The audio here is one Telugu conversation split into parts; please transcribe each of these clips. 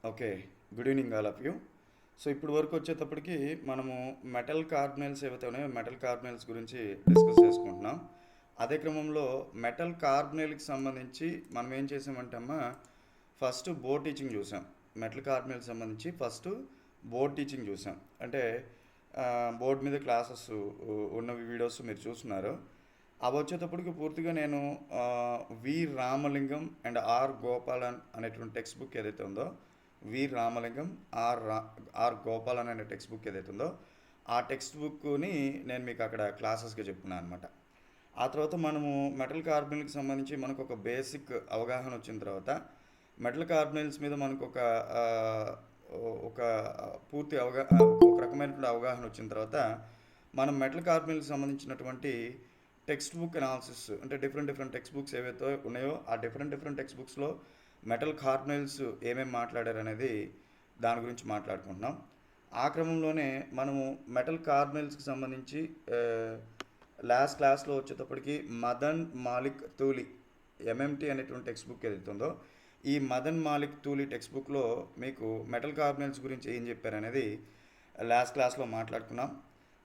Okay. Good evening all of you. So ఇప్పుడు వరకు వచ్చేటప్పటికి మనము మెటల్ కార్బనైల్స్ ఏవైతే ఉన్నాయో మెటల్ కార్బనైల్స్ గురించి డిస్కస్ చేసుకుంటున్నాం. అదే క్రమంలో మెటల్ కార్బనైల్కి సంబంధించి మనం ఏం చేసామంటే ఫస్ట్ బోర్డ్ టీచింగ్ చూసాం. మెటల్ కార్బనైల్కి సంబంధించి ఫస్ట్ బోర్డ్ టీచింగ్ చూసాం. అంటే బోర్డు మీద క్లాసెస్ ఉన్న వీడియోస్ మీరు చూస్తున్నారు. అవి వచ్చేటప్పటికి పూర్తిగా నేను వి రామలింగం అండ్ ఆర్ గోపాలన్ అనేటువంటి టెక్స్ట్ బుక్ ఏదైతే ఉందో, వి రామలింగం ఆర్ గోపాలన్ అనే టెక్స్ట్ బుక్ ఏదైతే ఉందో ఆ టెక్స్ట్ బుక్ని నేను మీకు అక్కడ క్లాసెస్గా చెప్పుకున్నాను అనమాట. ఆ తర్వాత మనము మెటల్ కార్బనైల్కి సంబంధించి మనకు ఒక బేసిక్ అవగాహన వచ్చిన తర్వాత మెటల్ కార్బనైల్స్ మీద మనకు ఒక పూర్తి ఒక రకమైనటువంటి అవగాహన వచ్చిన తర్వాత మనం మెటల్ కార్బనైల్కి సంబంధించినటువంటి టెక్స్ట్ బుక్ అనాలిసిస్ అంటే డిఫరెంట్ టెక్స్ట్ బుక్స్ ఏవైతే ఉన్నాయో ఆ డిఫరెంట్ టెక్స్ట్ బుక్స్లో మెటల్ కార్బనైల్స్ ఏమేమి మాట్లాడారు అనేది దాని గురించి మాట్లాడుకుంటున్నాం. ఆ క్రమంలోనే మనము మెటల్ కార్బనైల్స్కి సంబంధించి లాస్ట్ క్లాస్లో వచ్చేటప్పటికి మదన్ మాలిక్ తూలి ఎంఎంటీ అనేటువంటి టెక్స్ట్ బుక్ ఏదైతే ఉందో ఈ మదన్ మాలిక్ తూలి టెక్స్ట్ బుక్లో మీకు మెటల్ కార్బనైల్స్ గురించి ఏం చెప్పారనేది లాస్ట్ క్లాస్లో మాట్లాడుకున్నాం.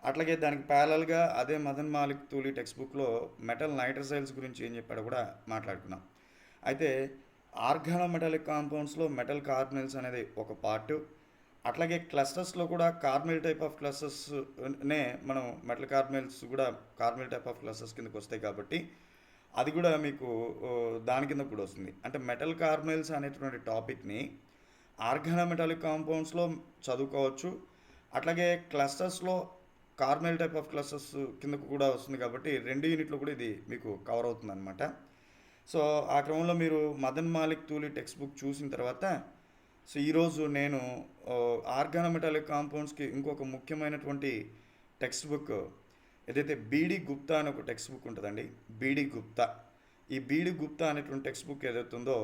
అట్లాగే దానికి ప్యారల్గా అదే మదన్ మాలిక్ తూలి టెక్స్ట్ బుక్లో మెటల్ నైట్రసైల్స్ గురించి ఏం చెప్పాడో కూడా మాట్లాడుకున్నాం. అయితే ఆర్గానోమెటాలిక్ కాంపౌండ్స్లో మెటల్ కార్బనైల్స్ అనేది ఒక పార్ట్. అట్లాగే క్లస్టర్స్లో కూడా కార్బనైల్ టైప్ ఆఫ్ క్లస్టర్స్నే మనం మెటల్ కార్బనైల్స్ కూడా కార్బనైల్ టైప్ ఆఫ్ క్లస్టర్స్ కిందకి వస్తాయి కాబట్టి అది కూడా మీకు దాని కింద కూడా వస్తుంది. అంటే మెటల్ కార్బనైల్స్ అనేటువంటి టాపిక్ని ఆర్గానోమెటాలిక్ కాంపౌండ్స్లో చదువుకోవచ్చు. అట్లాగే క్లస్టర్స్లో కార్బనైల్ టైప్ ఆఫ్ క్లస్టర్స్ కిందకు కూడా వస్తుంది కాబట్టి 2 యూనిట్లో కూడా ఇది మీకు కవర్ అవుతుంది అనమాట. సో ఆ క్రమంలో మీరు మదన్ మాలిక్ తూలి టెక్స్ట్ బుక్ చూసిన తర్వాత సో ఈరోజు నేను ఆర్గానోమెటాలిక్ కాంపౌండ్స్కి ఇంకొక ముఖ్యమైనటువంటి టెక్స్ట్ బుక్ ఏదైతే బీడి గుప్తా అనే ఒక టెక్స్ట్ బుక్ ఉంటుందండి. బీడి గుప్తా, ఈ బీడి గుప్తా అనేటువంటి టెక్స్ట్ బుక్ ఏదైతే ఉందో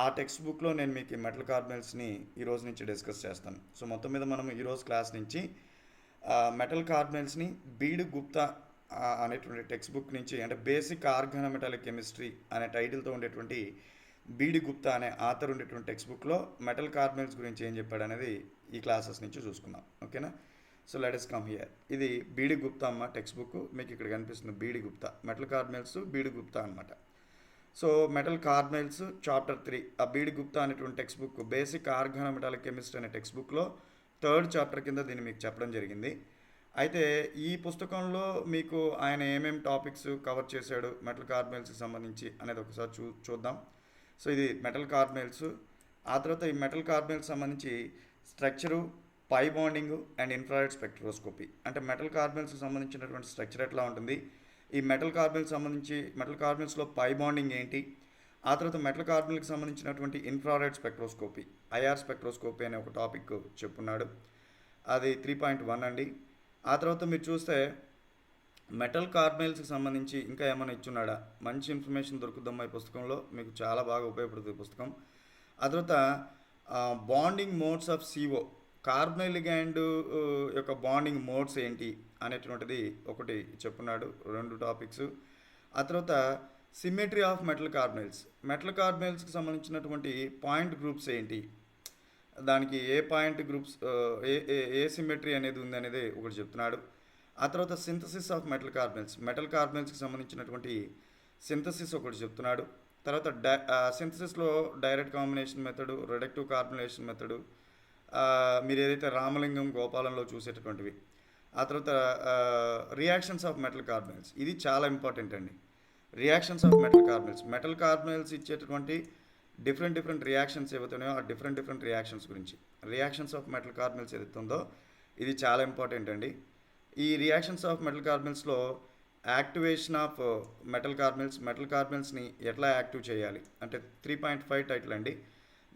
ఆ టెక్స్ట్ బుక్లో నేను మీకు ఈ మెటల్ కార్బనైల్స్ని ఈరోజు నుంచి డిస్కస్ చేస్తాను. సో మొత్తం మీద మనం ఈరోజు క్లాస్ నుంచి మెటల్ కార్బనైల్స్ని బీడి గుప్తా అనేటువంటి టెక్స్ట్ బుక్ నుంచి అంటే బేసిక్ ఆర్గానోమెటాలిక్ కెమిస్ట్రీ అనే టైటిల్తో ఉండేటువంటి బీడి గుప్తా అనే ఆథర్ ఉండేటువంటి టెక్స్ట్ బుక్లో మెటల్ కార్బనైల్స్ గురించి ఏం చెప్పాడు అనేది ఈ క్లాసెస్ నుంచి చూసుకుందాం. ఓకేనా? So let us come here. ఇది బీడి గుప్తా అమ్మ టెక్స్ట్ బుక్ మీకు ఇక్కడ కనిపిస్తుంది. బీడి గుప్తా మెటల్ కార్బనైల్స్ బీడి గుప్తా అనమాట. సో మెటల్ కార్బనైల్స్ చాప్టర్ 3 ఆ బీడి గుప్తా అనేటువంటి text book basic organometallic chemistry అనే టెక్స్ట్ బుక్లో 3rd చాప్టర్ కింద దీన్ని మీకు చెప్పడం జరిగింది. అయితే ఈ పుస్తకంలో మీకు ఆయన ఏమేమి టాపిక్స్ కవర్ చేశాడు మెటల్ కార్బనైల్స్కి సంబంధించి అనేది ఒకసారి చూద్దాం. సో ఇది మెటల్ కార్బనైల్స్. ఆ తర్వాత ఈ మెటల్ కార్బనైల్స్ సంబంధించి structure, pi bonding and infrared spectroscopy. అంటే మెటల్ కార్బనైల్స్కి సంబంధించినటువంటి స్ట్రక్చర్ ఎట్లా ఉంటుంది, ఈ మెటల్ కార్బనైల్స్ సంబంధించి మెటల్ కార్బనైల్స్లో పై బాండింగ్ ఏంటి, ఆ తర్వాత మెటల్ కార్బనైల్కి సంబంధించినటువంటి ఇన్ఫ్రారెడ్ స్పెక్ట్రోస్కోపీ ఐఆర్ స్పెక్ట్రోస్కోపీ అనే ఒక టాపిక్ చెప్పున్నాడు. అది 3.1 అండి. ఆ తర్వాత మీరు చూస్తే మెటల్ కార్బనైల్స్కి సంబంధించి ఇంకా ఏమైనా ఇచ్చున్నాడా, మంచి ఇన్ఫర్మేషన్ దొరుకుద్దమ్మా ఈ పుస్తకంలో, మీకు చాలా బాగా ఉపయోగపడుతుంది పుస్తకం. ఆ తర్వాత bonding modes of CO, carbonyl ligand యొక్క బాండింగ్ మోడ్స్ ఏంటి అనేటువంటిది ఒకటి చెప్పున్నాడు, 2 టాపిక్స్. ఆ తర్వాత symmetry of metal carbonyls, metal కార్బనైల్స్కి సంబంధించినటువంటి పాయింట్ గ్రూప్స్ ఏంటి, దానికి ఏ పాయింట్ గ్రూప్స్ ఏ సిమెట్రీ అనేది ఉంది అనేది ఒకటి చెప్తున్నాడు. ఆ తర్వాత synthesis of metal carbonyls, metal కార్బనైల్స్కి సంబంధించినటువంటి సింథసిస్ ఒకటి చెప్తున్నాడు. తర్వాత సింథసిస్లో direct combination method, reductive carbonation method, మీరు ఏదైతే రామలింగం గోపాలంలో చూసేటటువంటివి. ఆ తర్వాత రియాక్షన్స్ ఆఫ్ మెటల్ కార్బనైల్స్, ఇది చాలా ఇంపార్టెంట్ అండి. రియాక్షన్స్ ఆఫ్ మెటల్ కార్బనైల్స్ ఇచ్చేటటువంటి డిఫరెంట్ రియాక్షన్స్ ఏవైతే ఉన్నాయో ఆ డిఫరెంట్ రియాక్షన్స్ గురించి, రియాక్షన్స్ ఆఫ్ మెటల్ కార్బనైల్స్ ఏదైతే ఉందో ఇది చాలా ఇంపార్టెంట్ అండి. ఈ రియాక్షన్స్ ఆఫ్ మెటల్ కార్బనైల్స్లో యాక్టివేషన్ ఆఫ్ మెటల్ కార్బనైల్స్ని ఎట్లా యాక్టివ్ చేయాలి అంటే 3.5 టైటిల్ అండి.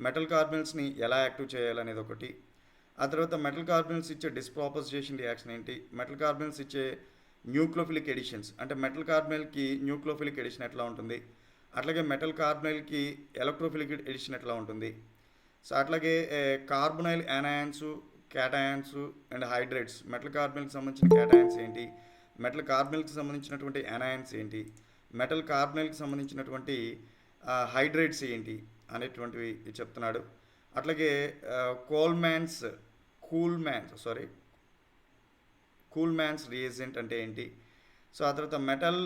మెటల్ కార్బనైల్స్ని ఎలా యాక్టివ్ చేయాలి అనేది ఒకటి. ఆ తర్వాత మెటల్ కార్బనైల్స్ ఇచ్చే డిస్ప్రోపోజిషన్ రియాక్షన్ ఏంటి, మెటల్ కార్బనైల్స్ ఇచ్చే న్యూక్లోఫిలిక్ ఎడిషన్స్ అంటే మెటల్ కార్బనైల్కి న్యూక్లోఫిలిక్ ఎడిషన్ ఎట్లా ఉంటుంది, అట్లాగే మెటల్ కార్బనైల్కి ఎలక్ట్రోఫిలిక్ ఎడిషన్ ఎట్లా ఉంటుంది. సో అట్లాగే carbonyl anions, cations and hydrates, metal కార్బనైల్కి సంబంధించిన క్యాటయాన్స్ ఏంటి, మెటల్ కార్బనైల్కి సంబంధించినటువంటి యానయాన్స్ ఏంటి, మెటల్ కార్బనైల్కి సంబంధించినటువంటి హైడ్రేట్స్ ఏంటి అనేటువంటివి చెప్తున్నాడు. అట్లాగే కోల్మ్యాన్స్ కూల్మ్యాన్స్ రియేజెంట్ అంటే ఏంటి? సో ఆ తర్వాత మెటల్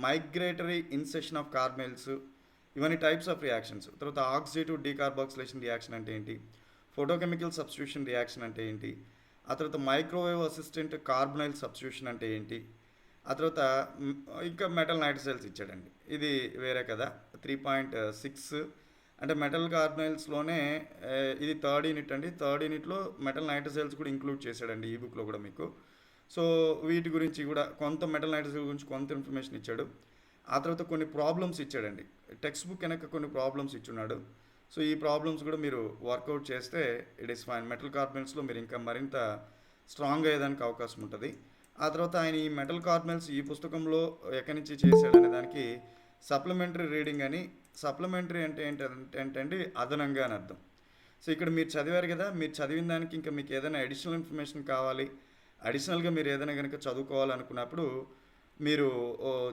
మైగ్రేటరీ ఇన్సెషన్ ఆఫ్ కార్బైల్స్, ఇవన్నీ టైప్స్ ఆఫ్ రియాక్షన్స్. తర్వాత ఆక్సిడేటివ్ డీకార్బాక్సిలేషన్ రియాక్షన్ అంటే ఏంటి? ఫోటోకెమికల్ సబ్స్టిట్యూషన్ రియాక్షన్ అంటే ఏంటి? ఆ తర్వాత మైక్రోవేవ్ అసిస్టెంట్ కార్బనైల్ సబ్స్టిట్యూషన్ అంటే ఏంటి? ఆ తర్వాత ఇంకా మెటల్ నైట్రోసైల్స్ ఇచ్చాడండి. ఇది వేరే కదా, 3.6 అంటే మెటల్ కార్బనైల్స్లోనే ఇది థర్డ్ యూనిట్ అండి. థర్డ్ యూనిట్లో మెటల్ నైట్రోసైల్స్ కూడా ఇంక్లూడ్ చేశాడండి ఈ బుక్లో కూడా మీకు. సో వీటి గురించి కూడా కొంత మెటల్ నైట్రోసైల్ గురించి కొంత ఇన్ఫర్మేషన్ ఇచ్చాడు. ఆ తర్వాత కొన్ని ప్రాబ్లమ్స్ ఇచ్చాడండి. టెక్స్ట్ బుక్ వెనక కొన్ని ప్రాబ్లమ్స్ ఇచ్చున్నాడు. సో ఈ ప్రాబ్లమ్స్ కూడా మీరు వర్కౌట్ చేస్తే ఇట్ ఈస్ ఫైన్. మెటల్ కార్బనైల్స్లో మీరు ఇంకా మరింత స్ట్రాంగ్ అయ్యేదానికి అవకాశం ఉంటుంది. ఆ తర్వాత ఆయన ఈ మెటల్ కార్బనైల్స్ ఈ పుస్తకంలో ఎక్కడి నుంచి చేశాడనే దానికి సప్లిమెంటరీ రీడింగ్ అని. సప్లిమెంటరీ అంటే ఏంటంటే అదనంగా అని అర్థం. సో ఇక్కడ మీరు చదివారు కదా, మీరు చదివిన దానికి ఇంకా మీకు ఏదైనా అడిషనల్ ఇన్ఫర్మేషన్ కావాలి, అడిషనల్గా మీరు ఏదైనా కనుక చదువుకోవాలనుకున్నప్పుడు మీరు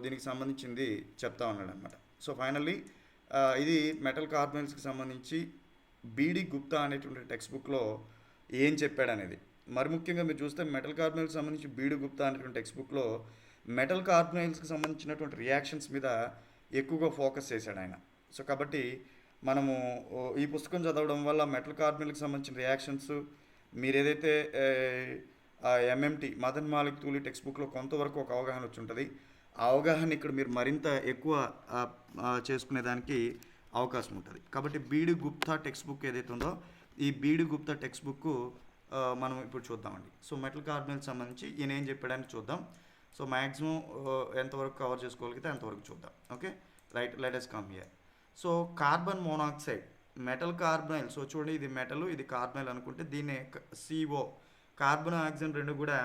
దీనికి సంబంధించింది చెప్తా ఉన్నాడు అనమాట. సో ఫైనల్లీ ఇది మెటల్ కార్బనైల్స్కి సంబంధించి బీడి గుప్తా అనేటువంటి టెక్స్ట్ బుక్లో ఏం చెప్పాడు అనేది. మరి ముఖ్యంగా మీరు చూస్తే మెటల్ కార్బనైల్స్కి సంబంధించి బీడి గుప్తా అనేటువంటి టెక్స్ట్ బుక్లో మెటల్ కార్బనైల్స్కి సంబంధించినటువంటి రియాక్షన్స్ మీద ఎక్కువగా ఫోకస్ చేశాడు ఆయన. సో కాబట్టి మనము ఈ పుస్తకం చదవడం వల్ల మెటల్ కార్బనైల్కి సంబంధించిన రియాక్షన్స్ మీరు ఏదైతే ఎంఎంటీ మదన్ మాలిక్ తూలి టెక్స్ట్ బుక్లో కొంతవరకు ఒక అవగాహన వచ్చి ఉంటుంది, ఆ అవగాహన ఇక్కడ మీరు మరింత ఎక్కువ చేసుకునేదానికి అవకాశం ఉంటుంది. కాబట్టి బీడి గుప్తా టెక్స్ట్ బుక్ ఏదైతే ఉందో ఈ బీడి గుప్తా టెక్స్ట్ బుక్ మనం ఇప్పుడు చూద్దామండి. సో మెటల్ కార్బనైల్కి సంబంధించి ఈయన ఏం చెప్పాడని చూద్దాం. సో మ్యాక్సిమం ఎంతవరకు కవర్ చేసుకోగలిగితే అంతవరకు చూద్దాం. Okay right, let us come here. So carbon monoxide metal carbonyl. So చూడండి, ఇది మెటల్ ఇది కార్బనైల్ అనుకుంటే దీన్నే CO కార్బన్ ఆక్సిజన్ రెండు కూడా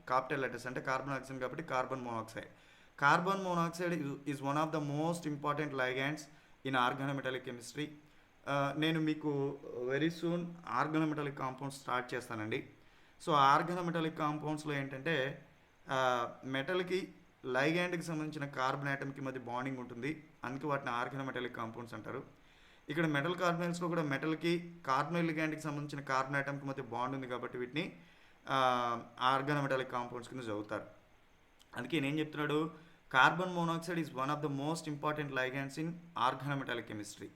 కాపిటల్ లెటర్స్, అంటే కార్బన్ ఆక్సిజన్ కాబట్టి carbon monoxide. Carbon monoxide is one of the most important ligands in organometallic chemistry. నేను మీకు very soon organometallic compounds start చేస్తానండి. సో ఆర్గానోమెటాలిక్ కాంపౌండ్స్లో ఏంటంటే మెటల్కి లైగాండ్కి సంబంధించిన కార్బన్ ఆటమ్కి మధ్య బాండింగ్ ఉంటుంది, అందుకే వాటిని ఆర్గానోమెటాలిక్ కాంపౌండ్స్ అంటారు. ఇక్కడ మెటల్ కార్బనైల్స్లో కూడా మెటల్కి కార్బనైల్ లిగాండ్కి సంబంధించిన కార్బన్ ఆటమ్కి మధ్య బాండ్ ఉంది కాబట్టి వీటిని ఆర్గానోమెటాలిక్ కాంపౌండ్స్ కింద చదువుతారు. అందుకే నేను చెప్తున్నాడు carbon monoxide is one of the most important ligands in organometallic chemistry.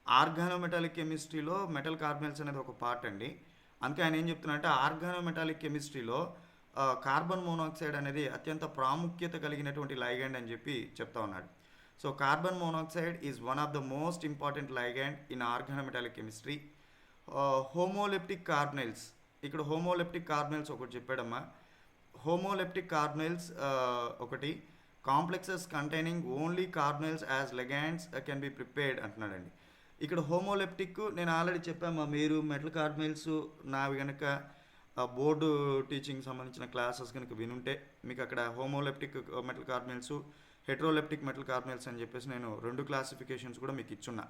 Organometallic కెమిస్ట్రీలో మెటల్ కార్బనైల్స్ అనేది ఒక పార్ట్ అండి. అందుకే ఆయన ఏం చెప్తున్నా అంటే ఆర్గానోమెటాలిక్ కెమిస్ట్రీలో కార్బన్ మోనాక్సైడ్ అనేది అత్యంత ప్రాముఖ్యత కలిగినటువంటి లైగాండ్ అని చెప్పి చెప్తా ఉన్నాడు. So carbon monoxide is one of the most important ligand in organometallic chemistry. Homoleptic carbonyls, ఇక్కడ హోమోలెప్టిక్ కార్బనైల్స్ ఒకటి చెప్పాడమ్మా. హోమోలెప్టిక్ కార్బనైల్స్ ఒకటి, complexes containing only carbonyls as ligands can be prepared అంటున్నాడండి. ఇక్కడ హోమోలెప్టిక్ నేను ఆల్రెడీ చెప్పామా, మీరు మెటల్ కార్బనైల్స్ నావి కనుక బోర్డు టీచింగ్ సంబంధించిన క్లాసెస్ కనుక వినుంటే మీకు అక్కడ homoleptic metal carbonyls, హెట్రోలెప్టిక్ metal carbonyls అని చెప్పేసి నేను రెండు క్లాసిఫికేషన్స్ కూడా మీకు ఇచ్చున్నా.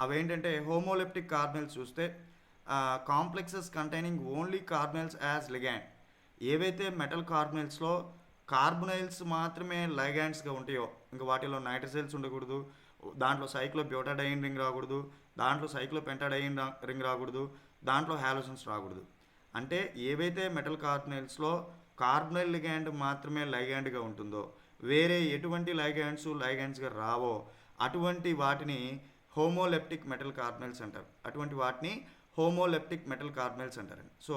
అవేంటంటే హోమోలెప్టిక్ కార్బనైల్స్ చూస్తే complexes containing only carbonyls as ligand. ఏవైతే మెటల్ కార్బనైల్స్లో కార్బనైల్స్ మాత్రమే లైగాండ్స్గా ఉంటాయో, ఇంకా వాటిలో నైట్రోసైల్స్ ఉండకూడదు, దాంట్లో సైక్లోబ్యూటాడైన్ రింగ్ రాకూడదు, దాంట్లో సైక్లోపెంటాడైన్ రింగ్ రాకూడదు, దాంట్లో హాలోజన్స్ రాకూడదు. అంటే ఏవైతే మెటల్ కార్బనైల్స్లో కార్బనైల్ లిగాండ్ మాత్రమే లైగాండ్గా ఉంటుందో, వేరే ఎటువంటి లైగాండ్స్గా రావో అటువంటి వాటిని హోమోలెప్టిక్ మెటల్ కార్బనైల్స్ అంటారు. అటువంటి వాటిని హోమోలెప్టిక్ మెటల్ కార్బనైల్స్ అంటారండి. So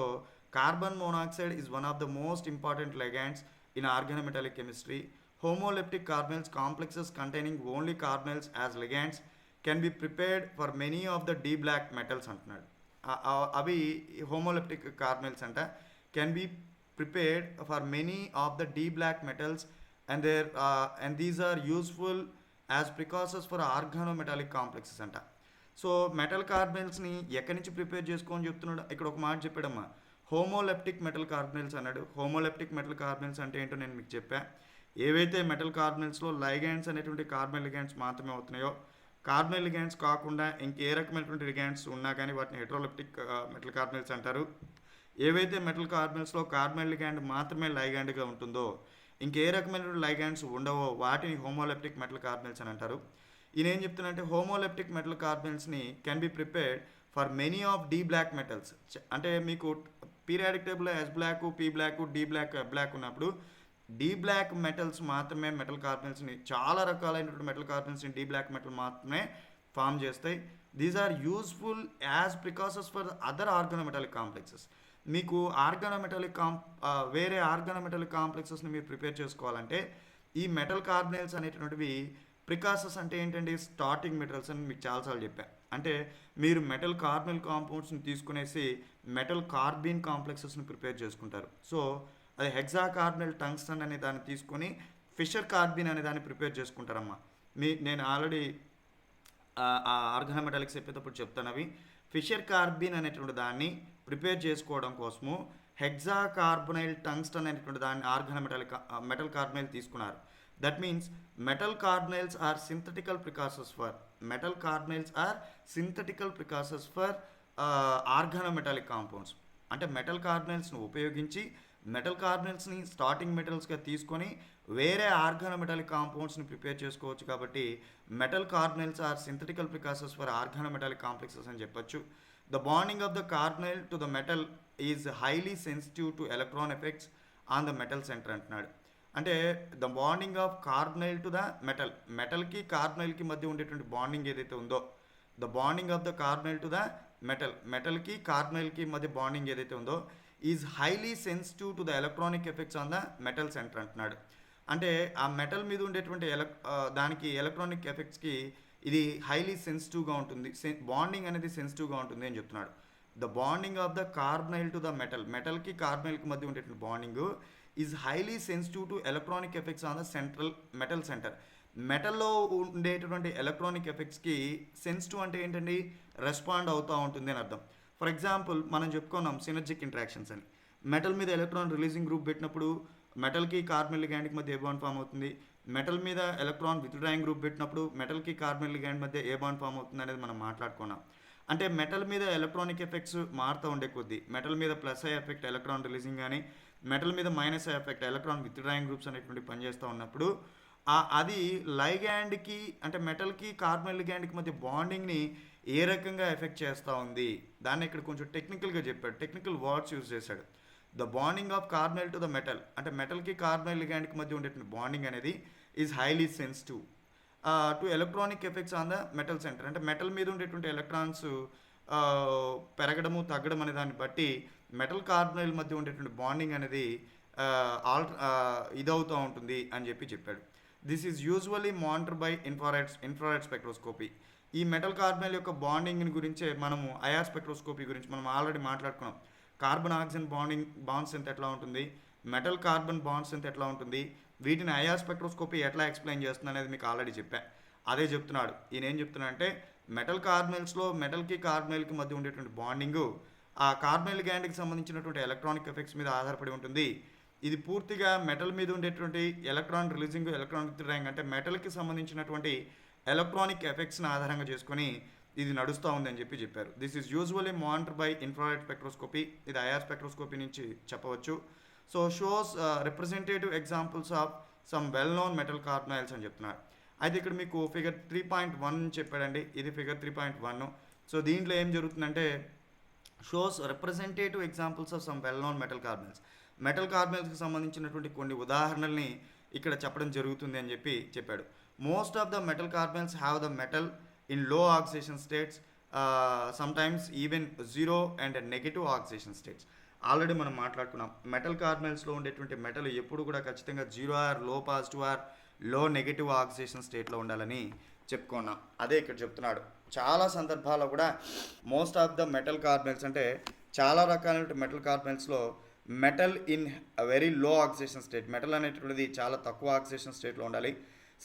carbon monoxide is one of the most important ligands in organometallic chemistry. Homoleptic carbonyls complexes containing only carbonyls as ligands can be prepared for many of the D black metals అంటున్నాడు. అవి హోమోలెప్టిక్ కార్బనైల్స్ అంట can be prepared for many of the D black metals and these are useful as precursors for organometallic complexes అంట. సో మెటల్ కార్బనైల్స్ని ఎక్కడి నుంచి ప్రిపేర్ చేసుకోని చెప్తున్నాడు. ఇక్కడ ఒక మాట చెప్పాడమ్మా, హోమోలెప్టిక్ మెటల్ కార్బనైల్స్ అన్నాడు. హోమోలెప్టిక్ మెటల్ కార్బనైల్స్ అంటే ఏంటో నేను మీకు చెప్పా. ఏవైతే మెటల్ కార్బనైల్స్లో లైగాండ్స్ అనేటువంటి కార్బనైల్ లిగాండ్స్ మాత్రమే అవుతున్నాయో, కార్బనైల్ లిగాండ్స్ కాకుండా ఇంకే రకమైనటువంటి లిగాండ్స్ ఉన్నా కానీ వాటిని హెట్రోలెప్టిక్ మెటల్ కార్బనైల్స్ అంటారు. ఏవైతే మెటల్ కార్బనైల్స్లో కార్బనైల్ లిగాండ్ మాత్రమే లైగాండ్గా ఉంటుందో, ఇంకే రకమైనటువంటి లైగాండ్స్ ఉండవో వాటిని హోమోలెప్టిక్ మెటల్ కార్బనైల్స్ అని అంటారు. ఈయన ఏం చెప్తున్నా అంటే హోమోలెప్టిక్ మెటల్ కార్బనైల్స్ని can be prepared for many of d block metals. అంటే మీకు పీరియాడిక్ టేబుల్లో s block, p block, d block, f block ఉన్నప్పుడు డి బ్లాక్ మెటల్స్ మాత్రమే మెటల్ కార్బనైల్స్ని, చాలా రకాలైనటువంటి మెటల్ కార్బనైల్స్ని డి బ్లాక్ మెటల్ మాత్రమే ఫామ్ చేస్తాయి. These are useful as precursors for other organometallic complexes. మీకు ఆర్గానోమెటాలిక్ వేరే ఆర్గానోమెటాలిక్ కాంప్లెక్సెస్ని మీరు ప్రిపేర్ చేసుకోవాలంటే ఈ మెటల్ కార్బనైల్స్ అనేటువంటివి ప్రికాసెస్ అంటే ఏంటండి, స్టార్టింగ్ మెటల్స్ అని మీకు చాలాసార్లు చెప్పా. అంటే మీరు మెటల్ కార్బనైల్ కాంపౌండ్స్ని తీసుకునేసి మెటల్ కార్బీన్ కాంప్లెక్సెస్ని ప్రిపేర్ చేసుకుంటారు. సో అది హెక్సా కార్బనైల్ టంగ్స్టన్ అనే దాన్ని తీసుకొని ఫిషర్ కార్బీన్ అనే దాన్ని ప్రిపేర్ చేసుకుంటారమ్మా. నేను ఆల్రెడీ ఆర్గానోమెటాలిక్స్ చెప్పేటప్పుడు చెప్తాను. అవి ఫిషర్ కార్బీన్ అనేటువంటి దాన్ని ప్రిపేర్ చేసుకోవడం కోసము హెక్సా కార్బనైల్ టంగ్స్టన్ అనేటువంటి దాన్ని ఆర్గానోమెటాలిక్ మెటల్ కార్బనైల్ తీసుకున్నారు. That means metal carbonyls are synthetical precursors for organometallic compounds. అంటే మెటల్ కార్బనైల్స్ను ఉపయోగించి మెటల్ కార్బనైల్స్ని స్టార్టింగ్ మెటల్స్గా తీసుకొని వేరే ఆర్గానోమెటాలిక్ కాంపౌండ్స్ని ప్రిపేర్ చేసుకోవచ్చు. కాబట్టి metal carbonyls are synthetical precursors for organometallic complexes అని చెప్పొచ్చు. The bonding of the carbonyl to the metal is highly sensitive to electron effects on the metal centre అంటున్నాడు. అంటే the bonding of carbonyl to the మెటల్కి కార్బనైల్కి మధ్య ఉండేటువంటి బాండింగ్ ఏదైతే ఉందో, the bonding of the carbonyl to the మెటల్కి కార్బనైల్కి మధ్య బాండింగ్ ఏదైతే ఉందో is highly sensitive to the electronic effects on the metal centre అంటున్నాడు. అంటే ఆ మెటల్ మీద ఉండేటువంటి దానికి ఎలక్ట్రానిక్ ఎఫెక్ట్స్కి ఇది హైలీ సెన్సిటివ్గా ఉంటుంది, బాండింగ్ అనేది సెన్సిటివ్గా ఉంటుంది అని చెప్తున్నాడు. The bonding of the carbonyl to the మెటల్కి కార్బనైల్కి మధ్య ఉండేటువంటి bonding is highly sensitive to electronic effects on the metal centre. మెటల్లో ఉండేటటువంటి ఎలక్ట్రానిక్ ఎఫెక్ట్స్కి సెన్సిటివ్ అంటే ఏంటండి, రెస్పాండ్ అవుతూ ఉంటుంది అని అర్థం. ఫర్ ఎగ్జాంపుల్ మనం చెప్పుకున్నాం సినర్జిక్ ఇంట్రాక్షన్స్ అని. మెటల్ మీద ఎలక్ట్రాన్ రిలీజింగ్ గ్రూప్ పెట్టినప్పుడు మెటల్కి కార్బనైల్ లిగాండ్కి మధ్య ఏ బాండ్ ఫామ్ అవుతుంది, మెటల్ మీద ఎలక్ట్రాన్ విత్డ్రాయింగ్ గ్రూప్ పెట్టినప్పుడు మెటల్కి కార్బనైల్ లిగాండ్ మధ్య ఏ బాండ్ ఫామ్ అవుతుంది అనేది మనం మాట్లాడుకున్నాం. అంటే మెటల్ మీద ఎలక్ట్రానిక్ ఎఫెక్ట్స్ మారుతూ ఉండే కొద్దీ మెటల్ మీద plus I effect electron releasing కానీ, మెటల్ మీద minus I effect electron withdrawing groups అనేటువంటి పనిచేస్తూ ఉన్నప్పుడు అది లైగాండ్కి అంటే మెటల్కి కార్బనైల్ లిగాండ్కి మధ్య బాండింగ్ని ఏ రకంగా ఎఫెక్ట్ చేస్తూ ఉంది, దాన్ని ఇక్కడ కొంచెం టెక్నికల్గా చెప్పాడు, టెక్నికల్ వర్డ్స్ యూజ్ చేశాడు. The bonding of carbonyl to the metal అంటే మెటల్కి కార్బనైల్ లిగాండ్కి మధ్య ఉండేటువంటి బాండింగ్ అనేది is highly sensitive to electronic effects on the metal centre. అంటే మెటల్ మీద ఉండేటువంటి ఎలక్ట్రాన్స్ పెరగడము తగ్గడం అనే దాన్ని బట్టి మెటల్ కార్బనైల్ మధ్య ఉండేటువంటి బాండింగ్ అనేది ఇదవుతూ ఉంటుంది అని చెప్పాడు. This is usually monitor by infrared spectroscopy. ఈ మెటల్ కార్బనైల్ యొక్క బాండింగ్ గురించే మనము ఐఆర్ స్పెక్ట్రోస్కోపీ గురించి మనం ఆల్రెడీ మాట్లాడుకున్నాం. కార్బన్ ఆక్సిజన్ బాండ్ స్ట్రెంత్ ఎట్లా ఉంటుంది, మెటల్ కార్బన్ బాండ్ స్ట్రెంత్ ఎట్లా ఉంటుంది, వీటిని ఐఆర్ స్పెక్ట్రోస్కోపీ ఎట్లా ఎక్స్ప్లెయిన్ చేస్తుంది అనేది మీకు ఆల్రెడీ చెప్పా. అదే చెప్తున్నాడు ఈయన. ఏం చెప్తున్నా అంటే మెటల్ కార్బనైల్స్లో మెటల్కి కార్బనైల్కి మధ్య ఉండేటువంటి బాండింగు ఆ కార్బనైల్ లిగాండ్కి సంబంధించినటువంటి ఎలక్ట్రానిక్ ఎఫెక్ట్స్ మీద ఆధారపడి ఉంటుంది. ఇది పూర్తిగా మెటల్ మీద ఉండేటువంటి ఎలక్ట్రాన్ రిలీజింగ్, ఎలక్ట్రాన్ విత్డ్రాయింగ్ అంటే మెటల్కి సంబంధించినటువంటి ఎలక్ట్రానిక్ ఎఫెక్ట్స్ని ఆధారంగా చేసుకొని ఇది నడుస్తూ ఉంది అని చెప్పారు. This is usually monitor by infrared spectroscopy. ఇది ఐఆర్ స్పెక్ట్రోస్కోపీ నుంచి చెప్పవచ్చు. So shows representative examples of some well known metal carbonyls అని చెప్తున్నారు. అయితే ఇక్కడ మీకు ఫిగర్ 3.1 చెప్పాడండి, ఇది ఫిగర్ 3.1. సో దీంట్లో ఏం జరుగుతుందంటే shows representative examples of some well known metal కార్బనైల్స్కి సంబంధించినటువంటి కొన్ని ఉదాహరణల్ని ఇక్కడ చెప్పడం జరుగుతుంది అని చెప్పాడు. Most of the metal carbonyls have the metal in low oxidation states, sometimes even zero and negative oxidation states. Already మనం మాట్లాడుకున్నాం మెటల్ కార్బనైల్స్లో ఉండేటువంటి మెటల్ ఎప్పుడు కూడా ఖచ్చితంగా zero or low positive or low negative oxidation స్టేట్లో ఉండాలని చెప్పుకున్నాం. అదే ఇక్కడ చెప్తున్నాడు. చాలా సందర్భాల్లో కూడా most of the metal carbonyls అంటే చాలా రకాలైన మెటల్ కార్బనైల్స్లో metal in very low oxidation state, metal అనేటువంటిది చాలా తక్కువ ఆక్సిడేషన్ స్టేట్లో ఉండాలి.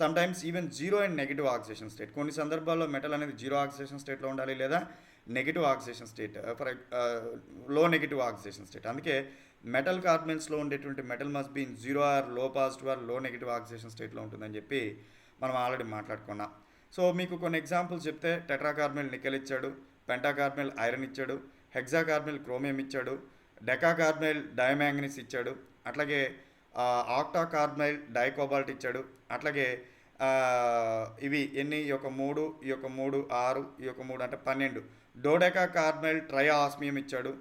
Sometimes even zero and negative oxidation state, కొన్ని సందర్భాల్లో మెటల్ అనేది జీరో ఆక్సిడేషన్ స్టేట్లో ఉండాలి లేదా negative oxidation state, low negative oxidation state. అందుకే మెటల్ కార్బనైల్స్లో ఉండేటువంటి metal must be in zero or low positive or low negative oxidation స్టేట్లో ఉంటుందని మనం ఆల్రెడీ మాట్లాడుకున్నాం. సో మీకు కొన్ని ఎగ్జాంపుల్స్ చెప్తే టెట్రా కార్బనైల్ నికెల్ ఇచ్చాడు, పెంటా కార్బనైల్ ఐరన్ ఇచ్చాడు, హెక్సా కార్బనైల్ క్రోమియం ఇచ్చాడు, డెకా కార్బనైల్ డైమాంగనీస్ ఇచ్చాడు, అట్లాగే ఆక్టా కార్బనైల్ డైకోబాల్ట్ ఇచ్చాడు. అట్లాగే ఇవి ఎన్ని, ఈ యొక్క 3, ఈ యొక్క 3 6, ఈ యొక్క 3 అంటే 12 డోడెకా కార్బనైల్ ట్రైఆస్మియం ఇచ్చాడు.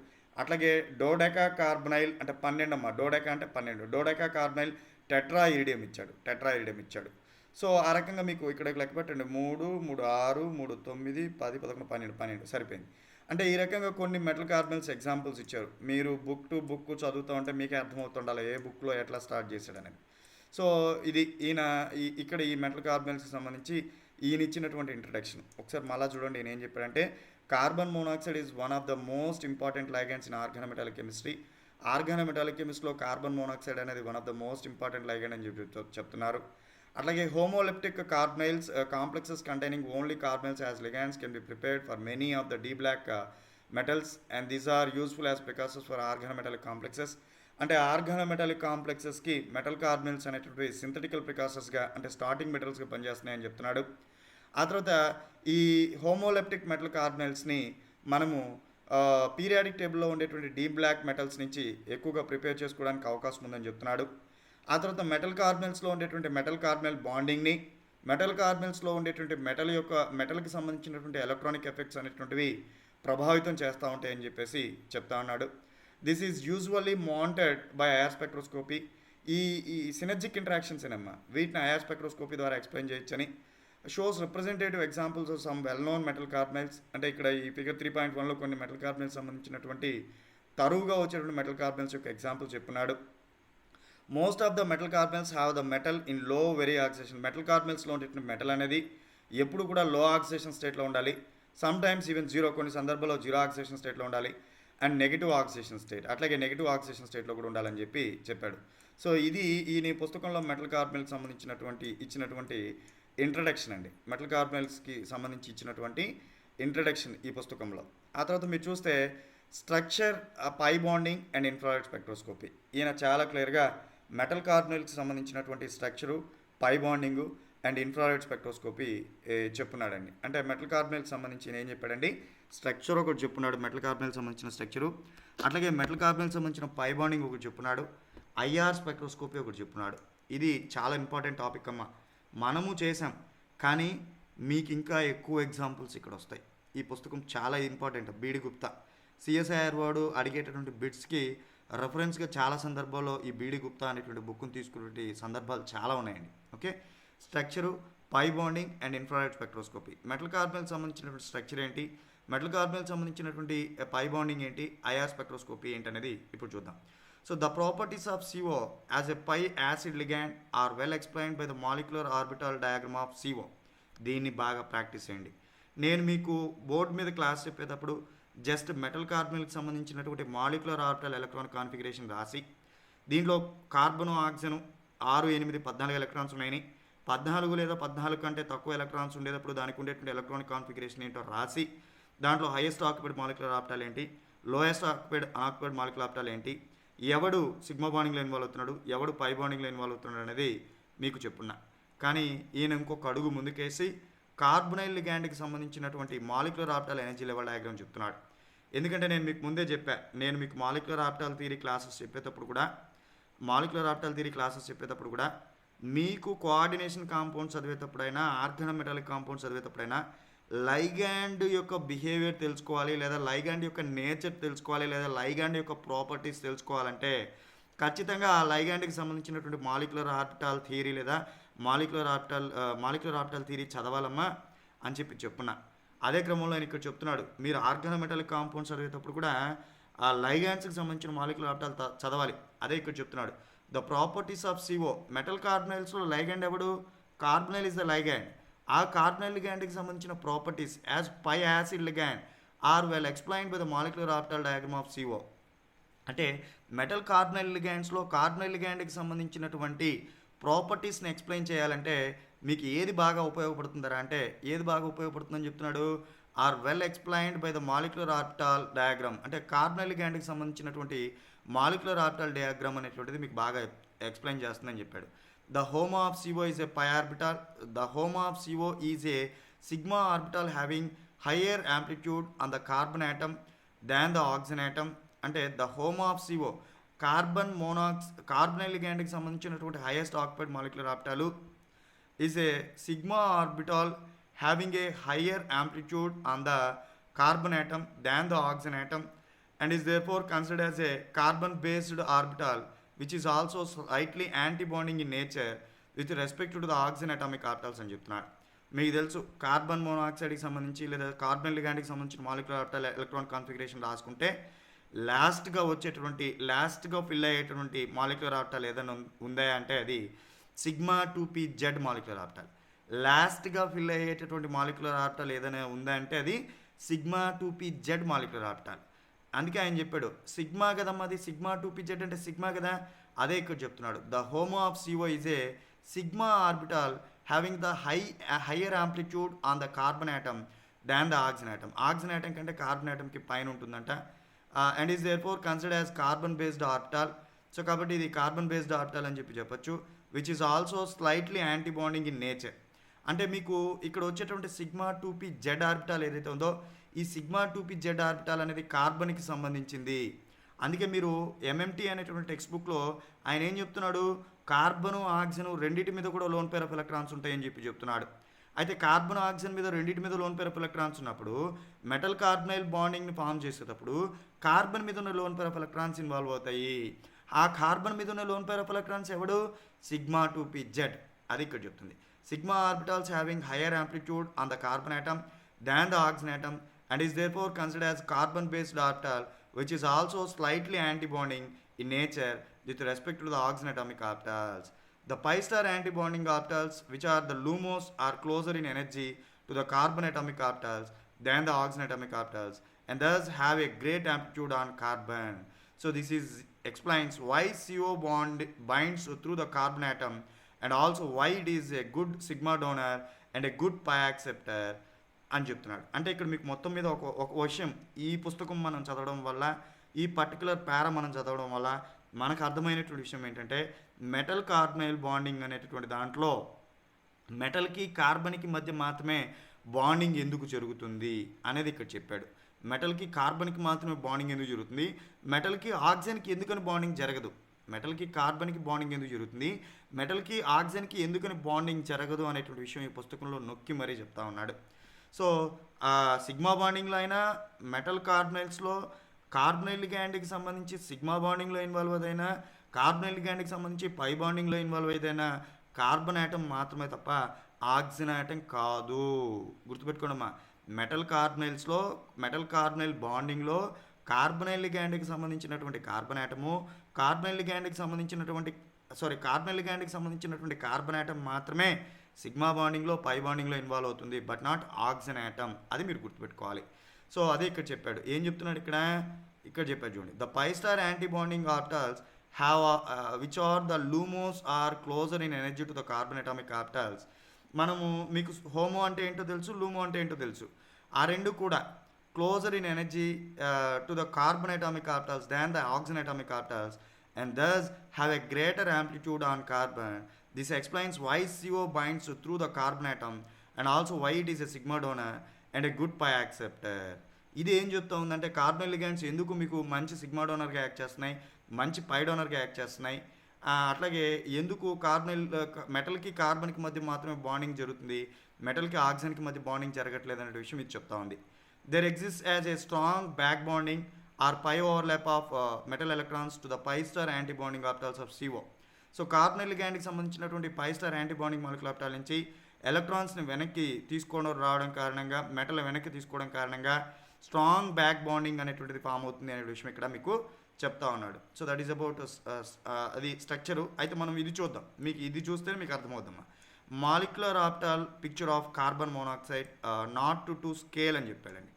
అట్లాగే డోడెకా కార్బనైల్ అంటే 12 అమ్మ, డోడెకా అంటే 12, డోడెకా కార్బనైల్ టెట్రాయిరిడియం ఇచ్చాడు. సో ఆ రకంగా మీకు ఇక్కడ లెక్క పెట్టండి, 3, 3, 6, 3, 9, 10, 11, 12 సరిపోయింది. అంటే ఈ రకంగా కొన్ని మెటల్ కార్బనైల్స్ ఎగ్జాంపుల్స్ ఇచ్చారు. మీరు బుక్ టు బుక్ చదువుతూ ఉంటే మీకే అర్థమవుతుండాలి ఏ బుక్లో ఎట్లా స్టార్ట్ చేశాడనేది. సో ఇది ఇక్కడ ఈ మెటల్ కార్బనైల్స్కి సంబంధించి ఈయన ఇచ్చినటువంటి ఇంట్రడక్షన్. ఒకసారి మళ్ళీ చూడండి ఈయన ఏం చెప్పారంటే, carbon monoxide is one of the most important ligands in organometallic chemistry. Organometallic కెమిస్ట్రీలో కార్బన్ మోనాక్సైడ్ అనేది one of the most important ligand అని చెప్తున్నారు. అట్లాగే homoleptic carbonyls complexes containing only carbonyls as ligands can be prepared for many of the d block metals and these are useful as precursors for organometallic complexes. అంటే ఆర్గానోమెటాలిక్ కాంప్లెక్సెస్కి మెటల్ కార్బనైల్స్ అనేటువంటి సింథటికల్ ప్రికాసెస్గా అంటే స్టార్టింగ్ మెటల్స్గా పనిచేస్తున్నాయని చెప్తున్నాడు. ఆ తర్వాత ఈ హోమోలెప్టిక్ మెటల్ కార్బనైల్స్ని మనము పీరియాడిక్ టేబుల్లో ఉండేటువంటి డీ బ్లాక్ మెటల్స్ నుంచి ఎక్కువగా ప్రిపేర్ చేసుకోవడానికి అవకాశం ఉందని చెప్తున్నాడు. ఆ తర్వాత మెటల్ కార్బనైల్స్లో ఉండేటువంటి మెటల్ కార్బనైల్ బాండింగ్ని, మెటల్ కార్బనైల్స్లో ఉండేటువంటి మెటల్కి సంబంధించినటువంటి ఎలక్ట్రానిక్ ఎఫెక్ట్స్ అనేటువంటివి ప్రభావితం చేస్తూ ఉంటాయని చెప్పేసి చెప్తా ఉన్నాడు. This is usually monitored by IR spectroscopy. ఈ సినర్జిక్ ఇంటరాక్షన్స్ ఏనమ్మా, వీటిని ఐఆర్ స్పెక్ట్రోస్కోపీ ద్వారా ఎక్స్ప్లెయిన్ చేయొచ్చని. Shows representative examples of some well known metal carbonyls. అంటే ఇక్కడ ఈ ఫిగర్ 3.1లో కొన్ని మెటల్ కార్బనైల్స్ సంబంధించినటువంటి తరువుగా వచ్చేటువంటి మెటల్ కార్బనైల్స్ యొక్క ఎగ్జాంపుల్ చెప్పున్నాడు. Most of the metal carbonyls have the metal in low very oxidation. Metal కార్బనైల్స్లో ఉండేటువంటి మెటల్ అనేది ఎప్పుడు కూడా లో ఆక్సిడేషన్ స్టేట్లో ఉండాలి. సమ్ టైమ్స్ ఈవెన్ జీరో, కొన్ని సందర్భాల్లో జీరో ఆక్సిడేషన్ స్టేట్లో ఉండాలి. అండ్ నెగిటివ్ ఆక్సిడేషన్ స్టేట్, అట్లాగే నెగిటివ్ ఆక్సిడేషన్ స్టేట్లో కూడా ఉండాలని చెప్పాడు. సో ఇది ఈ పుస్తకంలో మెటల్ కార్బనైల్కి సంబంధించినటువంటి ఇచ్చినటువంటి ఇంట్రడక్షన్ అండి. మెటల్ కార్బనైల్స్కి సంబంధించి ఇచ్చినటువంటి ఇంట్రడక్షన్ ఈ పుస్తకంలో. ఆ తర్వాత మీరు చూస్తే structure, pi bonding and infrared spectroscopy. ఈయన చాలా క్లియర్గా మెటల్ కార్బనైల్కి సంబంధించినటువంటి structure, pi bonding and infrared spectroscopy చెప్పున్నాడండి. అంటే మెటల్ కార్బనైల్కి సంబంధించి ఏం చెప్పాడండి, స్ట్రక్చర్ ఒకటి చెప్పున్నాడు, మెటల్ కార్బనైల్కి సంబంధించిన స్ట్రక్చరు. అట్లాగే మెటల్ కార్బనైల్కి సంబంధించిన పై బాండింగ్ ఒకటి చెప్పున్నాడు, ఐఆర్ స్పెక్ట్రోస్కోపీ ఒకటి చెప్పున్నాడు. ఇది చాలా ఇంపార్టెంట్ టాపిక్ అమ్మ, మనము చేసాం కానీ మీకు ఇంకా ఎక్కువ ఎగ్జాంపుల్స్ ఇక్కడ వస్తాయి. ఈ పుస్తకం చాలా ఇంపార్టెంట్. బీడి గుప్తా సిఎస్ఐఆర్ వాడు అడిగేటటువంటి బిట్స్కి రెఫరెన్స్గా చాలా సందర్భాల్లో ఈ బీడి గుప్తా అనేటువంటి బుక్ను తీసుకునే సందర్భాలు చాలా ఉన్నాయండి. Okay, structure, pi bonding and infrared spectroscopy. Metal కార్బనైల్కి సంబంధించినటువంటి స్ట్రక్చర్ ఏంటి, మెటల్ కార్బనైల్కి సంబంధించినటువంటి పై బాండింగ్ ఏంటి, ఐఆర్ స్పెక్ట్రోస్కోపీ ఏంటనేది ఇప్పుడు చూద్దాం. So the properties of CO as a pi acid ligand are well explained by the molecular orbital diagram of CO. దీన్ని బాగా ప్రాక్టీస్ చేయండి. నేను మీకు బోర్డు మీద క్లాస్ చెప్పేటప్పుడు జస్ట్ మెటల్ కార్బనైల్కి సంబంధించినటువంటి మాలిక్యులర్ ఆర్బిటాల్ ఎలక్ట్రాన్ కాన్ఫిగరేషన్ రాసి, దీంట్లో కార్బను, ఆక్సిజన్ 6, 8, 14 ఎలక్ట్రాన్స్ ఉన్నాయని, 14 లేదా 14 కంటే తక్కువ ఎలక్ట్రాన్స్ ఉండేటప్పుడు దానికి ఉండేటువంటి ఎలక్ట్రానిక్ కాన్ఫిగరేషన్ ఏంటో రాసి, దాంట్లో హైయెస్ట్ ఆక్యుపైడ్ మాలిక్యులర్ ఆర్బిటాల్ ఏంటి, లోయెస్ట్ ఆక్యుపైడ్ మాలిక్యులర్ ఆర్బిటాల్ ఏంటి, ఎవడు సిగ్మా బాండింగ్లో ఇన్వాల్వ్ అవుతున్నాడు, ఎవడు పై బాండింగ్లో ఇన్వాల్వ్ అవుతున్నాడు అనేది మీకు చెప్పున్నా. కానీ ఈయన ఇంకొక అడుగు ముందుకేసి కార్బనైల్ లిగాండ్కి సంబంధించినటువంటి molecular orbital energy level diagram చెప్తున్నాడు. ఎందుకంటే నేను మీకు ముందే చెప్పాను, నేను మీకు మాలిక్యులర్ ఆర్బిటాల్ థియరీ క్లాసెస్ చెప్పేటప్పుడు కూడా మీకు కోఆర్డినేషన్ కాంపౌండ్స్ చదివేటప్పుడైనా, ఆర్గానోమెటాలిక్ కాంపౌండ్స్ చదివేటప్పుడైనా లైగాండ్ యొక్క బిహేవియర్ తెలుసుకోవాలి, లేదా లైగాండ్ యొక్క నేచర్ తెలుసుకోవాలి, లేదా లైగాండ్ యొక్క ప్రాపర్టీస్ తెలుసుకోవాలంటే ఖచ్చితంగా ఆ లైగాండ్కి సంబంధించినటువంటి మాలిక్యులర్ ఆర్బిటాల్ థియరీ లేదా మాలిక్యులర్ ఆర్బిటాల్ థియరీ చదవాలమ్మా అని చెప్పున్నా. అదే క్రమంలో ఆయన ఇక్కడ చెప్తున్నాడు, మీరు ఆర్గానోమెటాలిక్ కాంపౌండ్స్ చదివేటప్పుడు కూడా ఆ లైగాండ్స్కి సంబంధించిన మాలిక్యులర్ ఆర్బిటాల్ చదవాలి. అదే ఇక్కడ చెప్తున్నాడు, the properties of CO. Metal కార్బనైల్స్లో లైగాండ్ ఎవడు, కార్బనైల్ ఇస్ ద లైగాండ్. ఆ కార్బనైల్ లిగాండ్కి సంబంధించిన properties as pi acid ligand are well explained by the molecular orbital diagram of CO. అంటే మెటల్ కార్బనైల్ లిగాండ్స్లో కార్బనైల్ లిగాండ్కి సంబంధించినటువంటి ప్రాపర్టీస్ని ఎక్స్ప్లెయిన్ చేయాలంటే మీకు ఏది బాగా ఉపయోగపడుతుందని చెప్తున్నాడు, are well explained by the molecular orbital diagram. అంటే కార్బనైల్ లిగాండ్కి సంబంధించినటువంటి మాలిక్యులర్ ఆర్బిటాల్ డయాగ్రామ్ అనేటువంటిది మీకు బాగా ఎక్స్ప్లెయిన్ చేస్తుందని చెప్పాడు. The home of CO is a pi orbital. The home of CO is a sigma orbital having higher amplitude on the carbon atom than the oxygen atom. అంటే the home of CO carbonyl లిగాండ్కి సంబంధించినటువంటి highest occupied molecular orbital is a sigma orbital having a higher amplitude on the carbon atom than the oxygen atom and is therefore considered as a carbon based orbital which is also slightly anti-bonding in nature with respect to the oxygen atomic orbitals అని చెప్తున్నాడు. మీకు తెలుసు కార్బన్ మోనాక్సైడ్కి సంబంధించి లేదా కార్బన్ లిగాండ్కి సంబంధించిన మాలిక్యులర్ ఆర్బిటల్ ఎలక్ట్రాన్ కాన్ఫిగరేషన్ రాసుకుంటే లాస్ట్గా ఫిల్ అయ్యేటువంటి మాలిక్యులర్ ఆర్బిటల్ ఏదైనా ఉందా అంటే అది sigma 2p Z molecular orbital. లాస్ట్గా ఫిల్ అయ్యేటటువంటి మాలిక్యులర్ ఆర్బిటల్ ఏదైనా ఉందా అంటే అది sigma 2p Z molecular orbital. అందుకే ఆయన చెప్పాడు సిగ్మా కదమ్మా, అది సిగ్మా 2p Z అంటే సిగ్మా కదా, అదే ఇక్కడ చెప్తున్నాడు. The HOMO of CO is a sigma orbital having the higher amplitude on the carbon atom than the oxygen atom. Oxygen atom కంటే కార్బన్ ఆటమ్కి పైన ఉంటుందంట. And is therefore considered as carbon based orbital. So కాబట్టి ఇది కార్బన్ బేస్డ్ ఆర్బిటల్ అని చెప్పొచ్చు. Which is also slightly anti bonding in nature. అంటే మీకు ఇక్కడ వచ్చేటువంటి సిగ్మా 2p Z ఆర్బిటల్ ఏదైతే ఉందో ఈ సిగ్మా 2p Z ఆర్బిటల్ అనేది కార్బన్కి సంబంధించింది. అందుకే మీరు MMT అనేటువంటి టెక్స్ట్ బుక్లో ఆయన ఏం చెప్తున్నాడు, కార్బను ఆక్సిజన్ రెండింటి మీద కూడా లోన్ పేర్ ఆఫ్ ఎలక్ట్రాన్స్ ఉంటాయని చెప్తున్నాడు. అయితే కార్బన్ ఆక్సిజన్ మీద రెండింటి మీద లోన్ పేర్ ఆఫ్ ఎలక్ట్రాన్స్ ఉన్నప్పుడు మెటల్ కార్బనైల్ బాండింగ్ని ఫామ్ చేసేటప్పుడు కార్బన్ మీద ఉన్న loan pair of electrons involve అవుతాయి. ఆ కార్బన్ మీద ఉన్న లోన్ పేర్ ఆఫ్ ఎలక్ట్రాన్స్ ఎవడు, సిగ్మా 2p Z. అది ఇక్కడ చెప్తుంది. Sigma orbitals having higher amplitude on the carbon atom than the oxygen atom and is therefore considered as carbon based orbital which is also slightly anti-bonding in nature with respect to the oxygen atomic orbitals. The pi star anti-bonding orbitals which are the LUMOS are closer in energy to the carbon atomic orbitals than the oxygen atomic orbitals and thus have a great amplitude on carbon. So this is explains why CO bond binds through the carbon atom and also why it is a good sigma donor and a good pi acceptor అని చెప్తున్నాడు. అంటే ఇక్కడ మీకు మొత్తం మీద ఒక విషయం, ఈ పుస్తకం మనం చదవడం వల్ల, ఈ పర్టికులర్ పారా మనం చదవడం వల్ల మనకు అర్థమైనటువంటి విషయం ఏంటంటే మెటల్ కార్బనైల్ బాండింగ్ అనేటటువంటి దాంట్లో మెటల్కి కార్బన్కి మధ్య మాత్రమే బాండింగ్ ఎందుకు జరుగుతుంది అనేది ఇక్కడ చెప్పాడు. మెటల్కి కార్బన్కి మాత్రమే బాండింగ్ ఎందుకు జరుగుతుంది, మెటల్కి ఆక్సిజన్కి ఎందుకని బాండింగ్ జరగదు, మెటల్కి కార్బన్కి బాండింగ్ ఎందుకు జరుగుతుంది, మెటల్కి ఆక్సిజన్కి ఎందుకని బాండింగ్ జరగదు అనేటువంటి విషయం ఈ పుస్తకంలో నొక్కి మరీ చెప్తా ఉన్నాడు. సో సిగ్మా బాండింగ్లో అయినా మెటల్ కార్బనైల్స్లో కార్బనైల్ లిగాండ్కి సంబంధించి సిగ్మా బాండింగ్లో ఇన్వాల్వ్ అదైనా కార్బనైల్ లిగాండ్కి సంబంధించి పై బాండింగ్లో ఇన్వాల్వ్ అయ్యేదైనా కార్బన్ ఆటమ్ మాత్రమే తప్ప ఆక్సిజన్ ఆటమ్ కాదు. గుర్తుపెట్టుకోండమ్మా, మెటల్ కార్బనైల్ బాండింగ్లో కార్బనైల్ లిగాండ్కి సంబంధించినటువంటి కార్బన్ ఆటము కార్బనైల్ లిగాండ్కి సంబంధించినటువంటి కార్బన్ ఆటమ్ మాత్రమే సిగ్మా బాండింగ్లో పై బాండింగ్లో ఇన్వాల్వ్ అవుతుంది, బట్ నాట్ ఆక్సిజన్ ఆటమ్. అది మీరు గుర్తుపెట్టుకోవాలి. సో అదే ఇక్కడ చెప్పాడు. ఏం చెప్తున్నాడు ఇక్కడ చెప్పాడు చూడండి. The pi star anti bonding orbitals have which are the LUMOs are closer in energy to the carbon atomic orbitals. మనము మీకు హోమో అంటే ఏంటో తెలుసు, లూమో అంటే ఏంటో తెలుసు. ఆ రెండు కూడా closer in energy to the carbon atomic orbitals than the oxygen atomic orbitals and thus have a greater amplitude on carbon. This explains why CO binds through the carbon atom and also why it is a sigma donor and a good pi acceptor. ఇది ఏం చెప్తా ఉందంటే కార్బన్ లిగాండ్స్ ఎందుకు మీకు మంచి సిగ్మా డోనర్గా యాక్ట్ చేస్తున్నాయి, మంచి పై డోనర్గా యాక్ట్ చేస్తున్నాయి, అట్లాగే ఎందుకు మెటల్కి కార్బన్కి మధ్య మాత్రమే బాండింగ్ జరుగుతుంది, మెటల్కి ఆక్సిజన్కి మధ్య బాండింగ్ జరగట్లేదు అనే విషయం ఇది చెప్తా ఉంది. There exists as a strong back bonding or pi overlap of metal electrons to the pi star anti-bonding orbitals of CO. So carbonyl లిగాండ్కి సంబంధించినటువంటి pi star antibonding molecular orbital నుంచి ఎలక్ట్రాన్స్ని వెనక్కి రావడం కారణంగా మెటల్ వెనక్కి తీసుకోవడం కారణంగా స్ట్రాంగ్ బ్యాక్ బాండింగ్ అనేటువంటిది ఫామ్ అవుతుంది అనే విషయం ఇక్కడ మీకు చెప్తా ఉన్నాడు. సో దట్ ఈస్ అబౌట్ అది స్ట్రక్చరు. అయితే మనం ఇది చూద్దాం, మీకు ఇది చూస్తే మీకు అర్థమవుద్దమ్మా. Molecular orbital picture of carbon monoxide not to scale అని చెప్పాడండి.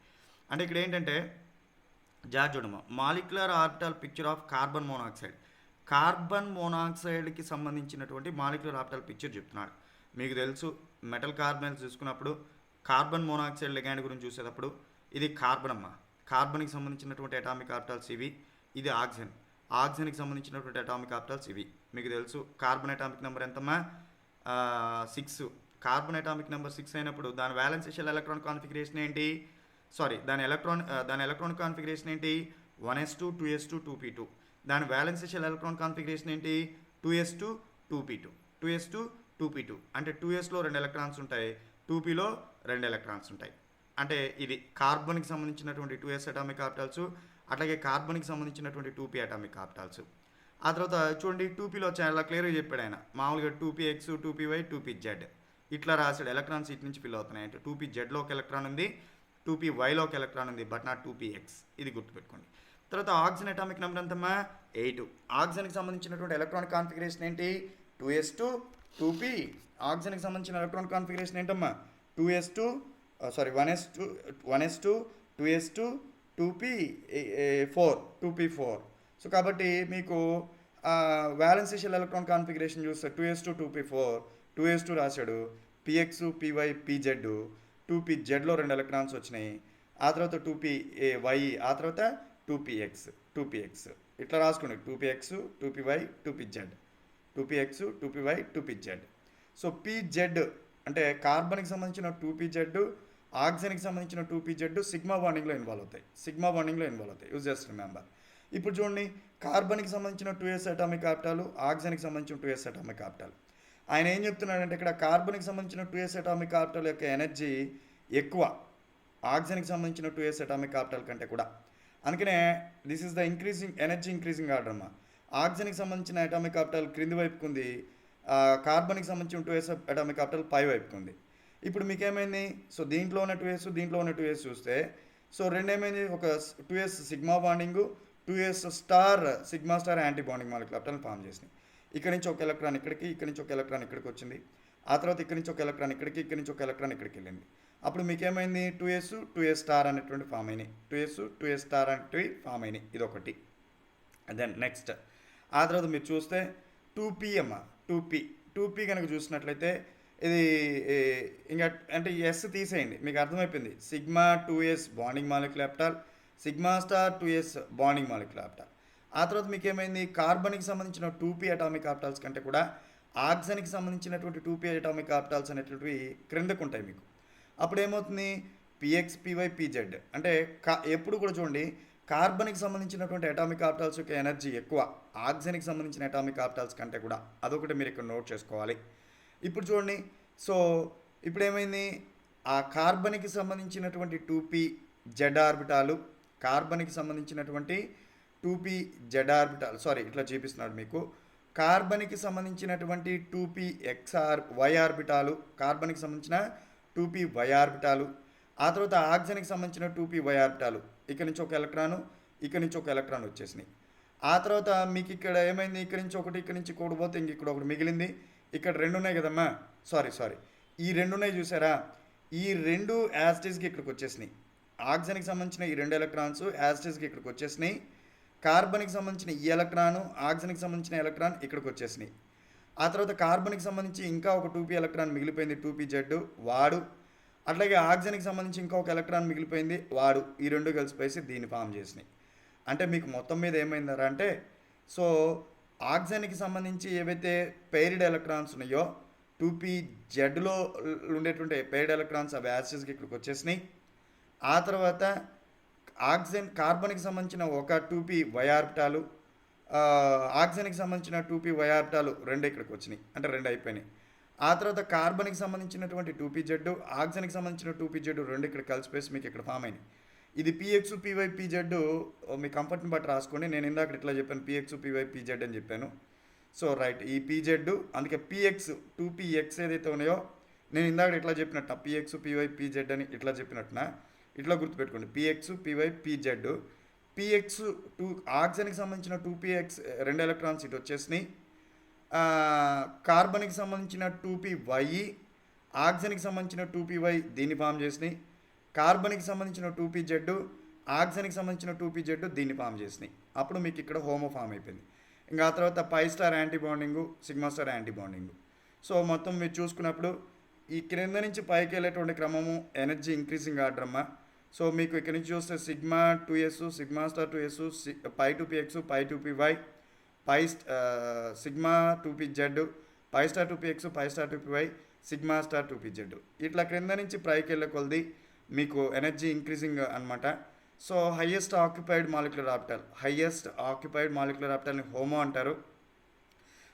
అంటే ఇక్కడ ఏంటంటే చూడమ్మా, molecular orbital picture of carbon మోనాక్సైడ్కి సంబంధించినటువంటి మాలిక్యులర్ ఆర్బిటల్ పిక్చర్ చెప్తున్నాడు. మీకు తెలుసు మెటల్ కార్బనైల్స్ చూసుకున్నప్పుడు కార్బన్ మోనాక్సైడ్ లిగాండ్ గురించి చూసేటప్పుడు ఇది కార్బన్ అమ్మా, కార్బన్కి సంబంధించినటువంటి అటామిక్ ఆర్బిటల్స్ ఇవి, ఇది ఆక్సిజన్కి సంబంధించినటువంటి అటామిక్ ఆర్బిటల్స్ ఇవి. మీకు తెలుసు కార్బన్ అటామిక్ నెంబర్ ఎంతమ్మా, 6. కార్బన్ అటామిక్ నెంబర్ 6 అయినప్పుడు దాని వ్యాలెన్స్ షెల్ ఎలక్ట్రాన్ కాన్ఫిగరేషన్ ఏంటి, దాని ఎలక్ట్రాన్ కాన్ఫిగరేషన్ ఏంటి, 1s2 2s2 2p2. దాని వ్యాలెన్స్ షెల్ ఎలక్ట్రాన్ కాన్ఫిగరేషన్ ఏంటి, 2s2 2p2 అంటే 2sలో 2 ఎలక్ట్రాన్స్ ఉంటాయి, 2pలో 2 ఎలక్ట్రాన్స్ ఉంటాయి. అంటే ఇది కార్బన్కి సంబంధించినటువంటి 2s అటామిక్ ఆర్బిటాల్స్, అట్లాగే కార్బన్కి సంబంధించినటువంటి 2p అటామిక్ ఆర్బిటాల్స్. ఆ తర్వాత చూడండి 2pలో చాలా క్లియర్గా చెప్పాడు ఆయన. మామూలుగా 2px 2py 2pz ఇట్లా రాశాడు. ఎలక్ట్రాన్స్ ఇటు నుంచి ఫిల్ అవుతున్నాయి అంటే 2pzలో ఒక ఎలక్ట్రాన్ ఉంది, 2pyలో ఒక ఎలక్ట్రాన్ ఉంది, బట్ నాట్ 2px. ఇది గుర్తుపెట్టుకోండి. తర్వాత ఆక్సిజన్ అటామిక్ నెంబర్ ఎంతమ్మా 8. ఆక్సిజన్కి సంబంధించినటువంటి ఎలక్ట్రానిక్ కాన్ఫిగరేషన్ ఏంటి 2s2 2p. ఆక్సిజన్కి సంబంధించిన ఎలక్ట్రానిక్ కాన్ఫిగరేషన్ ఏంటమ్మా 2s2 1s2 2s2 2p4 2p4. So కాబట్టి మీకు వ్యాలెన్స్ షెల్ ఎలక్ట్రాన్ కాన్ఫిగరేషన్ చూస్తే 2s2 2p4 2s2 రాశాడు, px py pz 2pzలో 2 ఎలక్ట్రాన్స్ వచ్చినాయి. ఆ తర్వాత 2py, ఆ తర్వాత 2px ఇట్లా రాసుకోండి 2px 2py 2pz 2px 2py 2pz. So pz అంటే కార్బన్కి సంబంధించిన 2pz, ఆక్సిజన్కి సంబంధించిన 2pz సిగ్మా బాండింగ్లో ఇన్వాల్వ్ అవుతాయి. Use just remember. ఇప్పుడు చూడండి కార్బన్కి సంబంధించిన 2s అటామిక్ ఆర్బిటాల్, ఆక్సిజన్కి సంబంధించిన 2s అటామిక్ ఆర్బిటాల్. ఆయన ఏం చెప్తున్నాడంటే ఇక్కడ కార్బన్కి సంబంధించిన 2s అటామిక్ ఆర్బిటాల్ యొక్క ఎనర్జీ ఎక్కువ ఆక్సిజన్కి సంబంధించిన 2s అటామిక్ ఆర్బిటాల్ కంటే కూడా. అందుకనే this is the energy increasing order అమ్మా. ఆక్సిజన్కి సంబంధించిన అటామిక్ ఆర్బిటాల్ క్రింది వైపుకు ఉంది, కార్బన్కి సంబంధించిన 2s అటామిక్ ఆర్బిటాల్ పై వైపుకు ఉంది. ఇప్పుడు మీకేమైంది, సో దీంట్లో ఉన్న 2s చూస్తే సో రెండేమైంది, ఒక 2s sigma bonding 2s star sigma star anti bonding molecular orbital form చేసినాయి. ఇక్కడ నుంచి ఒక ఎలక్ట్రాన్ ఇక్కడికి, ఇక్కడ నుంచి ఒక ఎలక్ట్రాన్ ఇక్కడికి వచ్చింది. ఆ తర్వాత ఇక్కడ నుంచి ఒక ఎలక్ట్రాన్ ఇక్కడికి, ఇక్కడ నుంచి ఒక ఎలక్ట్రాన్ ఇక్కడికి వెళ్ళింది. అప్పుడు మీకేమైంది 2s స్టార్ అనేటువంటి ఫామ్ అయినాయి. 2s స్టార్ అనేటివి ఫామ్ అయినాయి. ఇదొకటి. దెన్ నెక్స్ట్ ఆ తర్వాత మీరు చూస్తే 2p అమ్మ 2p కనుక చూసినట్లయితే ఇది ఇంకా అంటే ఎస్ తీసేయండి, మీకు అర్థమైపోయింది. Sigma 2s bonding molecular orbital, sigma star 2s bonding molecular orbital. ఆ తర్వాత మీకు ఏమైంది, కార్బన్కి సంబంధించిన 2p అటామిక్ ఆర్బిటాల్స్ కంటే కూడా ఆక్సిజన్కి సంబంధించినటువంటి 2p అటామిక్ ఆర్బిటాల్స్ అనేటువంటివి క్రిందకు ఉంటాయి మీకు. అప్పుడు ఏమవుతుంది px py pz అంటే ఎప్పుడు కూడా చూడండి కార్బన్కి సంబంధించినటువంటి అటామిక్ ఆర్బిటాల్స్ యొక్క ఎనర్జీ ఎక్కువ ఆక్సిజన్కి సంబంధించిన అటామిక్ ఆర్బిటాల్స్ కంటే కూడా. అదొకటి మీరు ఇక్కడ నోట్ చేసుకోవాలి. ఇప్పుడు చూడండి, సో ఇప్పుడు ఏమైంది, ఆ కార్బన్కి సంబంధించినటువంటి 2pz ఆర్బిటాలు, కార్బన్కి సంబంధించినటువంటి 2pz ఆర్బిటాల్, ఇట్లా చూపిస్తున్నాడు మీకు. కార్బన్కి సంబంధించినటువంటి 2py ఆర్బిటాలు, కార్బన్కి సంబంధించిన 2py ఆర్బిటాలు. ఆ తర్వాత ఆక్సిజన్కి సంబంధించిన 2py ఆర్బిటాలు, ఇక్కడ నుంచి ఒక ఎలక్ట్రాను, ఇక్కడ నుంచి ఒక ఎలక్ట్రాన్ వచ్చేసినాయి. ఆ తర్వాత మీకు ఇక్కడ ఏమైంది, ఇక్కడ నుంచి ఒకటి, ఇక్కడ నుంచి ఒకటి పోతే ఇంక ఇక్కడ ఒకటి మిగిలింది. ఇక్కడ 2 ఉన్నాయి కదమ్మా, ఈ 2 ఉన్నాయి చూసారా, ఈ 2 యాస్టేజ్కి ఇక్కడికి వచ్చేసినాయి. ఆక్సిజన్కి సంబంధించిన ఈ 2 ఎలక్ట్రాన్స్ యాస్టేజ్కి ఇక్కడికి వచ్చేసినాయి. కార్బన్కి సంబంధించిన ఈ ఎలక్ట్రాను, ఆక్సిజన్కి సంబంధించిన ఎలక్ట్రాన్ ఇక్కడికి వచ్చేసినాయి. ఆ తర్వాత కార్బన్కి సంబంధించి ఇంకా ఒక 2p ఎలక్ట్రాన్ మిగిలిపోయింది, 2pz వాడు. అట్లాగే ఆక్సిజన్కి సంబంధించి ఇంకా ఒక ఎలక్ట్రాన్ మిగిలిపోయింది, వాడు. ఈ 2 కలిసిపోయి దీన్ని ఫామ్ చేసినాయి. అంటే మీకు మొత్తం మీద ఏమైందరా అంటే, సో ఆక్సిజన్కి సంబంధించి ఏవైతే పెయిర్డ్ ఎలక్ట్రాన్స్ ఉన్నాయో 2pzలో ఉండేటువంటి పెయిర్డ్ ఎలక్ట్రాన్స్ అవి యాసిడ్స్కి ఇక్కడికి వచ్చేసినాయి. ఆ తర్వాత కార్బన్కి సంబంధించిన ఒక 2py ఆర్బిటాలు, ఆక్సిజన్కి సంబంధించిన 2py ఆర్బిటాలు 2 ఇక్కడికి వచ్చినాయి, అంటే 2 అయిపోయినాయి. ఆ తర్వాత కార్బన్కి సంబంధించినటువంటి 2pz, ఆక్సిజన్కి సంబంధించిన 2pz 2 ఇక్కడ కలిసిపోయి మీకు ఇక్కడ ఫామ్ అయినాయి. ఇది px py pz మీ కంఫర్ట్ని బట్టి రాసుకోండి. నేను ఇందాక ఇట్లా చెప్పాను px py pz అని చెప్పాను. సో రైట్, ఈ pz అందుకే px 2px ఏదైతే ఉన్నాయో నేను ఇందాక ఇట్లా చెప్పినట్టు px py pz అని ఇట్లా చెప్పినట్టున ఇట్లా గుర్తుపెట్టుకోండి. px py pz, px ఆక్సిజన్కి సంబంధించిన 2px 2 ఎలక్ట్రాన్స్ ఇటు వచ్చేసినాయి. కార్బన్కి సంబంధించిన 2py, ఆక్సిజన్కి సంబంధించిన 2py దీన్ని ఫామ్ చేసినాయి. కార్బన్కి సంబంధించిన 2pz, ఆక్సిజన్కి సంబంధించిన 2pz దీన్ని ఫామ్ చేసినాయి. అప్పుడు మీకు ఇక్కడ హోమో ఫామ్ అయిపోయింది. ఇంకా ఆ తర్వాత pi star anti bonding, sigma star anti bonding. So మొత్తం మీరు చూసుకున్నప్పుడు ఈ క్రింద నుంచి పైకి వెళ్ళేటువంటి క్రమము ఎనర్జీ ఇంక్రీజింగ్ ఆర్డర్ అమ్మా. సో మీకు ఇక్కడ నుంచి చూస్తే sigma 2s, sigma star 2s, pi 2px, pi 2py, sigma 2pz, pi star 2px, pi star 2py, sigma star 2pz. ఇట్లా క్రింద నుంచి పైకి వెళ్ళే కొలది మీకు ఎనర్జీ ఇంక్రీజింగ్ అనమాట. సో హైయెస్ట్ ఆక్యుపైడ్ మాలిక్యులర్ ఆర్బిటాల్ని హోమో అంటారు.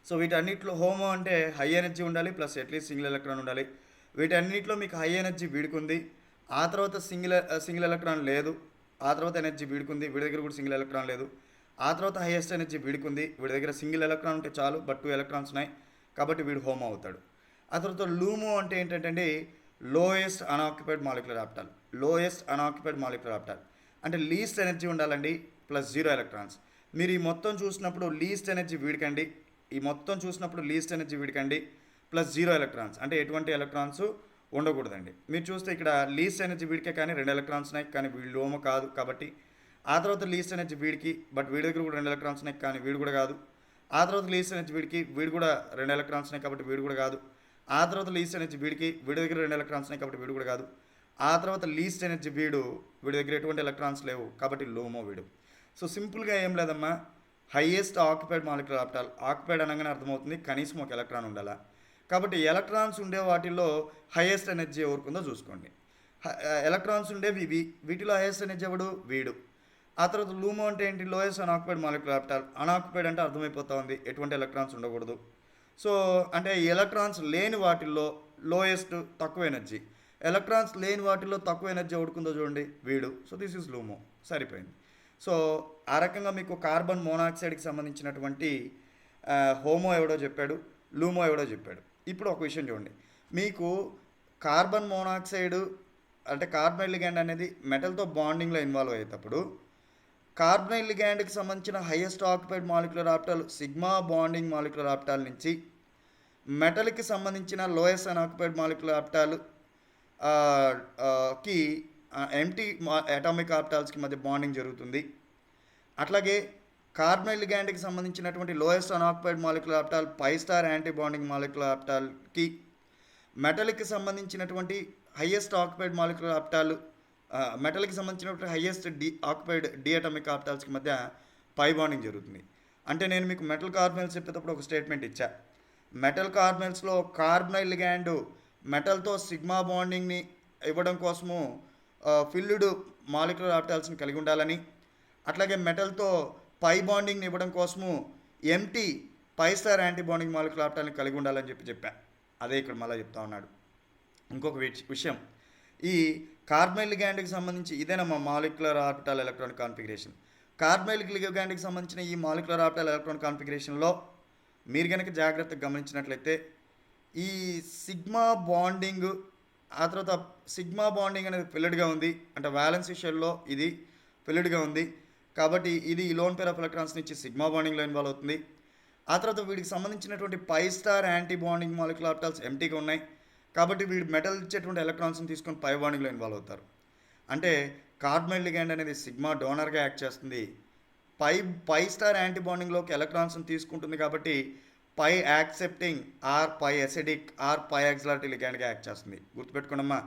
సో వీటన్నిటిలో హోమో అంటే హై ఎనర్జీ ఉండాలి, ప్లస్ అట్లీస్ట్ సింగిల్ ఎలక్ట్రాన్ ఉండాలి. వీటన్నిటిలో మీకు హై ఎనర్జీ వీడుకుంది. ఆ తర్వాత సింగిల్ ఎలక్ట్రాన్ లేదు, ఆ తర్వాత ఎనర్జీ వీడుకుంది, వీడి దగ్గర కూడా సింగిల్ ఎలక్ట్రాన్ లేదు, ఆ తర్వాత హైయెస్ట్ ఎనర్జీ వీడుకుంది, వీడి దగ్గర సింగిల్ ఎలక్ట్రాన్ ఉంటే చాలు బట్ 2 ఎలక్ట్రాన్స్ ఉన్నాయి కాబట్టి వీడు హోమో అవుతాడు. ఆ తర్వాత లూమో అంటే ఏంటంటే lowest unoccupied molecular orbital. Lowest unoccupied molecular orbital అంటే లీస్ట్ ఎనర్జీ ఉండాలండి ప్లస్ 0 ఎలక్ట్రాన్స్. మీరు ఈ మొత్తం చూసినప్పుడు లీస్ట్ ఎనర్జీ వీడికండి, ఈ మొత్తం చూసినప్పుడు లీస్ట్ ఎనర్జీ వీడికండి ప్లస్ 0 ఎలక్ట్రాన్స్ అంటే ఎటువంటి ఎలక్ట్రాన్స్ ఉండకూడదండి. మీరు చూస్తే ఇక్కడ లీస్ట్ ఎనర్జీ వీడికే కానీ 2 ఎలక్ట్రాన్స్ ఉన్నాయి కానీ వీడు లోమో కాదు కాబట్టి. ఆ తర్వాత లీస్ట్ ఎనర్జీ వీడికి బట్ వీడి దగ్గర కూడా 2 ఎలక్ట్రాన్స్ ఉన్నాయి కానీ వీడు కూడా కాదు. ఆ తర్వాత లీస్ట్ ఎనర్జీ వీడు కూడా 2 ఎలక్ట్రాన్స్ ఉన్నాయి కాబట్టి వీడు కూడా కాదు. ఆ తర్వాత లీస్ట్ ఎనర్జీ వీడి దగ్గర 2 ఎలక్ట్రాన్స్ ఉన్నాయి కాబట్టి వీడు కూడా కాదు. ఆ తర్వాత లీస్ట్ ఎనర్జీ వీడి దగ్గర ఎటువంటి ఎలక్ట్రాన్స్ లేవు కాబట్టి లోమో వీడు. సో సింపుల్గా ఏం లేదమ్మా, highest occupied molecular orbital. Occupied అనగానే అర్థమవుతుంది కనీసం ఒక ఎలక్ట్రాన్ ఉండాలా కాబట్టి ఎలక్ట్రాన్స్ ఉండే వాటిల్లో హైయెస్ట్ ఎనర్జీ ఎవరికుందో చూసుకోండి. ఎలక్ట్రాన్స్ ఉండేవి వీటిలో హైయెస్ట్ ఎనర్జీ ఎవడు వీడు. ఆ తర్వాత లూమో అంటే ఏంటి, lowest unoccupied molecular orbital. Unoccupied అంటే అర్థమైపోతా ఉంది ఎటువంటి ఎలక్ట్రాన్స్ ఉండకూడదు. సో అంటే ఎలక్ట్రాన్స్ లేని వాటిల్లో లోయెస్ట్ తక్కువ ఎనర్జీ, ఎలక్ట్రాన్స్ లేని వాటిల్లో తక్కువ ఎనర్జీ ఎవడుకుందో చూడండి వీడు. సో దిస్ ఈజ్ లూమో, సరిపోయింది. సో ఆ రకంగా మీకు కార్బన్ మోనాక్సైడ్కి సంబంధించినటువంటి హోమో ఎవడో చెప్పాడు, లూమో ఎవడో చెప్పాడు. ఇప్పుడు ఒక విషయం చూడండి, మీకు కార్బన్ మోనాక్సైడ్ అంటే కార్బనైల్ లిగ్యాండ్ అనేది మెటల్తో బాండింగ్లో ఇన్వాల్వ్ అయ్యేటప్పుడు కార్బనైల్ లిగ్యాండ్కి సంబంధించిన highest occupied molecular orbital sigma bonding molecular orbital నుంచి మెటల్కి సంబంధించిన లోయెస్ట్ అన్ఆక్యుపైడ్ మాలిక్యులర్ ఆర్బిటాల్ కి ఎంటీ అటామిక్ ఆర్బిటాల్స్కి మధ్య బాండింగ్ జరుగుతుంది. అట్లాగే కార్బనైల్ లిగ్యాండ్కి సంబంధించినటువంటి lowest unoccupied molecular orbital pi star anti bonding molecular ఆర్బిటాల్కి మెటల్కి సంబంధించినటువంటి హైయెస్ట్ ఆక్యుపైడ్ మాలిక్యులర్ ఆర్బిటాల్ మెటల్కి సంబంధించినటువంటి హైయెస్ట్ ఆక్యుపైడ్ అటామిక్ ఆర్బిటాల్స్కి మధ్య పై బాండింగ్ జరుగుతుంది. అంటే నేను మీకు మెటల్ కార్బనైల్స్ చెప్పేటప్పుడు ఒక స్టేట్మెంట్ ఇచ్చా, మెటల్ కార్బనైల్స్లో కార్బనైల్ లిగ్యాండ్ మెటల్తో సిగ్మా బాండింగ్ని ఇవ్వడం కోసము ఫిల్డ్ మాలిక్యులర్ ఆర్బిటాల్స్ని కలిగి ఉండాలని, అట్లాగే మెటల్తో పై బాండింగ్ని ఇవ్వడం కోసము empty pi star anti bonding molecular ఆర్బిటాల్ని కలిగి ఉండాలని చెప్పా. అదే ఇక్కడ మళ్ళీ చెప్తా ఉన్నాడు. ఇంకొక విషయం, ఈ కార్బనైల్ లిగ్యాండ్కి సంబంధించి ఇదేనా మా molecular orbital electronic configuration. Carbonyl లిగ్యాండ్కి సంబంధించిన ఈ మాలిక్యులర్ ఆర్బిటాల్ ఎలక్ట్రానిక్ కాన్ఫిగరేషన్లో మీరు కనుక జాగ్రత్తగా గమనించినట్లయితే ఈ సిగ్మా బాండింగ్, ఆ తర్వాత సిగ్మా బాండింగ్ అనేది ఫిల్డ్గా ఉంది, అంటే వ్యాలెన్సీ షెల్లో ఇది ఫిల్డ్గా ఉంది కాబట్టి ఇది లోన్ పేర్ ఆఫ్ ఎలక్ట్రాన్స్ నుంచి సిగ్మా బాండింగ్లో ఇన్వాల్వ్ అవుతుంది. ఆ తర్వాత వీడికి సంబంధించినటువంటి pi star anti bonding molecular orbitals ఎంటీగా ఉన్నాయి కాబట్టి వీడు మెటల్ ఇచ్చేటువంటి ఎలక్ట్రాన్స్ని తీసుకొని పై బాండింగ్లో ఇన్వాల్వ్ అవుతారు. అంటే కార్బనైల్ లిగ్యాండ్ అనేది సిగ్మా డోనర్గా యాక్ట్ చేస్తుంది, పై స్టార్ యాంటీ బాండింగ్లోకి ఎలక్ట్రాన్స్ని తీసుకుంటుంది కాబట్టి pi accepting or pi acidic or pi auxiliary లిగ్యాండ్గా యాక్ట్ చేస్తుంది. గుర్తుపెట్టుకోండమ్మా.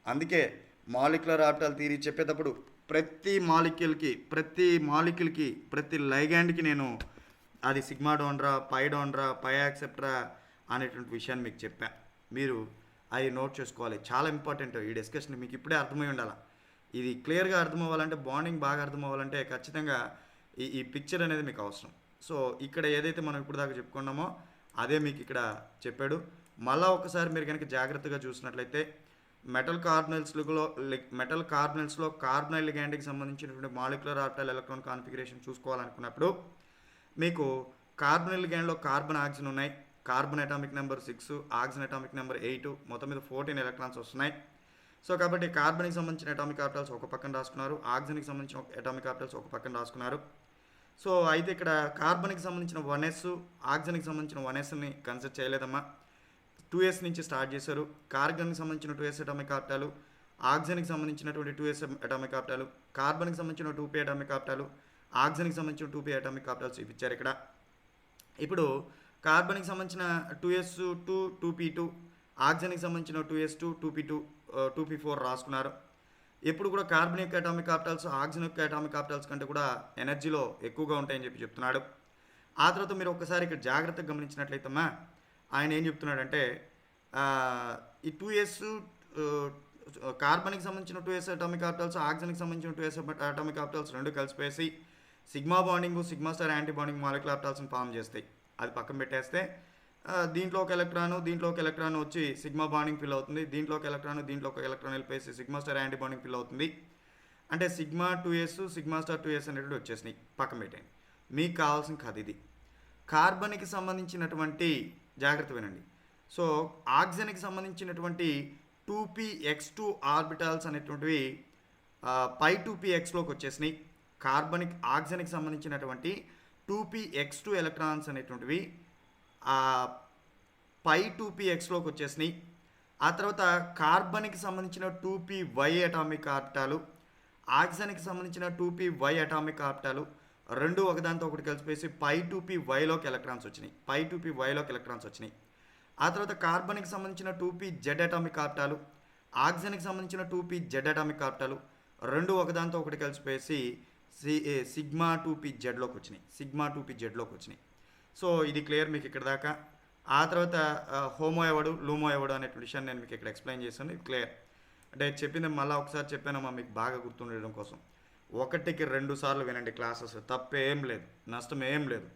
అందుకే మాలిక్యులర్ ఆర్బిటాల్ థియరీ చెప్పేటప్పుడు ప్రతి మాలిక్యూల్కి ప్రతి లైగాండ్కి నేను అది సిగ్మా డోనరా పై యాక్సెప్టరా అనేటువంటి విషయాన్ని మీకు చెప్పా. మీరు అది నోట్ చేసుకోవాలి, చాలా ఇంపార్టెంట్. ఈ డిస్కషన్ మీకు ఇప్పుడే అర్థమై ఉండాలి. ఇది క్లియర్గా అర్థం అవ్వాలంటే, బాండింగ్ బాగా అర్థం అవ్వాలంటే ఖచ్చితంగా ఈ పిక్చర్ అనేది మీకు అవసరం. సో ఇక్కడ ఏదైతే మనం ఇప్పుడు దాకా చెప్పుకున్నామో అదే మీకు ఇక్కడ చెప్పాడు. మళ్ళీ ఒకసారి మీరు కనుక జాగ్రత్తగా చూసినట్లయితే మెటల్ కార్బనైల్స్లో కార్బనైల్ లిగ్యాండ్కి సంబంధించినటువంటి మాలిక్యులర్ ఆర్బిటాల్ ఎలక్ట్రాన్ కాన్ఫిగరేషన్ చూసుకోవాలనుకున్నప్పుడు మీకు కార్బనైల్ లిగ్యాండ్లో కార్బన్ ఆక్సిజన్ ఉన్నాయి, carbon atomic number 6, oxygen atomic number 8, మొత్తం మీద 14 ఎలక్ట్రాన్స్ వస్తున్నాయి. సో కాబట్టి కార్బన్కి సంబంధించిన అటామిక్ ఆర్బిటాల్స్ ఒక పక్కన రాసుకున్నారు, ఆక్సిజన్కి సంబంధించిన అటామిక్ ఆర్బిటాల్స్ ఒక పక్కన రాసుకున్నారు. సో అయితే ఇక్కడ కార్బన్కి సంబంధించిన 1s, ఆక్సిజన్కి సంబంధించిన 1sని కన్సిడర్ చేయలేదమ్మా, 2s నుంచి స్టార్ట్ చేశారు. కార్బన్కి సంబంధించిన 2s అటామిక్ ఆర్బిటాలు, ఆక్సిజన్కి సంబంధించినటువంటి 2s అటామిక్ ఆర్బిటాలు, కార్బన్కి సంబంధించిన 2p అటామిక్ ఆర్బిటాలు, ఆక్సిజన్కి సంబంధించిన 2p అటామిక్ ఆర్బిటాల్స్ ఇచ్చారు ఇక్కడ. ఇప్పుడు కార్బన్కి సంబంధించిన 2s2 2p2, ఆక్సిజన్కి సంబంధించిన 2s2 2p2 2p4 రాసుకున్నారు. ఎప్పుడు కూడా కార్బన్ యొక్క అటామిక్ ఆర్బిటాల్స్ ఆక్సిజన్ యొక్క అటామిక్ ఆర్బిటాల్స్ కంటే కూడా ఎనర్జీలో ఎక్కువగా ఉంటాయని చెప్తున్నాడు. ఆ తర్వాత మీరు ఒకసారి ఇక్కడ జాగ్రత్తగా గమనించినట్లయితే ఆయన ఏం చెప్తున్నాడంటే ఈ 2s కార్బన్కి సంబంధించిన 2s అటామిక్ ఆర్బిటాల్స్, ఆక్సిజన్కి సంబంధించిన 2s అటామిక్ ఆర్బిటాల్స్ రెండు కలిసిపోయేసి sigma bonding sigma star anti bonding molecular ఆర్బిటాల్స్ని ఫామ్ చేస్తాయి. అది పక్కన పెట్టేస్తే దీంట్లో ఒక ఎలక్ట్రాన్ వచ్చి సిగ్మా బాండింగ్ ఫిల్ అవుతుంది, దీంట్లో ఒక ఎలక్ట్రాన్ వెళ్ళిపోయి sigma star anti bonding fill అవుతుంది. అంటే sigma 2s sigma star 2s అనేటువంటి వచ్చేసినాయి. పక్కన పెట్టండి. మీకు కావాల్సిన కథ ఇది. కార్బన్కి సంబంధించినటువంటి జాగ్రత్త వినండి. సో ఆక్సిజన్కి సంబంధించినటువంటి 2px2 ఆర్బిటాల్స్ అనేటువంటివి పై 2pxలోకి వచ్చేసినాయి. ఆక్సిజన్కి సంబంధించినటువంటి 2px2 ఎలక్ట్రాన్స్ అనేటువంటివి పై 2pxలోకి వచ్చేసినాయి. ఆ తర్వాత కార్బన్కి సంబంధించిన 2py అటామిక్ ఆర్బిటాలు, ఆక్సిజన్కి సంబంధించిన 2py అటామిక్ ఆర్బిటాలు రెండు ఒకదాంతో ఒకటి కలిసిపోయి పై 2pyలోకి ఎలక్ట్రాన్స్ వచ్చినాయి. ఆ తర్వాత కార్బన్కి సంబంధించిన 2pz అటామిక్ ఆర్బిటాలు, ఆక్సిజన్కి సంబంధించిన 2pz అటామిక్ ఆర్బిటాలు రెండు ఒకదాంతో ఒకటి కలిసిపోయి సిగ్మా 2pzలోకి వచ్చినాయి. సో ఇది క్లియర్ మీకు ఇక్కడ దాకా. ఆ తర్వాత హోమో ఎవడు లూమో ఎవడు అనేటువంటి విషయాన్ని నేను మీకు ఇక్కడ ఎక్స్ప్లెయిన్ చేశాను. ఇది క్లియర్. అంటే చెప్పింది మళ్ళీ ఒకసారి చెప్పానమ్మా మీకు బాగా గుర్తుండడం కోసం. 1కి 2 సార్లు వినండి క్లాసెస్. తప్పేం లేదు, నష్టం ఏం లేదు.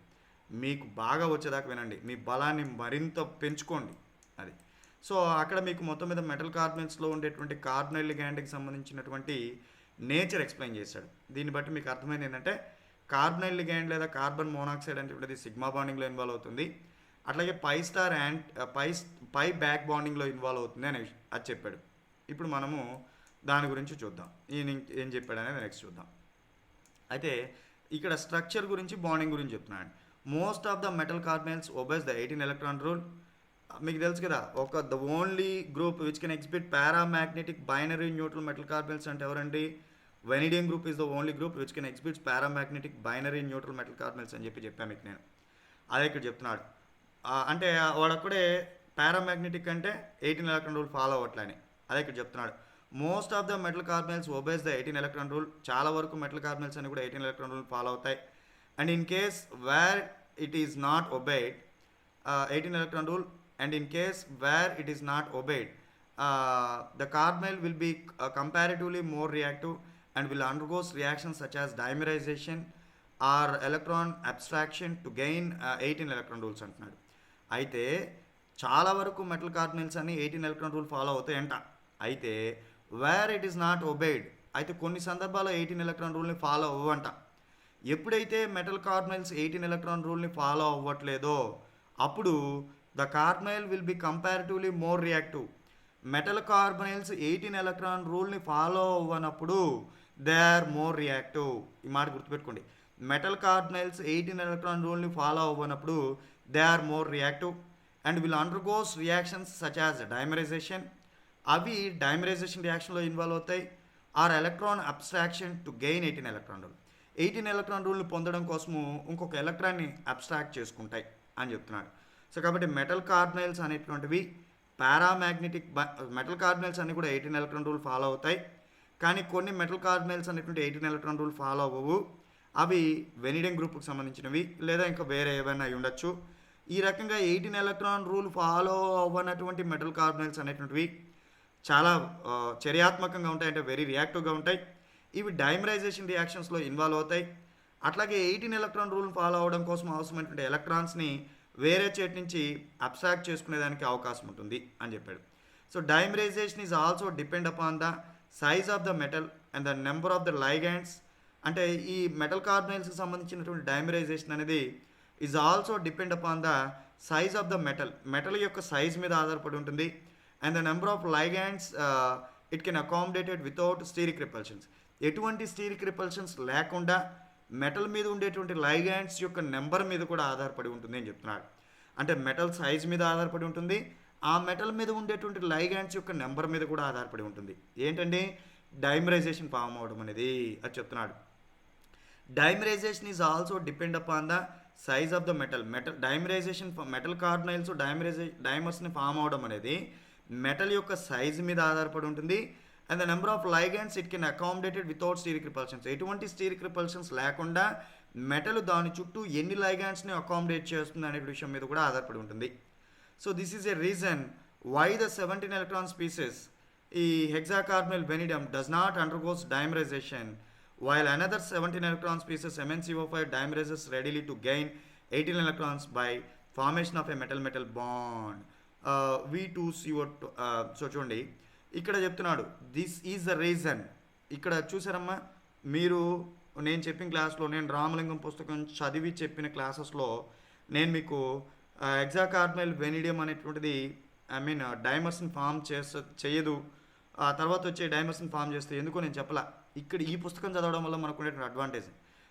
మీకు బాగా వచ్చేదాకా వినండి, మీ బలాన్ని మరింత పెంచుకోండి. అది సో అక్కడ మీకు మొత్తం మీద మెటల్ కార్బనైల్స్లో ఉండేటువంటి కార్బనైల్ లిగాండ్కి సంబంధించినటువంటి నేచర్ ఎక్స్ప్లెయిన్ చేశాడు. దీన్ని బట్టి మీకు అర్థమైంది ఏంటంటే కార్బనైల్ లిగాండ్ లేదా కార్బన్ మోనాక్సైడ్ అనేటువంటిది సిగ్మా బాండింగ్లో ఇన్వాల్వ్ అవుతుంది, అట్లాగే పై బ్యాక్ బాండింగ్లో ఇన్వాల్వ్ అవుతుంది అని అది చెప్పాడు. ఇప్పుడు మనము దాని గురించి చూద్దాం, ఈయన ఏం చెప్పాడు అనేది నెక్స్ట్ చూద్దాం. అయితే ఇక్కడ స్ట్రక్చర్ గురించి బాండింగ్ గురించి చెప్తున్నాడు. Most of the metal carbonyls obese the 18 electron rule. మీకు తెలుసు కదా, the only group which can exhibit paramagnetic binary neutral metal carbonyls అంటే ఎవరండి? Vanadium group is the only group which can exhibits paramagnetic binary neutral metal carbonyls అని చెప్పాను మీకు నేను. అదే ఇక్కడ చెప్తున్నాడు. అంటే వాడక్కడే పారామాగ్నెటిక్ అంటే 18 ఎలక్ట్రాన్ రూల్ ఫాలో అవ్వట్లని అదే ఇక్కడ చెప్తున్నాడు. Most of the metal carbonyls obese the 18 electron rule. చాలా వరకు మెటల్ కార్బనైల్స్ అని కూడా 18 ఎలక్ట్రాన్ రూల్ ఫాలో అవుతాయి. And in case where it is not obeyed 18 electron rule, and in case where it is not obeyed, the carbonyl will be comparatively more reactive and will undergo reactions such as dimerization or electron abstraction to gain 18 electron rules అంటున్నాడు. అయితే చాలా వరకు మెటల్ కార్బనైల్స్ అని 18 ఎలక్ట్రాన్ రూల్ ఫాలో అవుతాయంట. అయితే where it is not obeyed, అయితే కొన్ని సందర్భాల్లో 18 ఎలక్ట్రాన్ రూల్ని ఫాలో అవ్వంట. ఎప్పుడైతే మెటల్ కార్బనైల్స్ 18 ఎలక్ట్రాన్ రూల్ని ఫాలో అవ్వట్లేదో అప్పుడు the carbonyl will be comparatively more reactive. Metal carbonyls 18 electron రూల్ని ఫాలో అవ్వనప్పుడు దే ఆర్ మోర్ రియాక్టివ్. ఈ మాట గుర్తుపెట్టుకోండి. మెటల్ కార్బనైల్స్ 18 ఎలక్ట్రాన్ రూల్ని ఫాలో అవ్వనప్పుడు they are more reactive and will undergoes reactions such as dimerization. అవి డైమరైజేషన్ రియాక్షన్లో ఇన్వాల్వ్ అవుతాయి. Are electron abstraction to gain 18 electron rule. 18 electron రూల్ని పొందడం కోసము ఇంకొక ఎలక్ట్రాన్ని అబ్స్ట్రాక్ట్ చేసుకుంటాయి అని చెప్తున్నాడు. సో కాబట్టి మెటల్ కార్బనైల్స్ అనేటువంటివి పారామాగ్నెటిక్ మెటల్ కార్బనైల్స్ అన్ని కూడా 18 ఎలక్ట్రాన్ రూల్ ఫాలో అవుతాయి. కానీ కొన్ని మెటల్ కార్బనైల్స్ అనేటువంటి 18 ఎలక్ట్రాన్ రూల్ ఫాలో అవ్వవు. అవి వెనిడియం గ్రూప్కి సంబంధించినవి లేదా ఇంకా వేరే ఏవైనా అయి ఉండొచ్చు. ఈ రకంగా 18 ఎలక్ట్రాన్ రూల్ ఫాలో అవ్వనటువంటి మెటల్ కార్బనైల్స్ అనేటువంటివి చాలా చర్యాత్మకంగా ఉంటాయి, అంటే వెరీ రియాక్టివ్గా ఉంటాయి. ఇవి డైమరైజేషన్ రియాక్షన్స్లో ఇన్వాల్వ్ అవుతాయి. అట్లాగే 18 ఎలక్ట్రాన్ రూల్ ఫాలో అవ్వడం కోసం అవసరమైనటువంటి ఎలక్ట్రాన్స్ని వేరే చేతి నుంచి అబ్స్ట్రాక్ట్ చేసుకునేదానికి అవకాశం ఉంటుంది అని చెప్పాడు. So dimerization is also depend upon the size of the metal and the number of the ligands. అంటే ఈ మెటల్ కార్బనైల్స్కి సంబంధించినటువంటి డైమరైజేషన్ అనేది is also depend upon the size of the metal యొక్క సైజ్ మీద ఆధారపడి ఉంటుంది. And the number of ligands it can accommodated without steric repulsions. ఎటువంటి స్టీరిక్ రిపల్షన్స్ లేకుండా మెటల్ మీద ఉండేటువంటి లైగాండ్స్ యొక్క నెంబర్ మీద కూడా ఆధారపడి ఉంటుంది అని చెప్తున్నాడు. అంటే మెటల్ సైజ్ మీద ఆధారపడి ఉంటుంది, ఆ మెటల్ మీద ఉండేటువంటి లైగాండ్స్ యొక్క నెంబర్ మీద కూడా ఆధారపడి ఉంటుంది. ఏంటండి? డైమరైజేషన్ ఫామ్ అవడం అనేది అది చెప్తున్నాడు. Dimerization is also depend upon the size of the metal. Dimerization metal carbonyls డైమర్స్ని ఫామ్ అవడం అనేది మెటల్ యొక్క సైజ్ మీద ఆధారపడి ఉంటుంది. And the number of ligands it can accommodated without steric repulsions. ఎటువంటి స్టీరిక్ రిపల్షన్స్ లేకుండా మెటల్ దాని చుట్టూ ఎన్ని లైగాండ్స్ని అకామిడేట్ చేస్తుంది అనే విషయం మీద కూడా ఆధారపడి ఉంటుంది. So this is a reason why the 17 electron species ఈ hexacarbonyl vanadium does not undergoes dimerization while another 17 electron species MnCO5 dimerizes readily to gain 18 electrons by formation of A metal bond V2CO2. So చూడండి ఇక్కడ చెప్తున్నాడు దిస్ ఈజ్ ద రీజన్. ఇక్కడ చూసారమ్మా మీరు, నేను చెప్పిన క్లాస్లో, నేను రామలింగం పుస్తకం చదివి చెప్పిన క్లాసెస్లో నేను మీకు హెక్సాకార్బనైల్ వెనిడియం అనేటువంటిది డైమర్స్ని ఫామ్ చేయదు, ఆ తర్వాత వచ్చే డైమర్స్ని ఫామ్ చేస్తే ఎందుకో నేను చెప్పలా. ఇక్కడ ఈ పుస్తకం చదవడం వల్ల మనకు ఉండేటువంటి advantage.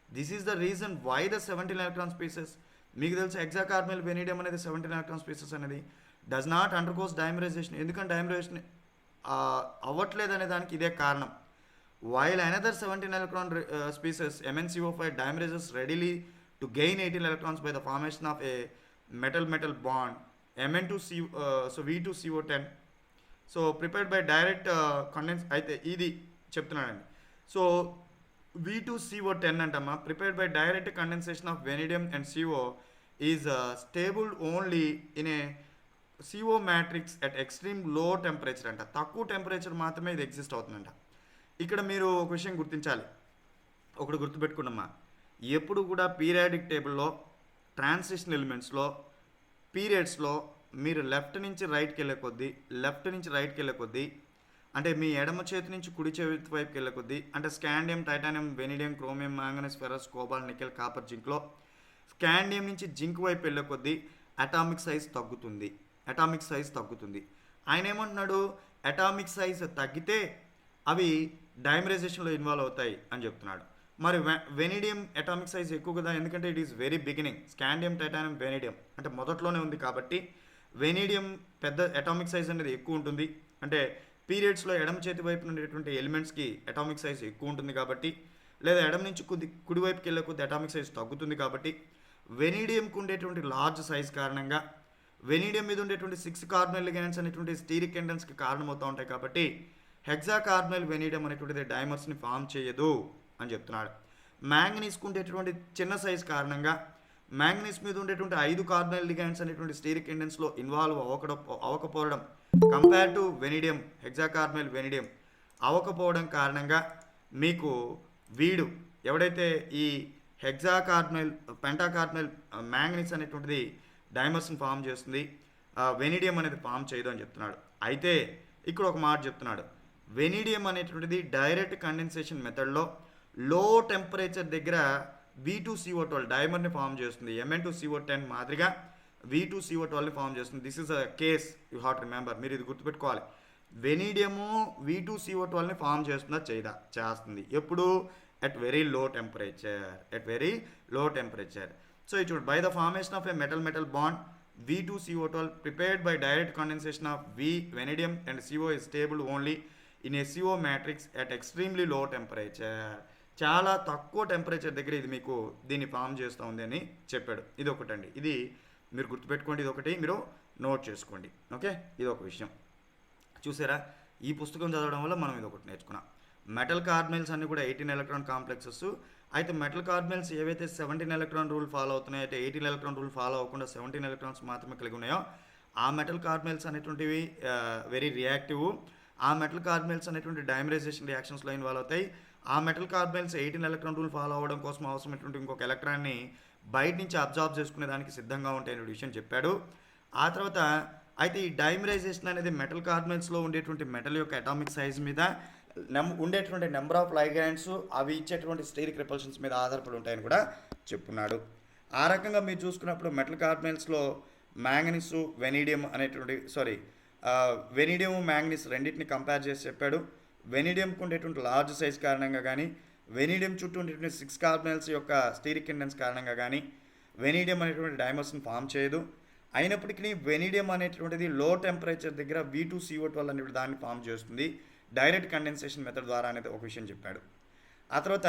This is the reason why the 17 electron species. మీకు తెలుసు హెక్సాకార్బనైల్ వెనిడియం అనేది 17 ఎలక్ట్రాన్ స్పీసెస్ అనేది డస్ నాట్ అండర్గోస్ డైమరైజేషన్. ఎందుకంటే డైమరైజేషన్ అవ్వట్లేదు అనే దానికి ఇదే కారణం. While another 17 electron species MnCO5 dimerizes readily to gain 18 electrons by the formation of a metal bond V2CO10. So prepared by direct అయితే ఇది చెప్తున్నానండి. సో V2CO10 అంటమ్మా prepared by direct condensation of vanadium and CO is stable only in a CO matrix at extreme low temperature అంట. తక్కువ టెంపరేచర్ మాత్రమే ఇది ఎగ్జిస్ట్ అవుతుందంట. ఇక్కడ మీరు ఒక విషయం గుర్తించాలి, ఒకటి గుర్తుపెట్టుకున్నమ్మా, ఎప్పుడు కూడా పీరియాడిక్ టేబుల్లో ట్రాన్సిషన్ ఎలిమెంట్స్లో పీరియడ్స్లో మీరు లెఫ్ట్ నుంచి రైట్కి వెళ్ళే కొద్దీ అంటే మీ ఎడమ చేతి నుంచి కుడి చేతి వైపుకి వెళ్ళే కొద్దీ అంటే scandium, titanium, vanadium, chromium, manganese, ferrous, cobalt, nickel, copper, జింక్లో స్కాండియం నుంచి జింక్ వైపు వెళ్ళే కొద్దీ అటామిక్ సైజ్ తగ్గుతుంది. ఆయన ఏమంటున్నాడు, అటామిక్ సైజ్ తగ్గితే అవి డైమరైజేషన్లో ఇన్వాల్వ్ అవుతాయి అని చెప్తున్నాడు. మరి వెనిడియం అటామిక్ సైజ్ ఎక్కువ కదా, ఎందుకంటే it is very beginning. Scandium, titanium, vanadium అంటే మొదట్లోనే ఉంది కాబట్టి వెనిడియం పెద్ద అటామిక్ సైజ్ అనేది ఎక్కువ ఉంటుంది. అంటే పీరియడ్స్లో ఎడమ చేతి వైపు ఉండేటువంటి ఎలిమెంట్స్కి అటామిక్ సైజ్ ఎక్కువ ఉంటుంది కాబట్టి, లేదా ఎడమ నుంచి కుడివైపుకి వెళ్ళే కొద్ది అటామిక్ సైజ్ తగ్గుతుంది కాబట్టి వెనిడియంకి ఉండేటువంటి లార్జ్ సైజ్ కారణంగా వెనిడియం మీద ఉండేటువంటి 6 కార్బనైల్ లిగెండ్స్ అనేటువంటి స్టీరిక్ ఎండెన్స్కి కారణమవుతూ ఉంటాయి కాబట్టి హెక్సాకార్బనైల్ వెనిడియం అనేటువంటిది డైమర్స్ని ఫామ్ చేయదు అని చెప్తున్నాడు. మ్యాంగనీస్కి ఉండేటువంటి చిన్న సైజ్ కారణంగా మ్యాంగనీస్ మీద ఉండేటువంటి 5 కార్బనైల్ లిగెండ్స్ అనేటువంటి స్టీరిక్ ఎండెన్స్లో ఇన్వాల్వ్ అవ్వకపోవడం compare to vanadium, hexacarbonyl vanadium అవ్వకపోవడం కారణంగా మీకు వీడు ఎవడైతే ఈ హెక్సాకార్బనైల్, పెంటాకార్బనైల్ మ్యాంగనీస్ అనేటువంటిది డైమర్స్ని ఫామ్ చేస్తుంది, వెనిడియం అనేది ఫామ్ చేయదు అని చెప్తున్నాడు. అయితే ఇక్కడ ఒక మాట చెప్తున్నాడు, వెనిడియం అనేటువంటిది డైరెక్ట్ కండెన్సేషన్ మెథడ్లో లో టెంపరేచర్ దగ్గర V2CO12 డైమర్ని ఫామ్ చేస్తుంది. Mn2CO10 మాదిరిగా V2CO12ని ఫామ్ చేస్తుంది. This is a case, you have to remember. మీరు ఇది గుర్తుపెట్టుకోవాలి. వెనిడియము V2CO12ని ఫామ్ చేస్తుందా చేస్తుంది ఎప్పుడు? at very low temperature. So it should by the formation of a metal bond V2CO12 prepared by direct condensation of vanadium and CO is stable only in a CO matrix at extremely low temperature. చాలా తక్కువ టెంపరేచర్ దగ్గర ఇది మీకు దీన్ని ఫామ్ చేస్తూ ఉంది అని చెప్పాడు. ఇది ఒకటండి, ఇది మీరు గుర్తుపెట్టుకోండి, ఇది ఒకటి మీరు నోట్ చేసుకోండి. ఓకే, ఇది ఒక విషయం. చూసారా, ఈ పుస్తకం చదవడం వల్ల మనం ఇది ఒకటి నేర్చుకున్నాం. మెటల్ కార్బనైల్స్ అన్నీ కూడా 18 ఎలక్ట్రాన్ కాంప్లెక్సెస్. అయితే మెటల్ కార్బనైల్స్ ఏవైతే 17 ఎలక్ట్రాన్ రూల్ ఫాలో అవుతున్నాయో, అయితే 18 ఎలక్ట్రాన్ రూల్ ఫాలో అవ్వకుండా 17 ఎలక్ట్రాన్స్ మాత్రమే కలిగి ఉన్నాయో ఆ మెటల్ కార్బనైల్స్ అనేటువంటివి వెరీ రియాక్టివ్. ఆ మెటల్ కార్బనైల్స్ అనేటువంటి డైమరైజేషన్ రియాక్షన్స్లో ఇన్వాల్వ్ అవుతాయి. ఆ metal carbonyls 18 electron rule follow అవ్వడం కోసం అవసరమైనటువంటి ఇంకొక ఎలక్ట్రాన్ని బయట నుంచి అబ్జార్బ్ చేసుకునే దానికి సిద్ధంగా ఉంటాయి అనే విషయం చెప్పాడు. ఆ తర్వాత అయితే ఈ డైమరైజేషన్ అనేది మెటల్ కార్బనైల్స్లో ఉండేటువంటి మెటల్ యొక్క అటామిక్ సైజ్ మీద ఉండేటువంటి నెంబర్ ఆఫ్ లైగాండ్స్ అవి ఇచ్చేటువంటి స్టెరిక్ రిపల్షన్స్ మీద ఆధారపడి ఉంటాయని కూడా చెప్పున్నాడు. ఆ రకంగా మీరు చూసుకున్నప్పుడు మెటల్ కార్బనైల్స్లో మ్యాంగనీస్, వెనిడియం అనేటువంటి వెనిడియం, మ్యాంగనీస్ రెండింటిని కంపేర్ చేసి చెప్పాడు. వెనిడియంకు ఉండేటువంటి లార్జ్ సైజ్ కారణంగా కానీ, వెనిడియం చుట్టూ ఉండేటువంటి 6 కార్బనైల్స్ యొక్క స్టీరిక్ ఎండెన్స్ కారణంగా కానీ వెనిడియం అనేటువంటి డైమర్స్ని ఫామ్ చేయదు. అయినప్పటికీ వెనిడియం అనేటువంటిది లో టెంపరేచర్ దగ్గర V2CO12 అనేటువంటి దాన్ని ఫామ్ చేస్తుంది డైరెక్ట్ కండెన్సేషన్ మెథడ్ ద్వారా అనేది ఒక విషయం చెప్పాడు. ఆ తర్వాత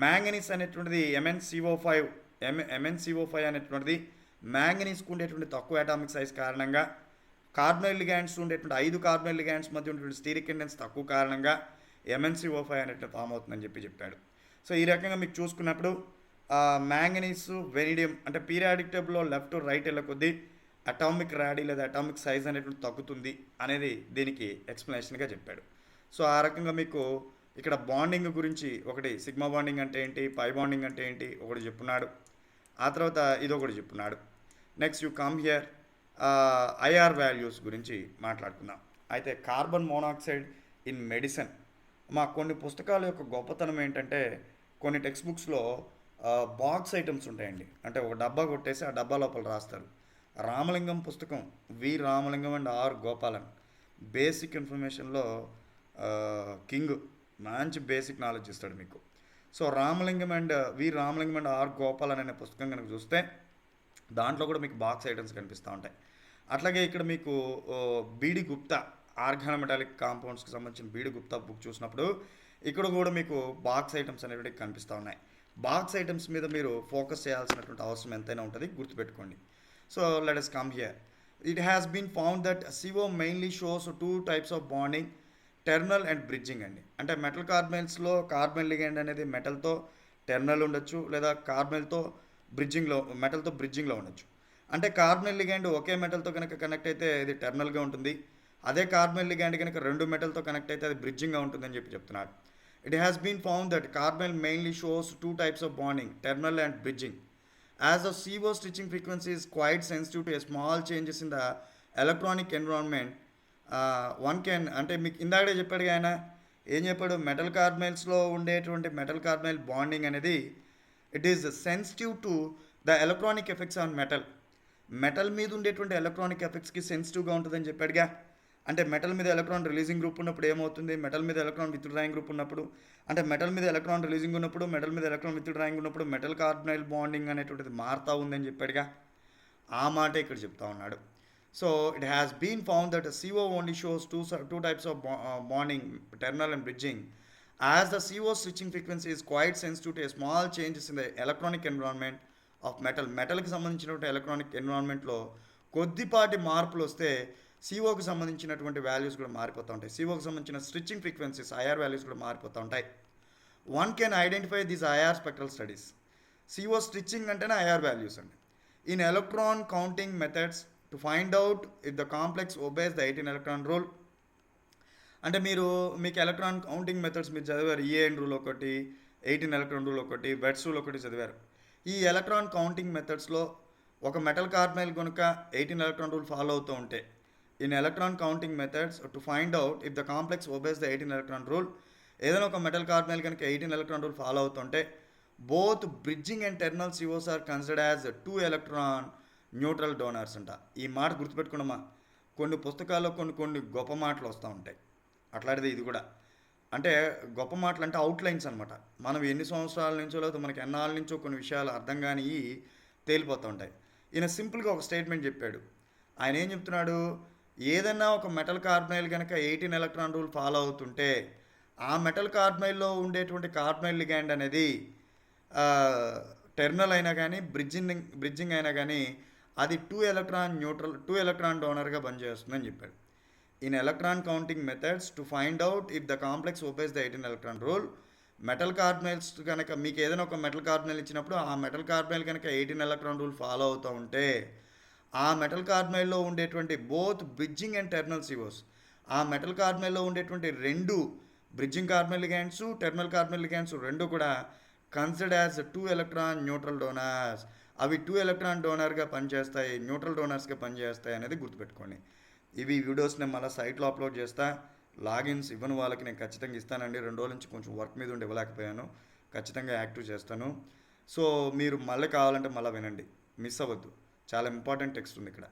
మ్యాంగనీస్ అనేటువంటిది MnCO5 అనేటువంటిది మ్యాంగనీస్కు ఉండేటువంటి తక్కువ అటామిక్ సైజ్ కారణంగా, కార్బనైల్ లిగాండ్స్ ఉండేటువంటి 5 కార్బనైల్ లిగాండ్స్ మధ్య ఉండేటువంటి స్టీరిక్ ఎండెన్స్ తక్కువ కారణంగా MnCO5 అనేటువంటి ఫామ్ అవుతుందని చెప్పాడు. సో ఈ రకంగా మీకు చూసుకున్నప్పుడు మ్యాంగనీస్, వెనిడియం అంటే పీరియాడిక్ టేబుల్లో లెఫ్ట్ టు రైట్ వెళ్ళే కొద్దీ అటామిక్ ర్యాడీ లేదా అటామిక్ సైజ్ అనేటువంటి తగ్గుతుంది అనేది దీనికి ఎక్స్ప్లెనేషన్గా చెప్పాడు. సో ఆ రకంగా మీకు ఇక్కడ బాండింగ్ గురించి ఒకటి సిగ్మా బాండింగ్ అంటే ఏంటి, పై బాండింగ్ అంటే ఏంటి ఒకటి చెప్పున్నాడు. ఆ తర్వాత ఇదొకటి చెప్పున్నాడు. Next you come here IR values గురించి మాట్లాడుకుందాం. అయితే కార్బన్ మోనాక్సైడ్ ఇన్ మెడిసిన్, మా కొన్ని పుస్తకాల యొక్క గొప్పతనం ఏంటంటే కొన్ని టెక్స్ట్ బుక్స్లో బాక్స్ ఐటమ్స్ ఉంటాయండి. అంటే ఒక డబ్బా కొట్టేసి ఆ డబ్బా లోపల రాస్తారు. రామలింగం పుస్తకం, V Ramalingam and R Gopalan, basic ఇన్ఫర్మేషన్లో కింగ్, మంచి బేసిక్ నాలెడ్జ్ ఇస్తాడు మీకు. So Ramalingam and R Gopalan అనే పుస్తకం కనుక చూస్తే దాంట్లో కూడా మీకు బాక్స్ ఐటమ్స్ కనిపిస్తూ ఉంటాయి. అట్లాగే ఇక్కడ మీకు బీడి గుప్తా ఆర్గానోమెటాలిక్ కాంపౌండ్స్కి సంబంధించిన బీడి గుప్తా బుక్ చూసినప్పుడు ఇక్కడ కూడా మీకు బాక్స్ ఐటమ్స్ అనేవి కనిపిస్తూ ఉన్నాయి. బాక్స్ ఐటమ్స్ మీద మీరు ఫోకస్ చేయాల్సినటువంటి అవసరం ఎంతైనా ఉంటుంది, గుర్తుపెట్టుకోండి. So let us come here. It has been found that CO mainly shows two types of bonding, terminal and bridging అండి. అంటే మెటల్ కార్బైల్స్లో కార్బన్ లిగెండ్ అనేది మెటల్తో టెర్నల్ ఉండొచ్చు, లేదా మెటల్తో బ్రిడ్జింగ్లో ఉండొచ్చు. అంటే కార్బన్ లిగెండ్ ఒకే మెటల్తో కనుక కనెక్ట్ అయితే ఇది టెర్నల్గా ఉంటుంది. అదే కార్బన్ లిగెండ్ కనుక రెండు మెటల్తో కనెక్ట్ అయితే అది బ్రిడ్జింగ్గా ఉంటుందని చెప్తున్నాడు. It has been found that carbon mainly shows two types of bonding, terminal and bridging. As the CO stitching frequency is quite sensitive to a small changes in the electronic environment, one can, అంటే మీకు ఇందాకే చెప్పాడు ఆయన ఏం చెప్పాడు, మెటల్ కార్బైల్స్లో ఉండేటువంటి మెటల్ కార్బైల్ బాండింగ్ అనేది it is sensitive to the electronic effects on metal మీద ఉండేటువంటి ఎలక్ట్రానిక్ ఎఫెక్ట్స్కి సెన్సిటివ్గా ఉంటుందని చెప్పాడుగా. అంటే మెటల్ మీద ఎలక్ట్రాన్ రిలీజింగ్ గ్రూప్ ఉన్నప్పుడు ఏమవుతుంది, మెటల్ మీద ఎలక్ట్రాన్ విత్ డ్రాయింగ్ గ్రూప్ ఉన్నప్పుడు, అంటే మెటల్ మీద ఎలక్ట్రాన్ రిలీజింగ్ ఉన్నప్పుడు, మెటల్ మీద electron with drawing metal carbonyl bonding అనేటువంటిది మారుతూ ఉందని చెప్పాడుగా. ఆ మాట ఇక్కడ చెప్తా ఉన్నాడు. So it has been found that CO only shows two types of bonding, terminal and bridging. As the CO switching frequency is quite sensitive to a small changes in the electronic environment of మెటల్కి సంబంధించినటువంటి ఎలక్ట్రానిక్ ఎన్విరాన్మెంట్లో కొద్దిపాటి మార్పులు వస్తే COకి సంబంధించినటువంటి వాల్యూస్ కూడా మారిపోతూ ఉంటాయి. COకి సంబంధించిన స్విచ్చింగ్ ఫ్రీక్వెన్సీస్ IR వాల్యూస్ కూడా మారిపోతూ ఉంటాయి. One can identify these IR spectral studies. CO switching అంటేనే IR వాల్యూస్ అండి. In electron counting methods to find out if the complex obeys the 18 electron rule. అంటే మీకు ఎలక్ట్రాన్ కౌంటింగ్ మెథడ్స్ మీరు చదివారు. EAN రూల్ ఒకటి, 18 ఎలక్ట్రాన్ రూల్ ఒకటి, వెట్స్ రూల్ ఒకటి చదివారు. ఈ ఎలక్ట్రాన్ కౌంటింగ్ మెథడ్స్లో ఒక మెటల్ కార్బైల్ కనుక 18 ఎలక్ట్రాన్ రూల్ ఫాలో అవుతూ ఉంటే, in electron counting methods to find out if the complex obeys the 18 electron rule, ఏదైనా ఒక మెటల్ కార్బైల్ కనుక 18 ఎలక్ట్రాన్ రూల్ ఫాలో అవుతుంటే both bridging and terminal COs are considered as 2 electron neutral donors అంట. ఈ మాట గుర్తుపెట్టుకున్నామా, కొన్ని పుస్తకాల్లో కొన్ని గొప్ప మాటలు వస్తూ ఉంటాయి. అట్లాంటిది ఇది కూడా. అంటే గొప్ప మాటలు అంటే అవుట్లైన్స్ అనమాట. మనం ఎన్ని సంవత్సరాల నుంచో లేదా మనకి ఎన్నాళ్ళ నుంచో కొన్ని విషయాలు అర్థం కానీ తేలిపోతూ ఉంటాయి. ఈయన సింపుల్గా ఒక స్టేట్మెంట్ చెప్పాడు. ఆయన ఏం చెప్తున్నాడు, ఏదైనా ఒక మెటల్ కార్బనైల్ కనుక 18 ఎలక్ట్రాన్ రూల్ ఫాలో అవుతుంటే ఆ మెటల్ కార్బనైల్లో ఉండేటువంటి కార్బనైల్ లిగాండ్ అనేది టెర్నల్ అయినా కానీ బ్రిడ్జింగ్ అయినా కానీ అది 2 ఎలక్ట్రాన్ డోనర్గా పనిచేస్తుందని చెప్పాడు. In electron counting methods to find out if the complex obeys the 18 electron rule, metal carbonyls కనుక మీకు ఏదైనా ఒక మెటల్ కార్బనైల్ ఇచ్చినప్పుడు ఆ మెటల్ కార్బనైల్ కనుక 18 ఎలక్ట్రాన్ రూల్ ఫాలో అవుతూ ఉంటే ఆ మెటల్ కార్బనైల్లో ఉండేటువంటి both bridging and terminal COs, ఆ మెటల్ కార్బనైల్లో ఉండేటువంటి రెండు bridging carbonyl ligands, terminal carbonyl ligands రెండు కూడా considered as 2 electron neutral donors. అవి 2 ఎలక్ట్రాన్ డోనర్గా పనిచేస్తాయి, న్యూట్రల్ డోనర్స్గా పనిచేస్తాయి అనేది గుర్తుపెట్టుకోండి. ఇవి వీడియోస్ నేను మళ్ళీ సైట్లో అప్లోడ్ చేస్తా. లాగిన్స్ ఇవ్వని వాళ్ళకి నేను ఖచ్చితంగా ఇస్తానండి. 2 రోజుల నుంచి కొంచెం వర్క్ మీద ఉండి ఇవ్వలేకపోయాను. ఖచ్చితంగా యాక్టివ్ చేస్తాను. సో మీరు మళ్ళీ కావాలంటే మళ్ళీ వినండి, మిస్ అవ్వద్దు. చాలా ఇంపార్టెంట్ టెక్స్ట్ ఉంది ఇక్కడ.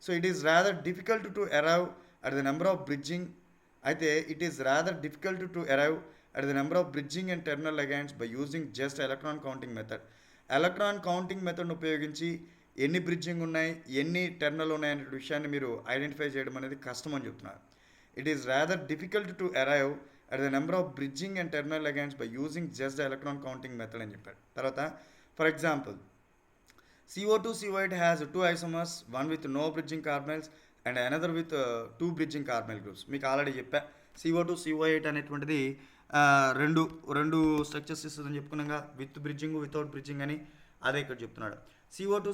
So it is rather difficult to arrive at the number of bridging. అయితే it is rather difficult to arrive at the number of bridging and terminal ligands by using just electron counting method. Electron counting మెథడ్ను ఉపయోగించి ఎన్ని బ్రిడ్జింగ్ ఉన్నాయి, ఎన్ని టెర్నల్ ఉన్నాయి అనే విషయాన్ని మీరు ఐడెంటిఫై చేయడం అనేది కష్టం అని చెప్తున్నారు. It is rather difficult to arrive at the number of bridging and terminal ligands by using just the electron counting method అని చెప్పాడు. తర్వాత for example CO2 CO8 has 2 isomers, one with no bridging carbonyls and another with 2 bridging carbonyl groups. మీకు ఆల్రెడీ చెప్పా CO2 CO8 అనేటువంటిది రెండు స్ట్రక్చర్స్ ఇస్తుందని చెప్పుకున్నాగా, విత్ బ్రిడ్జింగ్ వితౌట్ బ్రిడ్జింగ్ అని. అదే ఇక్కడ చెప్తున్నాడు. CO2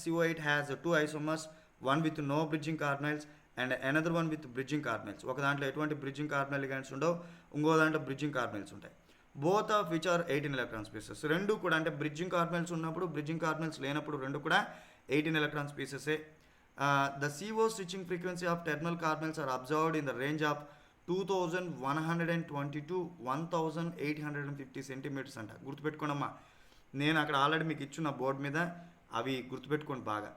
CO8 has 2 isomers, one with no bridging carbonyls and another one with bridging carbonyls. ఒక దాంట్లో ఎటువంటి బ్రిడ్జింగ్ కార్బనైల్ లిగాండ్స్ ఉండవు, ఇంకో దాంట్లో బ్రిడ్జింగ్ కార్బనైల్స్ ఉంటాయి. Both of which are 18 electron species. రెండు కూడా అంటే బ్రిడ్జింగ్ కార్బనైల్స్ ఉన్నప్పుడు, బ్రిడ్జింగ్ కార్బనైల్స్ లేనప్పుడు రెండు కూడా 18 electron species. The CO switching frequency of terminal carbonyls are observed in the range of 2120 to 1850 centimetres అంట. గుర్తుపెట్టుకోండమ్మా, నేను అక్కడ ఆల్రెడీ మీకు ఇచ్చిన బోర్డు మీద అవి గుర్తుపెట్టుకోండి బాగా.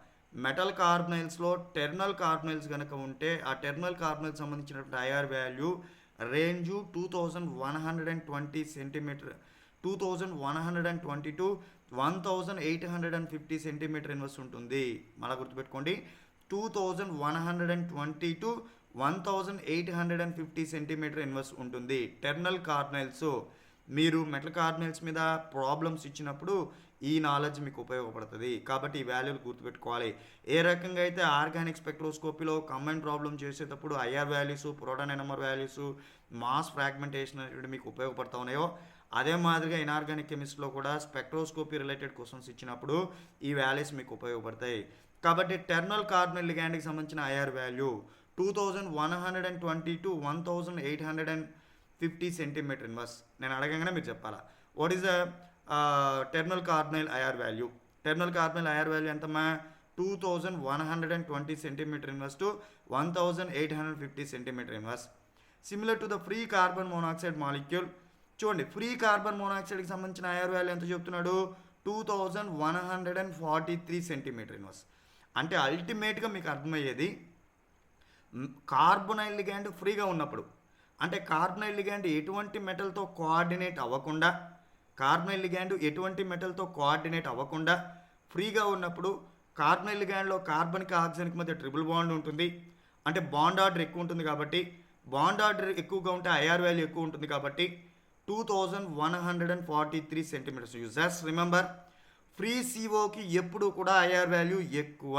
మెటల్ కార్బనైల్స్లో టెర్మినల్ కార్బనైల్స్ కనుక ఉంటే ఆ టెర్మినల్ కార్బనైల్స్ సంబంధించినటువంటి IR value range 2120 centimetre 2120 to 1850 centimetre inverse ఉంటుంది. మళ్ళీ గుర్తుపెట్టుకోండి, 2120 టు 1850 సెంటీమీటర్ ఇన్వర్స్ ఉంటుంది టెర్మినల్ కార్బనైల్స్. మీరు మెటల్ కార్బనైల్స్ మీద ప్రాబ్లమ్స్ ఇచ్చినప్పుడు ఈ నాలెడ్జ్ మీకు ఉపయోగపడుతుంది. కాబట్టి ఈ వాల్యూలు గుర్తుపెట్టుకోవాలి. ఏ రకంగా అయితే ఆర్గానిక్ స్పెక్ట్రోస్కోపీలో కంబైన్ ప్రాబ్లం చేసేటప్పుడు IR values, proton number values, mass fragmentation అనేవి మీకు ఉపయోగపడుతూ ఉన్నాయో, అదే మాదిరిగా ఇనార్గానిక్ కెమిస్ట్రీలో కూడా స్పెక్ట్రోస్కోపీ రిలేటెడ్ క్వశ్చన్స్ ఇచ్చినప్పుడు ఈ వాల్యూస్ మీకు ఉపయోగపడతాయి. కాబట్టి టెర్మినల్ కార్బనైల్ లిగాండ్కి సంబంధించిన IR value 2120 to 1850 centimetre inverse. నేను అడగగానే మీరు చెప్పాలా what is the terminal carbonyl IR value. Terminal carbonyl IR value ఎంతమ్మా? 2120 centimetre inverse to 1850 centimetre inverse. Similar to the free carbon monoxide molecule. చూడండి, ఫ్రీ కార్బన్ మోనాక్సైడ్కి సంబంధించిన ఐఆర్ వాల్యూ ఎంత చెప్తున్నాడు? 2143 సెంటీమీటర్ ఇన్వర్స్. అంటే అల్టిమేట్గా మీకు అర్థమయ్యేది, కార్బనైల్ లిగాండ్ ఫ్రీగా ఉన్నప్పుడు, అంటే కార్బనైల్ లిగాండ్ ఎటువంటి మెటల్తో కోఆర్డినేట్ అవ్వకుండా, కార్బనైల్ లిగాండ్ ఎటువంటి మెటల్తో కోఆర్డినేట్ అవ్వకుండా ఫ్రీగా ఉన్నప్పుడు కార్బనైల్ లిగాండ్లో కార్బన్కి ఆక్సిజన్కి మధ్య ట్రిపుల్ బాండ్ ఉంటుంది. అంటే బాండ్ ఆర్డర్ ఎక్కువ ఉంటుంది కాబట్టి, బాండ్ ఆర్డర్ ఎక్కువగా ఉంటే ఐఆర్ వాల్యూ ఎక్కువ ఉంటుంది కాబట్టి 2143 centimeters. You just remember, free సిఓకి ఎప్పుడు కూడా ఐఆర్ వాల్యూ ఎక్కువ.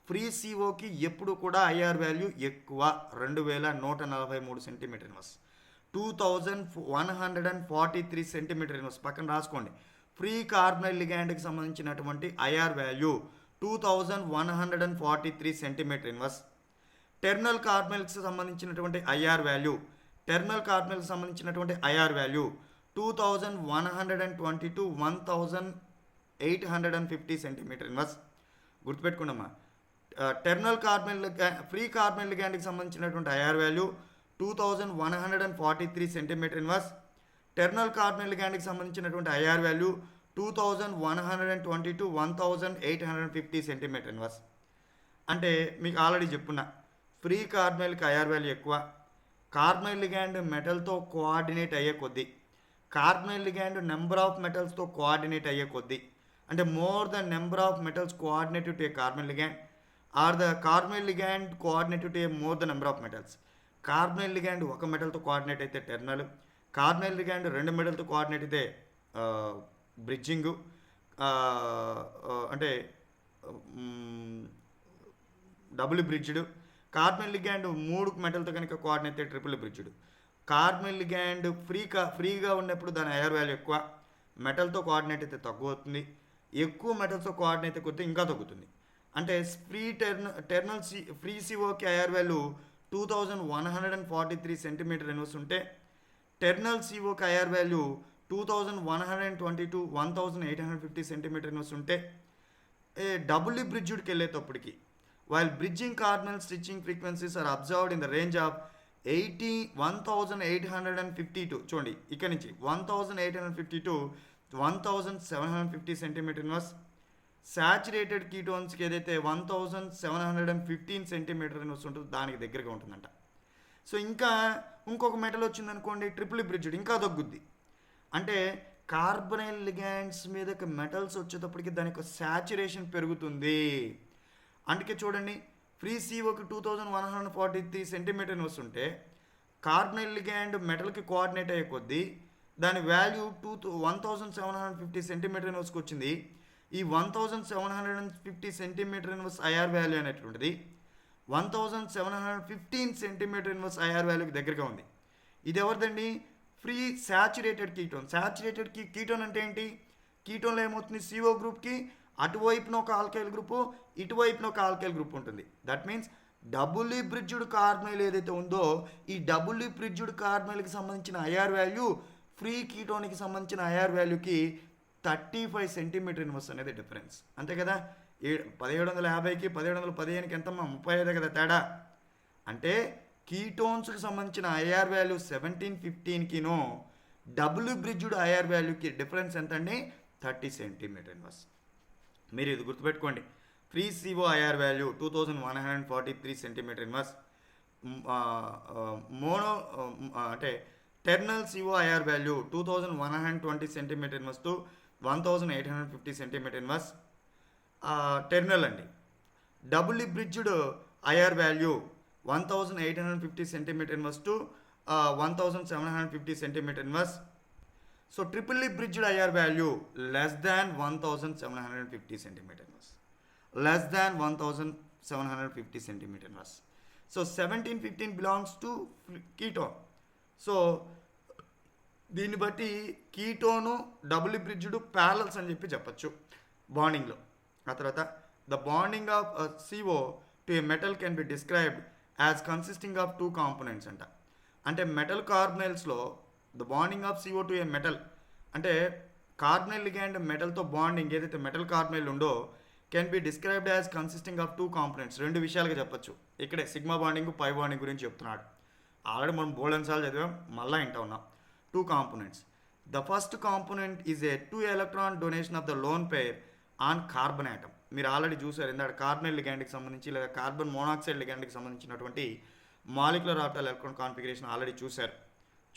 ఫ్రీ సిఓకి ఎప్పుడు కూడా ఐఆర్ వాల్యూ ఎక్కువ. 2143 సెంటీమీటర్ ఇన్వర్స్. 2143 సెంటీమీటర్ ఇన్వర్స్ పక్కన రాసుకోండి. ఫ్రీ కార్బనైల్ లిగాండ్కి సంబంధించినటువంటి IR value 2143 centimeter inverse. Terminal కార్బనైల్కి సంబంధించినటువంటి ఐఆర్ వాల్యూ, టెర్మినల్ కార్బనైల్కి సంబంధించినటువంటి IR value 2120 to 1850 centimetre inverse. గుర్తుపెట్టుకున్నామా, టెర్మినల్ కార్బనైల్ ఫ్రీ కార్బనైల్ లిగాండ్కి సంబంధించినటువంటి IR value 2143 centimeter inverse. Terminal carbonyl లిగాండ్కి సంబంధించినటువంటి IR value 2120 to 1850 centimetre inverse. అంటే మీకు ఆల్రెడీ చెప్పున్నా, ఫ్రీ కార్బనైల్కి ఐఆర్ వాల్యూ ఎక్కువ. కార్బనైల్ లిగాండ్ మెటల్తో కోఆర్డినేట్ అయ్యే కొద్దీ, కార్బనైల్ లిగాండ్ నెంబర్ ఆఫ్ మెటల్స్తో కోఆర్డినేట్ అయ్యే కొద్దీ, అంటే more the number of metals coordinated to a carbonyl ligand are the carbonyl ligand coordinated to a more the number of metals. Carbonyl ligand ఒక మెటల్తో కోఆర్డినేట్ అయితే టెర్మినల్, కార్బనైల్ లిగాండ్ 2 మెటల్తో కోఆర్డినేట్ అయితే బ్రిడ్జింగ్, అంటే డబుల్ బ్రిడ్జ్డ్. కార్బనైల్ లిగాండ్ 3 మెటల్తో కనుక కోఆర్డినేట్ అయితే ట్రిపుల్ బ్రిడ్జ్డ్. కార్బనైల్ లిగాండ్ ఫ్రీగా ఉన్నప్పుడు దాని ఐఆర్ వాల్యూ ఎక్కువ, మెటల్తో కోఆర్డినేట్ అయితే తక్కువ అవుతుంది, ఎక్కువ మెటల్స్తో కోఆర్డినేట్ అయితే కొద్దిగా ఇంకా తగ్గుతుంది. అంటే ఫ్రీ సిఓకి ఐఆర్ వాల్యూ 2143 సెంటీమీటర్ ఇన్వర్స్ ఉంటే, టెర్మినల్ సిఓకి IR value 2120 to 1850 centimetre inverse ఉంటే, డబుల్లీ బ్రిడ్జ్డ్కి వెళ్ళేటప్పటికి, while bridging carbonyl stretching frequencies are observed in the range of 1852, చూడండి ఇక్కడ నుంచి 1850 టు 1750 సెంటీమీటర్ ఇన్వర్స్. సాచురేటెడ్ కీటోన్స్కి ఏదైతే 1715 సెంటీమీటర్ ఇన్వర్స్ ఉంటుందో దానికి దగ్గరగా ఉంటుందంట. సో ఇంకా ఇంకొక మెటల్ వచ్చిందనుకోండి ట్రిపుల్ బ్రిడ్జ్డ్, ఇంకా తగ్గుద్ది. అంటే కార్బనైల్ లిగాండ్స్ మీద మెటల్స్ వచ్చేటప్పటికి దాని యొక్క సాచురేషన్ పెరుగుతుంది. అందుకే చూడండి, ఫ్రీ సిఓకి 2143 సెంటీమీటర్ ఇన్వర్స్ ఉంటే, కార్బనైల్ లిగాండ్ మెటల్కి కోఆర్డినేట్ అయ్యే కొద్దీ దాని వాల్యూ 1750 సెంటీమీటర్ ఇన్వర్స్కి వచ్చింది. ఈ 1750 సెంటీమీటర్ ఇన్వర్స్ ఐఆర్ వాల్యూ అనేటువంటిది 1715 సెంటీమీటర్ ఇన్వర్స్ ఐఆర్ వాల్యూకి దగ్గరగా ఉంది. ఇది ఎవరిదండి? Free saturated ketone. Saturated ketone అంటే ఏంటి? కీటోన్లో ఏమవుతుంది, సిఓ గ్రూప్కి అటువైపున ఒక ఆల్కైల్ గ్రూపు, ఇటువైపున ఒక ఆల్కైల్ గ్రూప్ ఉంటుంది. That means doubly bridged carbonyl ఏదైతే ఉందో, ఈ డబుల్లీ బ్రిడ్జ్డ్ కార్బనైల్కి సంబంధించిన ఐఆర్ వాల్యూ ఫ్రీ కీటోన్కి సంబంధించిన ఐఆర్ వాల్యూకి 35 సెంటీమీటర్ ఇన్వర్స్ అనేది డిఫరెన్స్, అంతే కదా. 1750కి 1715కి ఎంతమ్మా, 35 కదా తేడా. అంటే కీటోన్స్కి సంబంధించిన ఐఆర్ వాల్యూ 1715కినో డబుల్ బ్రిడ్జ్డ్ ఐఆర్ వాల్యూకి డిఫరెన్స్ ఎంత అండి, 30 సెంటీమీటర్ ఇన్వర్స్. మీరు ఇది గుర్తుపెట్టుకోండి. Free CO IR value 2143 centimeter inverse. Mono అంటే terminal CO IR value 2120 centimetre inverse to 1850 centimetre inverse terminal అండి. Double bridged IR value 1850 centimetre inverse to 1750 centimeter inverse. So triply bridged IR value less than 1750 centimeter inverse, less than 1750 centimeter inverse. So 1715 belongs to ketone. So దీన్ని బట్టి కీటోను డబుల్ బ్రిడ్జ్డ్ ప్యారల్స్ అని చెప్పచ్చు బాండింగ్లో. ఆ తర్వాత the bonding of CO to a metal can be described as consisting of 2 components అంట. అంటే మెటల్ కార్బనైల్స్లో the bonding of CO to a metal అంటే కార్బనైల్ లిగాండ్ మెటల్తో బాండింగ్ ఏదైతే మెటల్ కార్బనైల్ ఉందో can be described as consisting of 2 components. 2 విషయాలుగా చెప్పచ్చు. ఇక్కడే సిగ్మా బాండింగ్ పై బాండింగ్ గురించి చెప్తున్నాడు. ఆల్రెడీ మనం బోల్డెన్ సార్లు చదివాం, మళ్ళీ ఇంటా ఉన్నాం. 2 components. The first component is a 2 electron donation of the lone pair on carbon atom. మీరు ఆల్రెడీ చూసారు ఇందాక కార్బనైల్ లిగాండ్కి సంబంధించి లేదా కార్బన్ మోనాక్సైడ్ లిగాండ్కి సంబంధించినటువంటి molecular orbital electron configuration already చూశారు.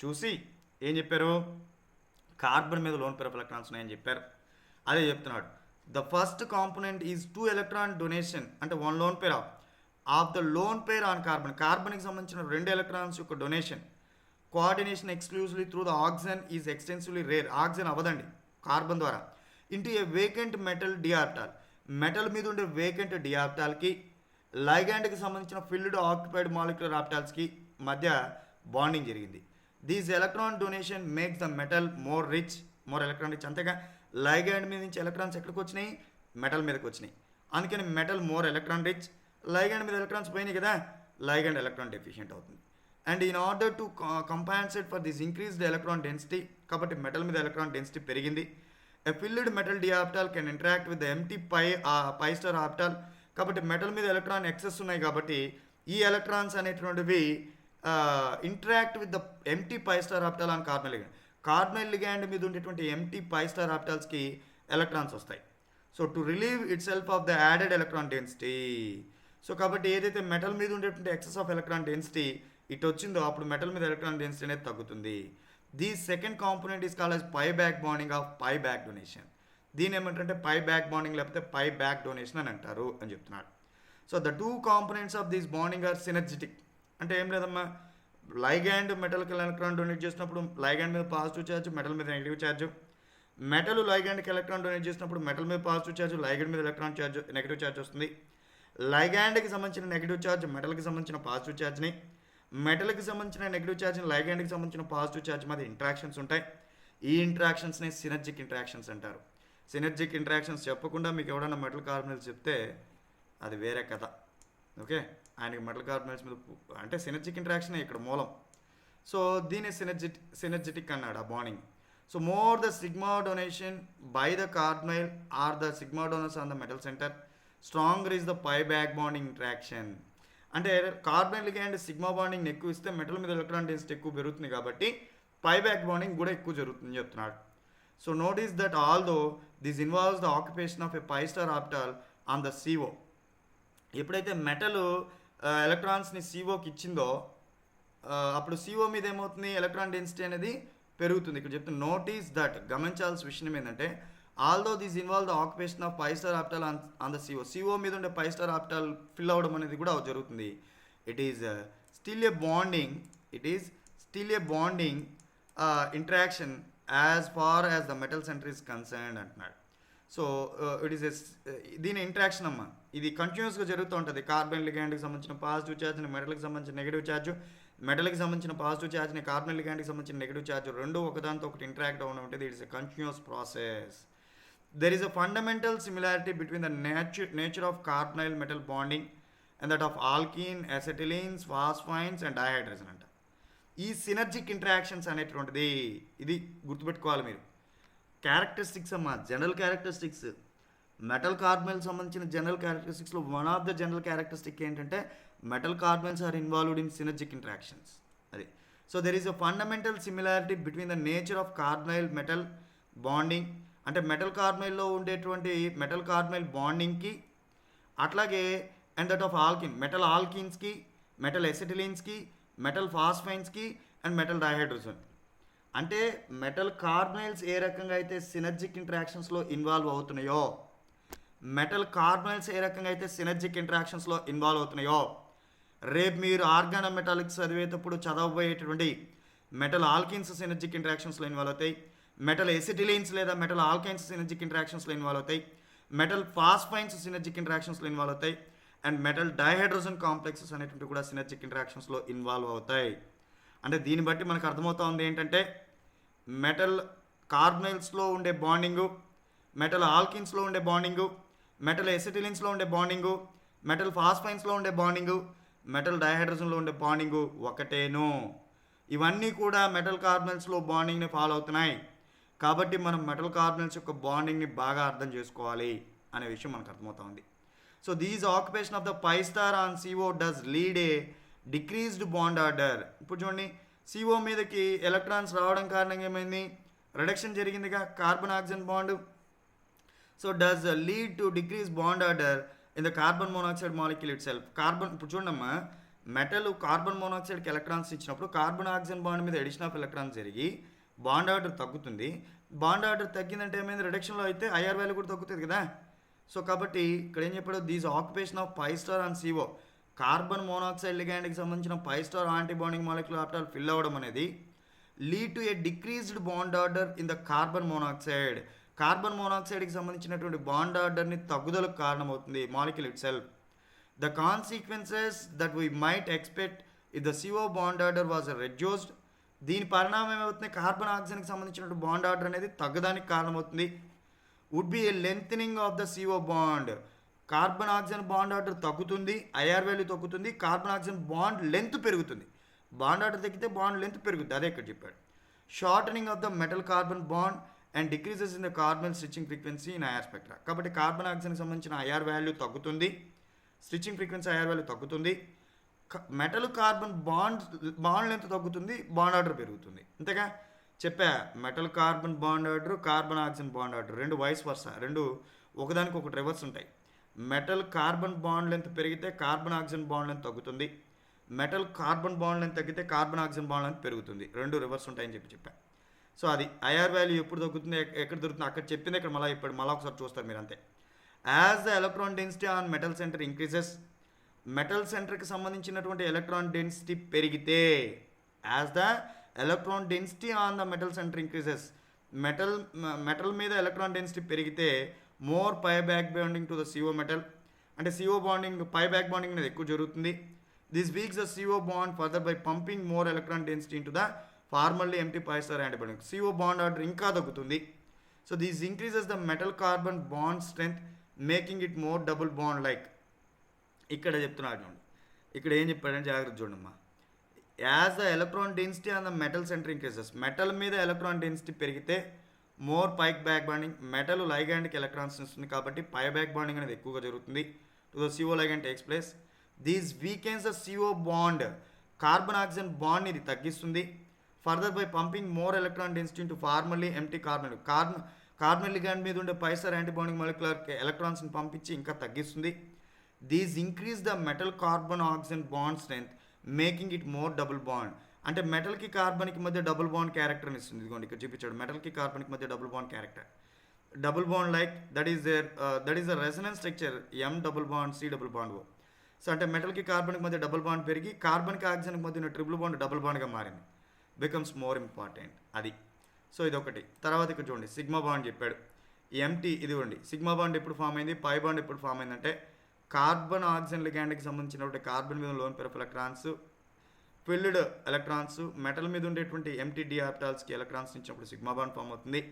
చూసి ఏం చెప్పారు, కార్బన్ మీద లోన్ పేర్ ఆఫ్ ఎలక్ట్రాన్స్ ఉన్నాయని చెప్పారు. అదే చెప్తున్నాడు. The first component is 2 electron donation అంటే 1 lone pair of the lone pair on carbon. కార్బన్కి సంబంధించిన 2 electrons యొక్క donation. Coordination exclusively through the oxygen is extensively rare. Oxygen అవ్వదండి కార్బన్ ద్వారా. Into a vacant metal d orbital. Metal మీద ఉండే వేకెంట్ డిఆర్టాల్కి లైగాండ్కి సంబంధించిన ఫిల్డ్ ఆక్యుపైడ్ మాలిక్యులర్ ఆర్బిటాల్స్కి మధ్య బాండింగ్ జరిగింది. These electron donation makes the metal more rich, more electron rich. అంతేగా లైగాండ్ మీద నుంచి ఎలక్ట్రాన్స్ ఎక్కడికి వచ్చినాయి, మెటల్ మీదకి వచ్చినాయి. అందుకని metal more electron rich. Ligand మీద ఎలక్ట్రాన్స్ పోయినాయి కదా, లైగాండ్ ఎలక్ట్రాన్ డెఫిషియెంట్ అవుతుంది. And in order to compensate for this increased electron density, కాబట్టి మెటల్ మీద ఎలక్ట్రాన్ డెన్సిటీ పెరిగింది. A filled metal d orbital can interact with the empty pi star orbital. కాబట్టి మెటల్ మీద ఎలక్ట్రాన్ ఎక్సెస్ ఉన్నాయి కాబట్టి ఈ ఎలక్ట్రాన్స్ అనేటువంటివి interact with the empty pi star orbital on carbonyl ligand. Carbonyl ligand మీద ఉండేటువంటి ఎంటీ పై స్టార్ ఆర్బిటాల్స్కి ఎలక్ట్రాన్స్ వస్తాయి. So to relieve itself of the added electron density. So కాబట్టి ఏదైతే మెటల్ మీద ఉండేటువంటి ఎక్సెస్ ఆఫ్ ఎలక్ట్రాన్ డెన్సిటీ ఇటు వచ్చిందో అప్పుడు మెటల్ మీద ఎలక్ట్రాన్ డెన్సిటీ అనేది తగ్గుతుంది. The second component is called as pi back bonding of pi back donation. దీని ఏమంటారంటే పై బ్యాక్ బాండింగ్ లేకపోతే పై బ్యాక్ డొనేషన్ అని అంటారు అని చెప్తున్నాడు. So the 2 components of this bonding are synergistic. అంటే ఏం లేదమ్మా, లైగాండ్ మెటల్కి ఎలక్ట్రాన్ డొనేట్ చేసినప్పుడు లైగాండ్ మీద పాజిటివ్ ఛార్జ్, మెటల్ మీద నెగిటివ్ ఛార్జ్. మెటల్ లైగాండ్కి ఎలక్ట్రాన్ డొనేట్ చేసినప్పుడు మెటల్ మీద పాజిటివ్ ఛార్జ్, లైగాండ్ మీద ఎలక్ట్రాన్ ఛార్జ్ నెగిటివ్ ఛార్జ్ వస్తుంది. లైగాండ్కి సంబంధించిన నెగిటివ్ ఛార్జ్ మెటల్కి సంబంధించిన పాజిటివ్ ఛార్జ్ని, మెటల్కి సంబంధించిన నెగిటివ్ ఛార్జ్ని లైగాండ్కి సంబంధించిన పాజిటివ్ ఛార్జ్ మధ్య ఇంట్రాక్షన్స్ ఉంటాయి. ఈ ఇంట్రాక్షన్స్ని సినర్జిక్ ఇంట్రాక్షన్స్ అంటారు. సినర్జిక్ ఇంట్రాక్షన్స్ చెప్పకుండా మీకు ఎవడన్నా మెటల్ కార్బనైల్స్ చెప్తే అది వేరే కథ. ఓకే, ఆయనకి మెటల్ కార్బనైల్స్ మీద అంటే సినర్జిక్ ఇంట్రాక్షన్ ఇక్కడ మూలం. సో దీని సినర్జిటిక్ అన్నాడు ఆ bonding. So more the sigma donation by the carbonyl or the sigma donors on the metal centre, stronger is the pi back bonding interaction. అంటే కార్బన్ లిగాండ్ సిగ్మా బాండింగ్ ఎక్కువ ఇస్తే మెటల్ మీద ఎలక్ట్రాన్ డెన్సిటీ ఎక్కువ పెరుగుతుంది కాబట్టి పై బ్యాక్ బాండింగ్ కూడా ఎక్కువ జరుగుతుందని చెప్తున్నాడు. So notice that although this involves the occupation of a pi star orbital on the CO. ఎప్పుడైతే మెటల్ ఎలక్ట్రాన్స్ని COకి ఇచ్చిందో అప్పుడు CO మీద ఏమవుతుంది, ఎలక్ట్రాన్ డెన్సిటీ అనేది పెరుగుతుంది. ఇక్కడ చెప్తున్నా నోటీస్ దట్, గమనించాల్సిన విషయం ఏంటంటే although this involve the occupation of pi star orbital on the CO మీద ఉండే పై స్టార్ ఆర్బిటాల్ ఫిల్ అవ్వడం అనేది కూడా జరుగుతుంది. It is still a bonding interaction as far as the metal centre is concerned అంటున్నాడు. సో ఇట్ ఈస్ దీని ఇంటరాక్షన్ అమ్మ ఇది కంటిన్యూస్గా జరుగుతూ ఉంటుంది. కార్బన్ లిగాండ్కి సంబంధించిన పాజిటివ్ ఛార్జ్ని మెటల్కి సంబంధించిన నెగిటివ్ ఛార్జ్, మెటల్కి సంబంధించిన పాజిటివ్ ఛార్జ్ని కార్బన్ లిగాండ్కి సంబంధించిన నెగిటివ్ ఛార్జ్ రెండు ఒకదాంతో ఒకటి ఇంటరాక్ట్ అవ్వడం ఉంటుంది. It's a continuous process. There is a fundamental similarity between the nature of carbonyl metal bonding and that of alkene, acetylenes, phosphines and dihydrogen అంట. ఈ సినర్జిక్ ఇంటరాక్షన్స్ అనేటువంటిది ఇది గుర్తుపెట్టుకోవాలి మీరు. క్యారెక్టరిస్టిక్స్ అమ్మా, జనరల్ క్యారెక్టరిస్టిక్స్. మెటల్ కార్బనైల్ సంబంధించిన జనరల్ క్యారెక్టరిస్టిక్స్లో one of the general characteristic ఏంటంటే metal carbonyls are involved in synergic interactions. అది. So there is a fundamental similarity between the nature of carbonyl metal bonding, అంటే మెటల్ కార్బనైల్లో ఉండేటువంటి మెటల్ కార్బనైల్ బాండింగ్కి, అట్లాగే and that of alkyne, metal ఆల్కిన్స్కి, మెటల్ ఎసిటిలిన్స్కి, మెటల్ ఫాస్ఫైన్స్కి అండ్ మెటల్ డైహైడ్రోజన్. అంటే మెటల్ కార్బనైల్స్ ఏ రకంగా అయితే సినర్జిక్ ఇంటరాక్షన్స్లో ఇన్వాల్వ్ అవుతున్నాయో, మెటల్ కార్బనైల్స్ ఏ రకంగా అయితే సినర్జిక్ ఇంటరాక్షన్స్లో ఇన్వాల్వ్ అవుతున్నాయో, రేపు మీరు ఆర్గానో మెటాలిక్స్ చదివేటప్పుడు చదవబోయేటువంటి మెటల్ ఆల్కిన్స్ సినర్జిక్ ఇంటరాక్షన్స్లో ఇన్వాల్వ్ అవుతాయి, మెటల్ ఎసిటిలిన్స్ లేదా మెటల్ ఆల్కైన్స్ సినర్జిక్ ఇంటరాక్షన్స్లో ఇన్వాల్వ్ అవుతాయి, మెటల్ ఫాస్ఫైన్స్ సినర్జిక్ ఇంటరాక్షన్స్లో ఇన్వాల్వ్ అవుతాయి, అండ్ మెటల్ డైహైడ్రోజన్ కాంప్లెక్సెస్ అనేటువంటి కూడా సినర్జిక్ ఇంటరాక్షన్స్లో ఇన్వాల్వ్ అవుతాయి. అంటే దీన్ని బట్టి మనకు అర్థమవుతుంది ఏంటంటే మెటల్ కార్బనైల్స్లో ఉండే బాండింగు, మెటల్ ఆల్కిన్స్లో ఉండే బాండింగు, మెటల్ ఎసిటిలిన్స్లో ఉండే బాండింగు, మెటల్ ఫాస్ఫైన్స్లో ఉండే బాండింగు, మెటల్ డైహైడ్రోజన్లో ఉండే బాండింగు ఒకటేను. ఇవన్నీ కూడా మెటల్ కార్బనైల్స్లో బాండింగ్ని ఫాలో అవుతున్నాయి. కాబట్టి మనం మెటల్ కార్బనైల్స్ యొక్క బాండింగ్ని బాగా అర్థం చేసుకోవాలి అనే విషయం మనకు అర్థమవుతుంది. So these occupation of the pi star on CO does lead a decreased bond order. ఇప్పుడు చూడండి, CO మీదకి ఎలక్ట్రాన్స్ రావడం కారణంగా ఏమైంది, రిడక్షన్ జరిగిందిగా carbon oxygen bond. So does lead to decrease bond order in the carbon monoxide molecule itself. Carbon, ఇప్పుడు చూడమ్మా, మెటల్ కార్బన్ మోనాక్సైడ్కి ఎలక్ట్రాన్స్ ఇచ్చినప్పుడు కార్బన్ ఆక్సిజన్ బాండ్ మీద ఎడిషన్ ఆఫ్ ఎలక్ట్రాన్స్ జరిగి బాండ్ ఆర్డర్ తగ్గుతుంది. బాండ్ ఆర్డర్ తగ్గిందంటే ఏమైంది, రిడక్షన్లో అయితే IR వాల్యూ కూడా తగ్గుతుంది కదా. సో కాబట్టి ఇక్కడ ఏం చెప్పాడు, these occupation of pi star on CO, carbon monoxide లిగాండ్కి సంబంధించిన pi star antibonding molecular orbital fill అవ్వడం అనేది lead to a decreased bond order in the carbon monoxide. Carbon మోనాక్సైడ్కి సంబంధించినటువంటి బాండ్ ఆర్డర్ని తగ్గుదలకు కారణమవుతుంది molecule itself. The consequences that we might expect if the CO bond order was reduced. దీని పరిణామం ఏమవుతుంది, కార్బన్ ఆక్సిజన్కి సంబంధించినటువంటి బాండ్ ఆర్డర్ అనేది తగ్గడానికి కారణమవుతుంది. Would be a lengthening of the CO bond. Carbon oxygen bond order తగ్గుతుంది, IR వాల్యూ తగ్గుతుంది, కార్బన్ ఆక్సిజన్ బాండ్ లెంత్ పెరుగుతుంది. బాండ్ ఆర్డర్ తగ్గితే బాండ్ లెంత్ పెరుగుతుంది, అదే ఇక్కడ చెప్పాడు. Shortening of the metal carbon bond and decreases in the carbon stretching frequency in IR spectra. కాబట్టి కార్బన్ ఆక్సిజన్కి సంబంధించిన IR వాల్యూ తగ్గుతుంది, స్టిచ్చింగ్ ఫ్రీక్వెన్సీ IR వాల్యూ తగ్గుతుంది, మెటల్ కార్బన్ బాండ్ లెంత్ తగ్గుతుంది, బాండ్ ఆర్డర్ పెరుగుతుంది. అంతేగా చెప్పా, metal carbon bond order, carbon oxygen bond order రెండు వైస్ వర్సా, రెండు ఒకదానికి ఒకటి రివర్స్ ఉంటాయి. మెటల్ కార్బన్ బాండ్ లెంత్ పెరిగితే కార్బన్ ఆక్సిజన్ బాండ్ లెంత్ తగ్గుతుంది, మెటల్ కార్బన్ బాండ్ లెంత్ తగ్గితే కార్బన్ ఆక్సిజన్ బాండ్ లెంత్ పెరుగుతుంది, రెండు రివర్స్ ఉంటాయని చెప్పా. సో అది IR వాల్యూ ఎప్పుడు తగ్గుతుంది, ఎక్కడ దొరుకుతుంది, అక్కడ చెప్పింది ఇక్కడ మళ్ళీ ఇప్పుడు మళ్ళీ ఒకసారి చూస్తారు మీరు అంతే. As the electron density on metal centre increases, metal సెంటర్కి సంబంధించినటువంటి ఎలక్ట్రాన్ డెన్సిటీ పెరిగితే, as the electron density on the metal centre increases, metal మీద ఎలక్ట్రాన్ డెన్సిటీ పెరిగితే more pi back bonding to the CO metal, అంటే CO bonding, pi back bonding అనేది ఎక్కువ జరుగుతుంది. This weakens the CO bond further by pumping more electron density into the formally empty pi star antibonding. CO bond order ఇంకా తగ్గుతుంది. So these increases the metal carbon bond strength making it more double bond like. ఇక్కడ చెప్తున్నాడు చూడండి, ఇక్కడ ఏం చెప్పాడని జాగ్రత్త చూడమ్మా. As the electron density on the metal centre increases, metal మీద ఎలక్ట్రాన్ డెన్సిటీ పెరిగితే more pi back bonding, metal లైగాండ్కి electrons ఇస్తుంది కాబట్టి పై బ్యాక్ బాండింగ్ అనేది ఎక్కువగా జరుగుతుంది. To the CO ligand takes place. These weakens the CO bond, carbon oxygen bond ఇది తగ్గిస్తుంది. Further by pumping more electron density into formally empty carbon ligand మీద ఉండే పై స్టార్ యాంటీబాండింగ్ మాలిక్యులర్ ఎలక్ట్రాన్స్ని పంపించి ఇంకా తగ్గిస్తుంది. These increase the metal carbon oxygen bond strength making it more double bond. అంటే మెటల్కి కార్బన్కి మధ్య డబుల్ బాండ్ క్యారెక్టర్ని ఇస్తుంది. ఇదిగోండి ఇక్కడ చూపించాడు, మెటల్కి కార్బన్కి మధ్య double bond character, double bond like that is the resonance structure M double bond C double bond O. So అంటే మెటల్కి కార్బన్కి మధ్య డబుల్ బాండ్ పెరిగి కార్బన్కి ఆక్సిజన్కి మధ్య ఉన్న ట్రిపుల్ బాండ్ డబుల్ బాండ్గా మారింది, బికమ్స్ మోర్ ఇంపార్టెంట్ అది. సో ఇది ఒకటి. తర్వాత ఇక్కడ చూడండి, సిగ్మా బాండ్ చెప్పాడు. MT ఇదిగోండి, సిగ్మా బాండ్ ఎప్పుడు ఫామ్ అయింది, పై బాండ్ ఎప్పుడు ఫామ్ అయిందంటే కార్బన్ ఆక్సిజన్ లిగాండ్కి సంబంధించినటువంటి కార్బన్ మీద lone pair of electrons, filled electrons, metal మీద ఉండేటువంటి MTD ఆర్బిటాల్స్కి ఎలక్ట్రాన్స్ ఇచ్చినప్పుడు సిగ్మా బాండ్ ఫామ్ అవుతుంది.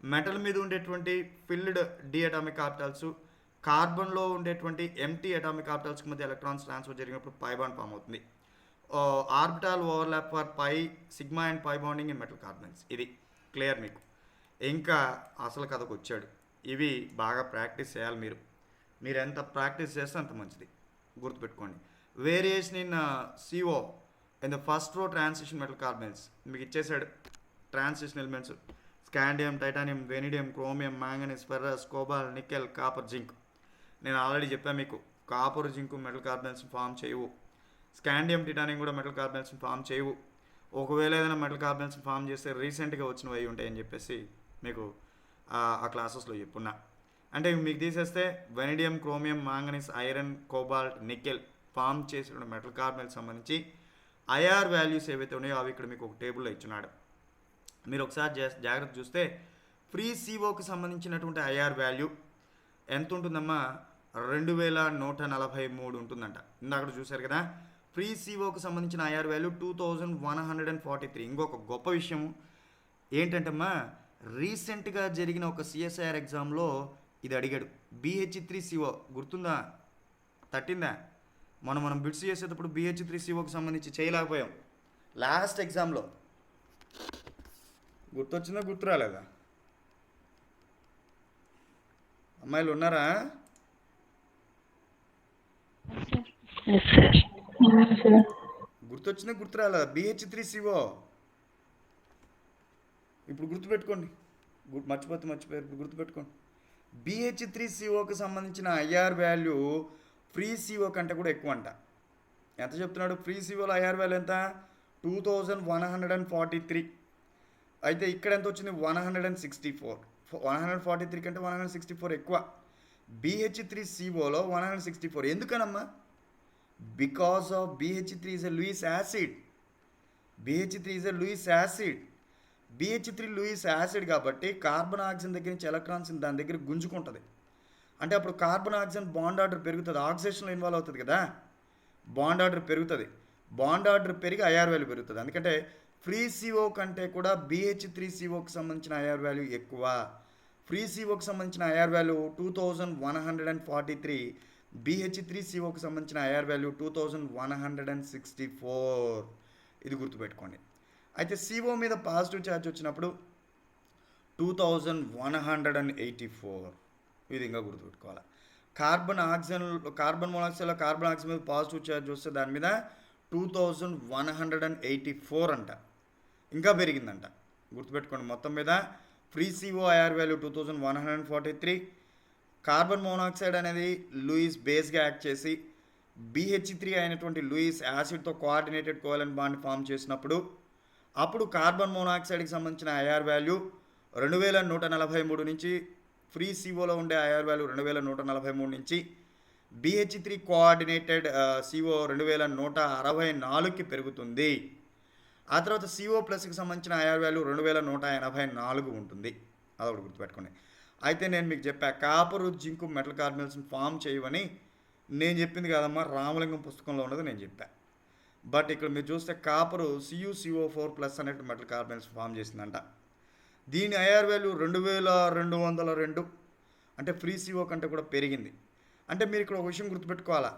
మెటల్ మీద ఉండేటువంటి ఫిల్డ్ D అటామిక్ ఆర్బిటాల్స్, కార్బన్లో ఉండేటువంటి MT అటామిక్ ఆర్బిటాల్స్కి మధ్య ఎలక్ట్రాన్స్ ట్రాన్స్ఫర్ జరిగినప్పుడు పై బాండ్ ఫామ్ అవుతుంది. Orbital overlap for pi sigma and pi bonding in metal carbonyls. ఇది క్లియర్ మీకు. ఇంకా అసలు కథకు వచ్చాడు. ఇవి బాగా ప్రాక్టీస్ చేయాలి మీరు ఎంత ప్రాక్టీస్ చేస్తే అంత మంచిది, గుర్తుపెట్టుకోండి. Variation in CO in the first row transition metal carbonyls మీకు ఇచ్చేసాడు. Transition elements scandium, titanium, vanadium, chromium, manganese, ferrous, cobalt, nickel, copper, zinc. నేను ఆల్రెడీ చెప్పాను మీకు, copper, zinc metal carbonyls form చేయవు. స్కాండియం, టిటానియం కూడా మెటల్ కార్బనైల్స్ ఫామ్ చేయవు. ఒకవేళ ఏదైనా మెటల్ కార్బనైల్స్ ఫామ్ చేస్తే రీసెంట్గా వచ్చినవి అయి ఉంటాయని చెప్పేసి మీకు ఆ క్లాసెస్లో చెప్పున్నా. అంటే మీకు తీసేస్తే vanadium, chromium, manganese, iron, cobalt, nickel form చేసిన మెటల్ కార్బనైల్స్ సంబంధించి ఐఆర్ వాల్యూస్ ఏవైతే ఉన్నాయో అవి ఇక్కడ మీకు ఒక టేబుల్లో ఇచ్చున్నాడు. మీరు ఒకసారి జాగ్రత్త చూస్తే ఫ్రీ సిఓకి సంబంధించినటువంటి ఐఆర్ వాల్యూ ఎంత ఉంటుందమ్మా? 2143 ఉంటుందంట. ఇందాక చూశారు కదా, ఫ్రీ సిఓకి సంబంధించిన ఐఆర్ వాల్యూ 2143. ఇంకొక గొప్ప విషయం ఏంటంటమ్మా, రీసెంట్గా జరిగిన ఒక సిఎస్ఐఆర్ ఎగ్జామ్లో ఇది అడిగాడు. BH3CO గుర్తుందా? తట్టిందా? మనం బిట్స్ చేసేటప్పుడు BH3COకి సంబంధించి చేయలేకపోయాం లాస్ట్ ఎగ్జామ్లో. గుర్తొచ్చిందా, గుర్తు రాలేదా? అమ్మాయిలు ఉన్నారా? గుర్తొచ్చిందా, గుర్తు రాలేదా? BH3CO ఇప్పుడు గుర్తుపెట్టుకోండి. మర్చిపోయారు, ఇప్పుడు గుర్తుపెట్టుకోండి. BH3COకి సంబంధించిన ఐఆర్ వాల్యూ ఫ్రీ సిఓ కంటే కూడా ఎక్కువ అంట. ఎంత చెప్తున్నాడు? ఫ్రీ సిఓలో ఐఆర్ వాల్యూ ఎంత? 2143. అయితే ఇక్కడ ఎంత వచ్చింది? 164. 143 కంటే 164 ఎక్కువ. BH3COలో 164. ఎందుకనమ్మా? Because of BH3 is a Lewis acid. BH3 is a Lewis acid. BH3 Lewis acid కాబట్టి కార్బన్ ఆక్సిజన్ దగ్గర నుంచి ఎలక్ట్రాన్స్ దాని దగ్గర గుంజుకుంటుంది. అంటే అప్పుడు కార్బన్ ఆక్సిజన్ బాండ్ ఆర్డర్ పెరుగుతుంది, ఆక్సిజేషన్లో ఇన్వాల్వ్ అవుతుంది కదా, బాండ్ ఆర్డర్ పెరుగుతుంది. బాండ్ ఆర్డర్ పెరిగి ఐఆర్ వాల్యూ పెరుగుతుంది. అందుకంటే ఫ్రీ సిఓ కంటే కూడా BH3COకి సంబంధించిన ఐఆర్ వాల్యూ ఎక్కువ. ఫ్రీ సిఓకి సంబంధించిన ఐఆర్ వాల్యూ 2143. BH3COకి సంబంధించిన ఐఆర్ వాల్యూ 2164. ఇది గుర్తుపెట్టుకోండి. అయితే సిఓ మీద పాజిటివ్ ఛార్జ్ వచ్చినప్పుడు 2184. ఇది ఇంకా గుర్తుపెట్టుకోవాలి. కార్బన్ మోనాక్సైడ్లో కార్బన్ ఆక్సిజన్ మీద పాజిటివ్ ఛార్జ్ వస్తే దాని మీద 2184 అంట. ఇంకా పెరిగిందంట, గుర్తుపెట్టుకోండి. మొత్తం మీద free CO IR value 2143. Carbon monoxide అనేది లూయిస్ బేస్గా యాక్ట్ చేసి BH3 అయినటువంటి లూయిస్ యాసిడ్తో కోఆర్డినేటెడ్ కోవలెంట్ బాండ్ ఫామ్ చేసినప్పుడు అప్పుడు కార్బన్ మోనాక్సైడ్కి సంబంధించిన ఐఆర్ వాల్యూ 2143 నుంచి, ఫ్రీ సిఓలో ఉండే ఐఆర్ వాల్యూ 2143 నుంచి BH3 కోఆర్డినేటెడ్ CO 2164కి పెరుగుతుంది. ఆ తర్వాత CO ప్లస్కి సంబంధించిన ఐఆర్ వాల్యూ 2184 ఉంటుంది. అదొకటి గుర్తుపెట్టుకోండి. అయితే నేను మీకు చెప్పా, కాపరు, జింకు మెటల్ కార్బనైల్స్ని ఫామ్ చేయవని నేను చెప్పింది కాదమ్మా, రామలింగం పుస్తకంలో ఉన్నది నేను చెప్పా. బట్ ఇక్కడ మీరు చూస్తే కాపరు CuCO4+ అనేటువంటి మెటల్ కార్బనైల్స్ ఫామ్ చేసిందంట. దీని ఐఆర్ వాల్యూ 2202. అంటే ఫ్రీ సిఓ కంటే కూడా పెరిగింది. అంటే మీరు ఇక్కడ ఒక విషయం గుర్తుపెట్టుకోవాలా,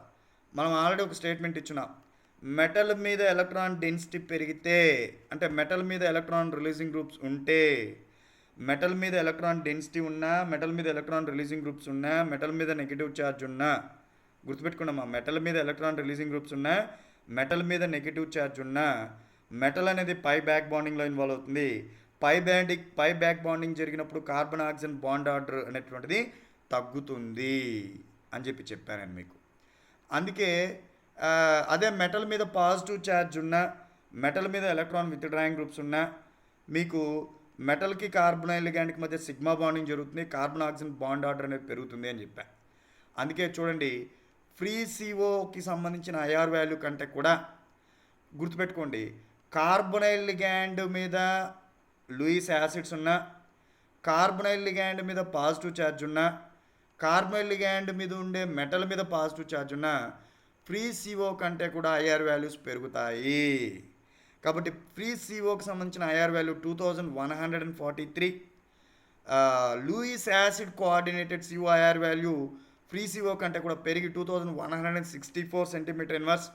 మనం ఆల్రెడీ ఒక స్టేట్మెంట్ ఇచ్చున్నాం. మెటల్ మీద ఎలక్ట్రాన్ డెన్సిటీ పెరిగితే, అంటే మెటల్ మీద ఎలక్ట్రాన్ రిలీజింగ్ గ్రూప్స్ ఉంటే, మెటల్ మీద ఎలక్ట్రాన్ డెన్సిటీ ఉన్నా, మెటల్ మీద ఎలక్ట్రాన్ రిలీజింగ్ గ్రూప్స్ ఉన్నా, మెటల్ మీద నెగిటివ్ ఛార్జ్ ఉన్నా, గుర్తుపెట్టుకున్నామా, మెటల్ మీద ఎలక్ట్రాన్ రిలీజింగ్ గ్రూప్స్ ఉన్నా, మెటల్ మీద నెగిటివ్ ఛార్జ్ ఉన్నా, మెటల్ అనేది పై బ్యాక్ బాండింగ్లో ఇన్వాల్వ్ అవుతుంది. పై బ్యాక్ బాండింగ్ జరిగినప్పుడు కార్బన్ ఆక్సిజన్ బాండ్ ఆర్డర్ అనేటువంటిది తగ్గుతుంది అని చెప్పాను నేను మీకు. అందుకే అదే మెటల్ మీద పాజిటివ్ ఛార్జ్ ఉన్నా, మెటల్ మీద ఎలక్ట్రాన్ విత్డ్రాయింగ్ గ్రూప్స్ ఉన్నా, మీకు మెటల్కి కార్బనైల్ లిగాండ్కి మధ్య సిగ్మా బాండింగ్ జరుగుతుంది, కార్బన్ ఆక్సిజన్ బాండ్ ఆర్డర్ అనేది పెరుగుతుంది అని చెప్పాను. అందుకే చూడండి, ఫ్రీ సిఓకి సంబంధించిన ఐఆర్ వాల్యూ కంటే కూడా గుర్తుపెట్టుకోండి, కార్బనైల్ లిగాండ్ మీద లూయిస్ యాసిడ్స్ ఉన్నా, కార్బనైల్ లిగాండ్ మీద పాజిటివ్ ఛార్జ్ ఉన్నా, కార్బనైల్ లిగాండ్ మీద ఉండే మెటల్ మీద పాజిటివ్ ఛార్జ్ ఉన్నా, ఫ్రీ సిఓ కంటే కూడా ఐఆర్ వాల్యూస్ పెరుగుతాయి. కాబట్టి ఫ్రీ సిఓకి సంబంధించిన IR value 2143. Lewis acid coordinated CO IR value free CO కంటే కూడా పెరిగి 2164 centimetre inverse.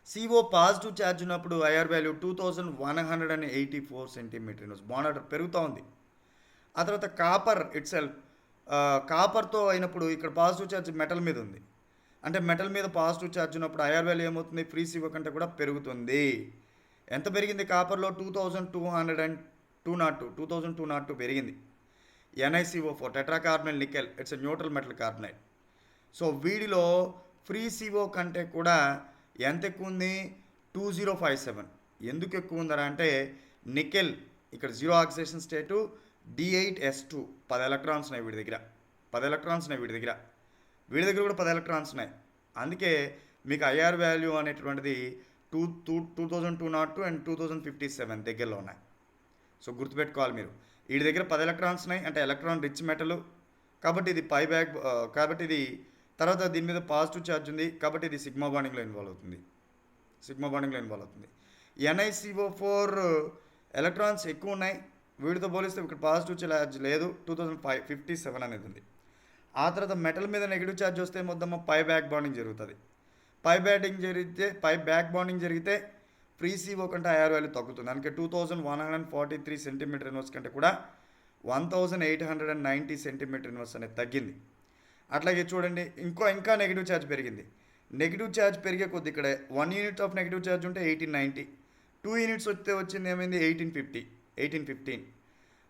CO positive charge ఉన్నప్పుడు IR value 2184 centimetre inverse. Bond order పెరుగుతూ ఉంది. ఆ తర్వాత కాపర్ ఇట్ సెల్ఫ్, కాపర్తో అయినప్పుడు ఇక్కడ పాజిటివ్ ఛార్జ్ మెటల్ మీద ఉంది, అంటే మెటల్ మీద పాజిటివ్ ఛార్జ్ ఉన్నప్పుడు ఐఆర్ వాల్యూ ఏమవుతుంది, ఫ్రీ సిఓ కంటే కూడా పెరుగుతుంది. ఎంత పెరిగింది కాపర్లో, 2202 పెరిగింది. NiCO4 tetracarbonyl nickel, it's a neutral metal carbonyl. So వీడిలో ఫ్రీ సిఓ కంటే కూడా ఎంత ఎక్కువ ఉంది, 2057. ఎందుకు ఎక్కువ ఉందరా అంటే నికెల్ ఇక్కడ జీరో ఆక్సిడేషన్ స్టేటు, D8S2 10 ఎలక్ట్రాన్స్ ఉన్నాయి వీడి దగ్గర, 10 ఎలక్ట్రాన్స్ ఉన్నాయి వీడి దగ్గర కూడా 10 ఎలక్ట్రాన్స్ ఉన్నాయి. అందుకే మీకు ఐఆర్ వాల్యూ అనేటువంటిది 2202 అండ్ 2057 దగ్గరలో ఉన్నాయి. సో గుర్తుపెట్టుకోవాలి మీరు, వీడి దగ్గర 10 ఎలక్ట్రాన్స్ ఉన్నాయి అంటే ఎలక్ట్రాన్ రిచ్ మెటల్, కాబట్టి ఇది పై బ్యాక్, కాబట్టి ఇది తర్వాత దీని మీద పాజిటివ్ ఛార్జ్ ఉంది కాబట్టి ఇది సిగ్మా బాండింగ్లో ఇన్వాల్వ్ అవుతుంది. NiCO4 ఎలక్ట్రాన్స్ ఎక్కువ ఉన్నాయి, వీటితో పోలిస్తే ఇక్కడ పాజిటివ్ ఛార్జ్ లేదు, 2057 అనేది ఉంది. ఆ తర్వాత మెటల్ మీద నెగిటివ్ ఛార్జ్ వస్తే మొత్తం పై బ్యాక్ బాండింగ్ జరుగుతుంది. పై బ్యాక్ బాండింగ్ జరిగితే ఫ్రీ సిఓ కంటే ఐఆర్ వాల్యూ తగ్గుతుంది. అందుకే 2143 సెంటీమీటర్ ఇన్వర్స్ కంటే కూడా 1890 సెంటీమీటర్ ఇన్వర్స్ అనేది తగ్గింది. అట్లాగే చూడండి ఇంకా నెగిటివ్ ఛార్జ్ పెరిగింది. నెగిటివ్ ఛార్జ్ పెరిగే కొద్ది ఇక్కడ 1 యూనిట్ ఆఫ్ నెగిటివ్ ఛార్జ్ ఉంటే 1890, 2 యూనిట్స్ వస్తే వచ్చింది ఏమైంది 1815.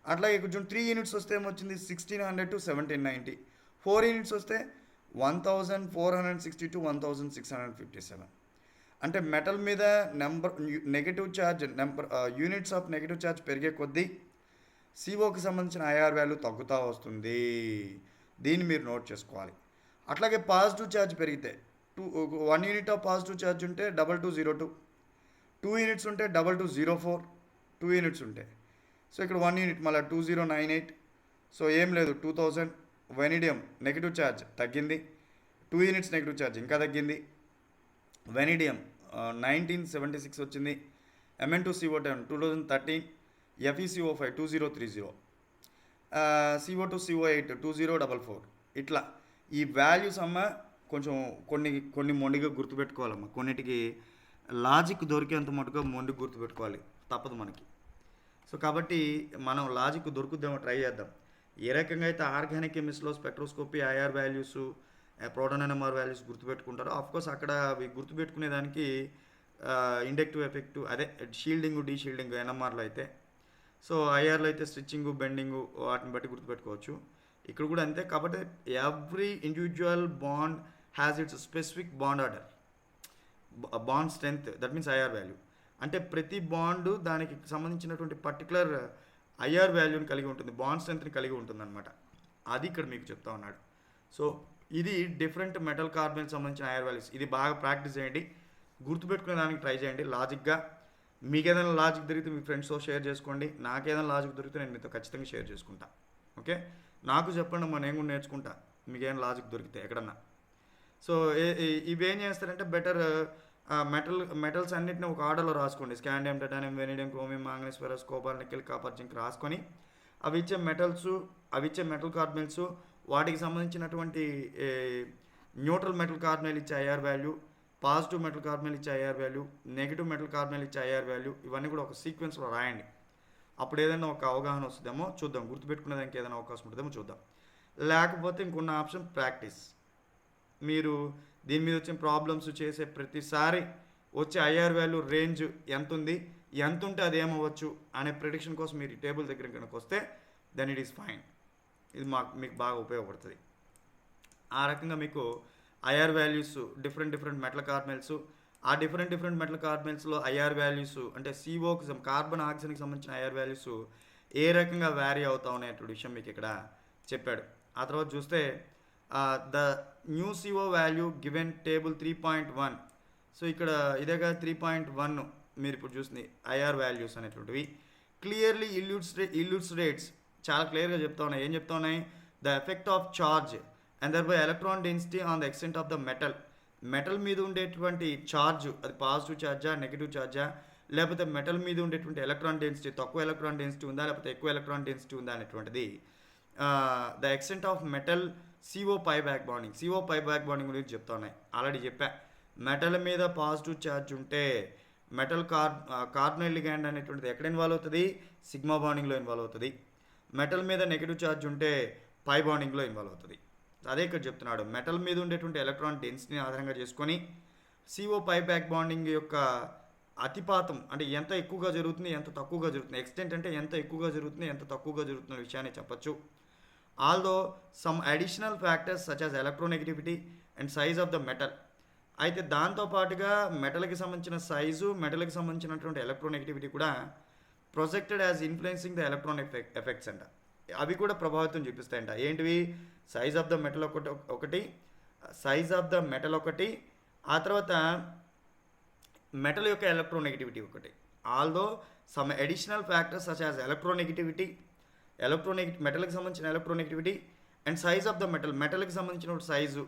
అట్లాగే కొంచెం 3 యూనిట్స్ వస్తే ఏమొచ్చింది 1600 to 1790, 4 యూనిట్స్ వస్తే 1460 to 1657. అంటే మెటల్ మీద negative charge units of negative charge పెరిగే కొద్దీ సిఓకి సంబంధించిన ఐఆర్ వాల్యూ తగ్గుతూ వస్తుంది. దీన్ని మీరు నోట్ చేసుకోవాలి. అట్లాగే పాజిటివ్ ఛార్జ్ పెరిగితే 1 యూనిట్ ఆఫ్ పాజిటివ్ ఛార్జ్ ఉంటే 2202, 2 యూనిట్స్ ఉంటే 2204, 2 యూనిట్స్ ఉంటే. సో ఇక్కడ 1 యూనిట్ మళ్ళీ 2098. సో ఏం లేదు 2000. వెనిడియం నెగిటివ్ ఛార్జ్ తగ్గింది, 2 యూనిట్స్ నెగిటివ్ ఛార్జ్ ఇంకా తగ్గింది. వెనిడియం 1976 వచ్చింది. Mn2CO10 2013, FeCO5 2030, CO2CO8 2044. ఇట్లా ఈ వాల్యూస్ అమ్మ కొంచెం కొన్ని మొండిగా గుర్తుపెట్టుకోవాలమ్మా, కొన్నిటికి లాజిక్ దొరికేంత మటుగా మొండి గుర్తుపెట్టుకోవాలి, తప్పదు మనకి. సో కాబట్టి మనం లాజిక్ దొరుకుద్దేమో ట్రై చేద్దాం. ఏ రకంగా అయితే ఆర్గానిక్ కెమిస్ట్రీలో spectroscopy IR values, proton NMR values గుర్తుపెట్టుకుంటారో, ఆఫ్కోర్స్ అక్కడ అవి గుర్తుపెట్టుకునేదానికి ఇండక్టివ్ ఎఫెక్ట్, అదే షీల్డింగ్ డీషీల్డింగ్ NMRలో అయితే. సో ఐఆర్లో అయితే స్టిచ్చింగ్ బెండింగ్ వాటిని బట్టి గుర్తుపెట్టుకోవచ్చు. ఇక్కడ కూడా అంతే. కాబట్టి every individual bond has its specific bond order, bond strength, that means IR value. అంటే ప్రతి బాండ్ దానికి సంబంధించినటువంటి పర్టికులర్ ఐఆర్ వాల్యూని కలిగి ఉంటుంది, బాండ్ స్ట్రెంగ్త్ని కలిగి ఉంటుంది అనమాట. అది ఇక్కడ మీకు చెప్తా ఉన్నాడు. సో ఇది డిఫరెంట్ మెటల్ కార్బన్కి సంబంధించిన ఐఆర్ వాల్యూస్. ఇది బాగా ప్రాక్టీస్ చేయండి, గుర్తుపెట్టుకునే దానికి ట్రై చేయండి లాజిక్గా. మీకు ఏదైనా లాజిక్ దొరికితే మీ ఫ్రెండ్స్తో షేర్ చేసుకోండి, నాకు ఏదైనా లాజిక్ దొరికితే నేను మీతో ఖచ్చితంగా షేర్ చేసుకుంటా. ఓకే, నాకు చెప్పండి, నేను కూడా నేర్చుకుంటా మీకేమైనా లాజిక్ దొరికితే ఎక్కడన్నా. సో ఇవేం చేస్తారంటే బెటర్ మెటల్స్ అన్నింటినీ ఒక ఆర్డర్లో రాసుకోండి. Scandium, titanium, vanadium, chromium, manganese, ferrous, cobalt, nickel, copper, zinc రాసుకొని అవి ఇచ్చే మెటల్ కార్బనైల్స్, వాటికి సంబంధించినటువంటి న్యూట్రల్ మెటల్ కార్బనైల్ ఇచ్చే IR value, positive metal carbonyl ఇచ్చే IR value, negative metal carbonyl ఇచ్చే ఐఆర్ వాల్యూ, ఇవన్నీ కూడా ఒక సీక్వెన్స్లో రాయండి. అప్పుడు ఏదైనా ఒక అవగాహన వస్తుందేమో చూద్దాం, గుర్తుపెట్టుకునేదానికి ఏదైనా అవకాశం ఉంటుందేమో చూద్దాం. లేకపోతే ఇంకొన్న ఆప్షన్ ప్రాక్టీస్. మీరు దీని మీద వచ్చిన ప్రాబ్లమ్స్ చేసే ప్రతిసారి వచ్చే ఐఆర్ వాల్యూ రేంజ్ ఎంత ఉంటే అది ఏమవ్వచ్చు అనే ప్రిడిక్షన్ కోసం మీరు ఈ టేబుల్ దగ్గర కనుక వస్తే దెన్ ఇట్ ఈస్ ఫైన్. ఇది మీకు బాగా ఉపయోగపడుతుంది. ఆ రకంగా మీకు IR values different metal carbonyls, ఆ డిఫరెంట్ మెటల్ కార్బనైల్స్లో ఐఆర్ వాల్యూస్ అంటే సిఓకి కార్బన్ ఆక్సిజన్కి సంబంధించిన ఐఆర్ వాల్యూస్ ఏ రకంగా వ్యారీ అవుతా అనేటువంటి విషయం మీకు ఇక్కడ చెప్పాడు. ఆ తర్వాత చూస్తే the nu CO value given table 3.1. So ఇక్కడ ఇదేగా 3.1 మీరు ఇప్పుడు చూస్తుంది ఐఆర్ వాల్యూస్ అనేటువంటివి. క్లియర్లీ ఇల్యూస్ట్రేట్స్ చాలా క్లియర్గా చెప్తా ఉన్నాయి. ఏం చెప్తా ఉన్నాయి? The effect of charge and thereby electron density on the extent of the metal మీద ఉండేటువంటి ఛార్జ్, అది పాజిటివ్ ఛార్జా నెగిటివ్ ఛార్జా, లేకపోతే మెటల్ మీద ఉండేటువంటి ఎలక్ట్రాన్ డెన్సిటీ తక్కువ ఎలక్ట్రాన్ డెన్సిటీ ఉందా లేకపోతే ఎక్కువ ఎలక్ట్రాన్ డెన్సిటీ ఉందా అనేటువంటిది. The extent of metal CO pi back bonding గురించి చెప్తా ఉన్నాయి. ఆల్రెడీ చెప్పా, మెటల్ మీద పాజిటివ్ ఛార్జ్ ఉంటే మెటల్ కార్బనైల్ లిగాండ్ అనేటువంటిది ఎక్కడ ఇన్వాల్వ్ అవుతుంది? సిగ్మా బాండింగ్లో ఇన్వాల్వ్ అవుతుంది. మెటల్ మీద నెగిటివ్ ఛార్జ్ ఉంటే పై బాండింగ్లో ఇన్వాల్వ్ అవుతుంది. అదే ఇక్కడ చెప్తున్నాడు, మెటల్ మీద ఉండేటువంటి ఎలక్ట్రాన్ డెన్సిటీని ఆధారంగా చేసుకొని CO పై బ్యాక్ బాండింగ్ యొక్క అతిపాతం అంటే ఎంత ఎక్కువగా జరుగుతుంది ఎంత తక్కువగా జరుగుతుంది, ఎక్స్టెంట్ అంటే ఎంత ఎక్కువగా జరుగుతుంది ఎంత తక్కువగా జరుగుతున్న విషయాన్ని చెప్పచ్చు. Although some additional factors such as electronegativity and size of the metal. అయితే దాంతోపాటుగా మెటల్కి సంబంధించిన సైజు, మెటల్కి సంబంధించినటువంటి ఎలక్ట్రోనెగటివిటీ కూడా projected as influencing the electron effects అంట. అవి కూడా ప్రభావితం చూపిస్తాయంట. ఏంటివి? సైజ్ ఆఫ్ ద మెటల్ ఒకటి సైజ్ ఆఫ్ ద మెటల్ ఒకటి, ఆ తర్వాత మెటల్ యొక్క ఎలక్ట్రోనెగటివిటీ ఒకటి. Although some additional factors such as electronegativity మెటల్కి సంబంధించిన electronegativity and size of the మెటల్కి సంబంధించిన size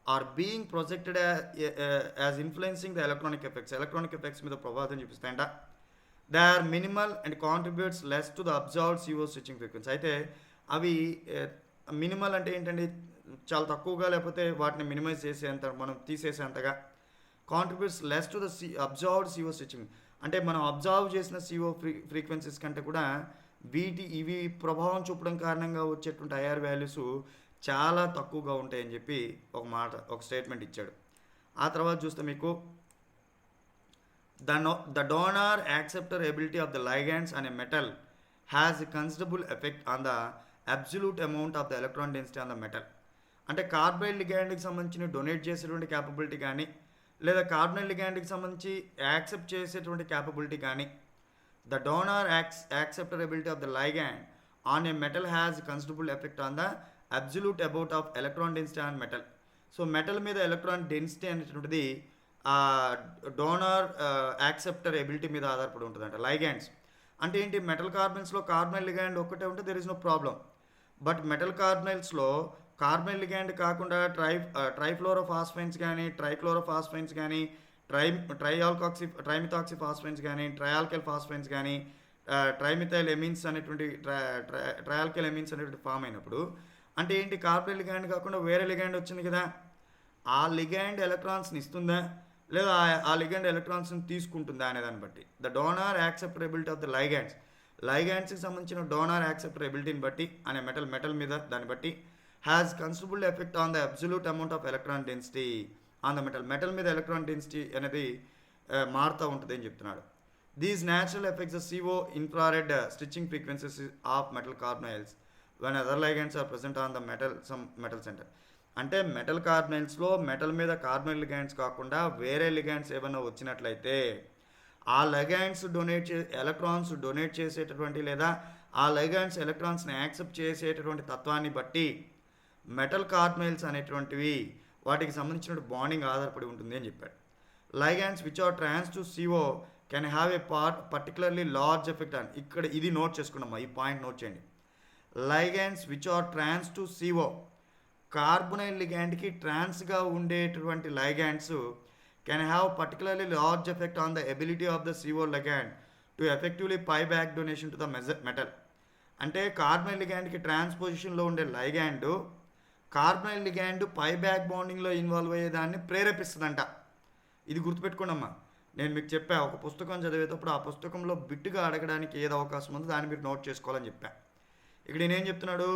are being projected as influencing the electronic effects మీద ప్రభావితం చూపిస్తాయంట. They are minimal and contributes less to the observed CO switching frequency. అయితే అవి మినిమల్ అంటే ఏంటండి, చాలా తక్కువగా లేకపోతే వాటిని మినిమైజ్ చేసేంత, మనం తీసేసేంతగా. Contributes less to the observed CO stretching అంటే మనం అబ్జర్వ్ చేసిన CO ఫ్రీక్వెన్సీస్ కంటే కూడా ఇవి ప్రభావం చూపడం కారణంగా వచ్చేటువంటి IR వాల్యూస్ చాలా తక్కువగా ఉంటాయని చెప్పి ఒక స్టేట్మెంట్ ఇచ్చాడు. ఆ తర్వాత చూస్తే మీకు the donor acceptor ability of the ligands on a metal has a considerable effect on the absolute amount of the electron density on the metal. అంటే కార్బైల్ లిగాండ్కి సంబంధించిన డొనేట్ చేసేటువంటి క్యాపబిలిటీ కానీ, లేదా కార్బైల్ లిగాండ్కి సంబంధించి యాక్సెప్ట్ చేసేటువంటి క్యాపబిలిటీ కానీ, the donor acceptor ability of the ligand on a metal has considerable effect on the absolute amount of electron density on metal. So metal మీద ఎలక్ట్రాన్ డెన్సిటీ అనేటువంటిది డోనర్ యాక్సెప్టర్ ఎబిలిటీ మీద ఆధారపడి ఉంటుందంట. లైగాండ్స్ అంటే ఏంటి? మెటల్ కార్బైల్స్లో కార్బైల్ లిగాండ్ ఒక్కటే ఉంటే there is no problem. But metal కార్బైల్స్లో కార్బైల్ లిగాండ్ కాకుండా ట్రైఫ్లోరోఫాస్ఫైన్స్ కానీ, ట్రైక్లోరోఫాస్ఫైన్స్ కానీ, ట్రైమిథాక్సి ఫాస్ఫైన్స్ కానీ, ట్రయాల్కైల్ ఫాస్ఫైన్స్ కానీ, ట్రైమిథైల్ ఎమిన్స్ అనేటువంటి ట్రయాల్కైల్ ఎమిన్స్ అనేటువంటి ఫామ్ అయినప్పుడు అంటే ఏంటి? కార్బైల్ లిగాండ్ కాకుండా వేరే లిగాండ్ వచ్చింది కదా, ఆ లిగాండ్ ఎలక్ట్రాన్స్ని ఇస్తుందా లేదా ఆ లిగాండ్ ఎలక్ట్రాన్స్ని తీసుకుంటుందా అనే దాన్ని బట్టి the donor acceptor ability of the లైగాండ్స్కి సంబంధించిన డోనార్ యాక్సెప్టర్ ఎబిలిటీని బట్టి అనే మెటల్ మీద దాన్ని బట్టి has considerable effect on the absolute amount of electron density on the metal మీద ఎలక్ట్రాన్ డెన్సిటీ అనేది మారుతూ ఉంటుంది అని చెప్తున్నాడు. These natural effects the CO infrared stretching frequencies of metal carbonyls when other ligands are present on the some metal center. అంటే మెటల్ కార్బైల్స్లో మెటల్ మీద కార్బైల్ లిగాండ్స్ కాకుండా వేరే లిగాండ్స్ ఏమైనా వచ్చినట్లయితే ఆ లిగాండ్స్ ఎలక్ట్రాన్స్ డొనేట్ చేసేటటువంటి లేదా ఆ లిగాండ్స్ ఎలక్ట్రాన్స్ని యాక్సెప్ట్ చేసేటటువంటి తత్వాన్ని బట్టి మెటల్ కార్బైల్స్ అనేటువంటివి వాటికి సంబంధించిన బాండింగ్ ఆధారపడి ఉంటుంది అని చెప్పాడు. Ligands which are trans to CO can have a particularly large effect అని ఇక్కడ ఇది నోట్ చేసుకున్నామా, ఈ పాయింట్ నోట్ చేయండి. Ligands which are trans to CO carbonyl లిగాండ్కి ట్రాన్స్గా ఉండేటువంటి ligands can have particularly large effect on the ability of the CO ligand to effectively pi back donation to the metal. అంటే కార్బొనైల్ లిగాండ్కి ట్రాన్స్ పొజిషన్లో ఉండే కార్బొనైల్ లిగాండ్ పై బ్యాక్ బాండింగ్లో ఇన్వాల్వ్ అయ్యేదాన్ని ప్రేరేపిస్తుందంట. ఇది గుర్తుపెట్టుకోండమ్మా, నేను మీకు చెప్పా ఒక పుస్తకం చదివేటప్పుడు ఆ పుస్తకంలో బిట్టుగా అడగడానికి ఏదో అవకాశం ఉందో దాన్ని మీరు నోట్ చేసుకోవాలని చెప్పా. ఇక్కడ నేనేం చెప్తున్నాడు?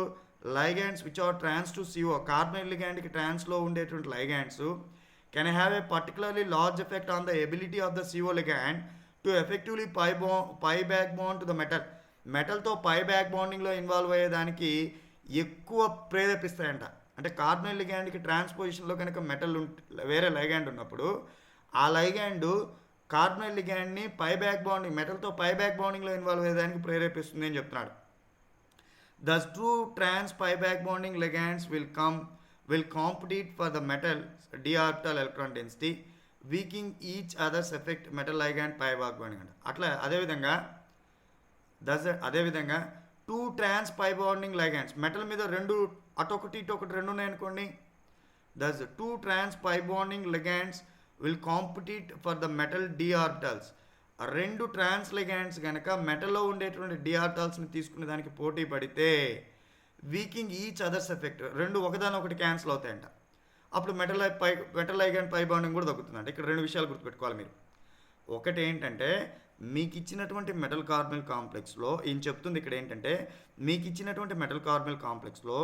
Ligands which are trans to CO carbonyl లిగాండ్కి ట్రాన్స్లో ఉండేటువంటి ligands can have a particularly large effect on the ability of the CO ligand to effectively pi back bond to the మెటల్తో పై బ్యాక్ బాండింగ్లో ఇన్వాల్వ్ అయ్యేదానికి ఎక్కువ ప్రేరేపిస్తాయంట. అంటే కార్బొనైల్ లిగాండ్కి ట్రాన్స్పోజిషన్లో కనుక వేరే లైగాండ్ ఉన్నప్పుడు ఆ లైగాండ్ కార్బొనైల్ లిగాండ్ని మెటల్తో పై బ్యాక్ బాండింగ్లో ఇన్వాల్వ్ అయ్యేదానికి ప్రేరేపిస్తుంది అని చెప్తున్నాడు. Thus, true trans pi back bonding ligands will compete for the metal d orbital electron density, weakening each other's effect metal ligand pi back bonding. అట్లా అదేవిధంగా two trans pi bonding ligands metal మీద రెండు అటొకటి ఇటొకటి రెండు ఉన్నాయనుకోండి. Thus two trans pi bonding ligands will compete for the metal d orbitals. రెండు ట్రాన్స్ లిగాండ్స్ కనుక మెటల్లో ఉండేటువంటి డి ఆర్టాల్స్ని తీసుకునే దానికి పోటీ పడితే వీకింగ్ ఈచ్ అదర్స్ ఎఫెక్ట్ రెండు ఒకదానొకటి క్యాన్సిల్ అవుతాయంట. అప్పుడు మెటల్ లైగాండ్ పై బాండింగ్ కూడా తగ్గుతుందంట. ఇక్కడ రెండు విషయాలు గుర్తుపెట్టుకోవాలి మీరు. ఒకటి ఏంటంటే మీకు ఇచ్చినటువంటి మెటల్ కార్బనల్ కాంప్లెక్స్లో ఈయన చెప్తుంది ఇక్కడ ఏంటంటే, మీకు ఇచ్చినటువంటి మెటల్ కార్బనల్ కాంప్లెక్స్లో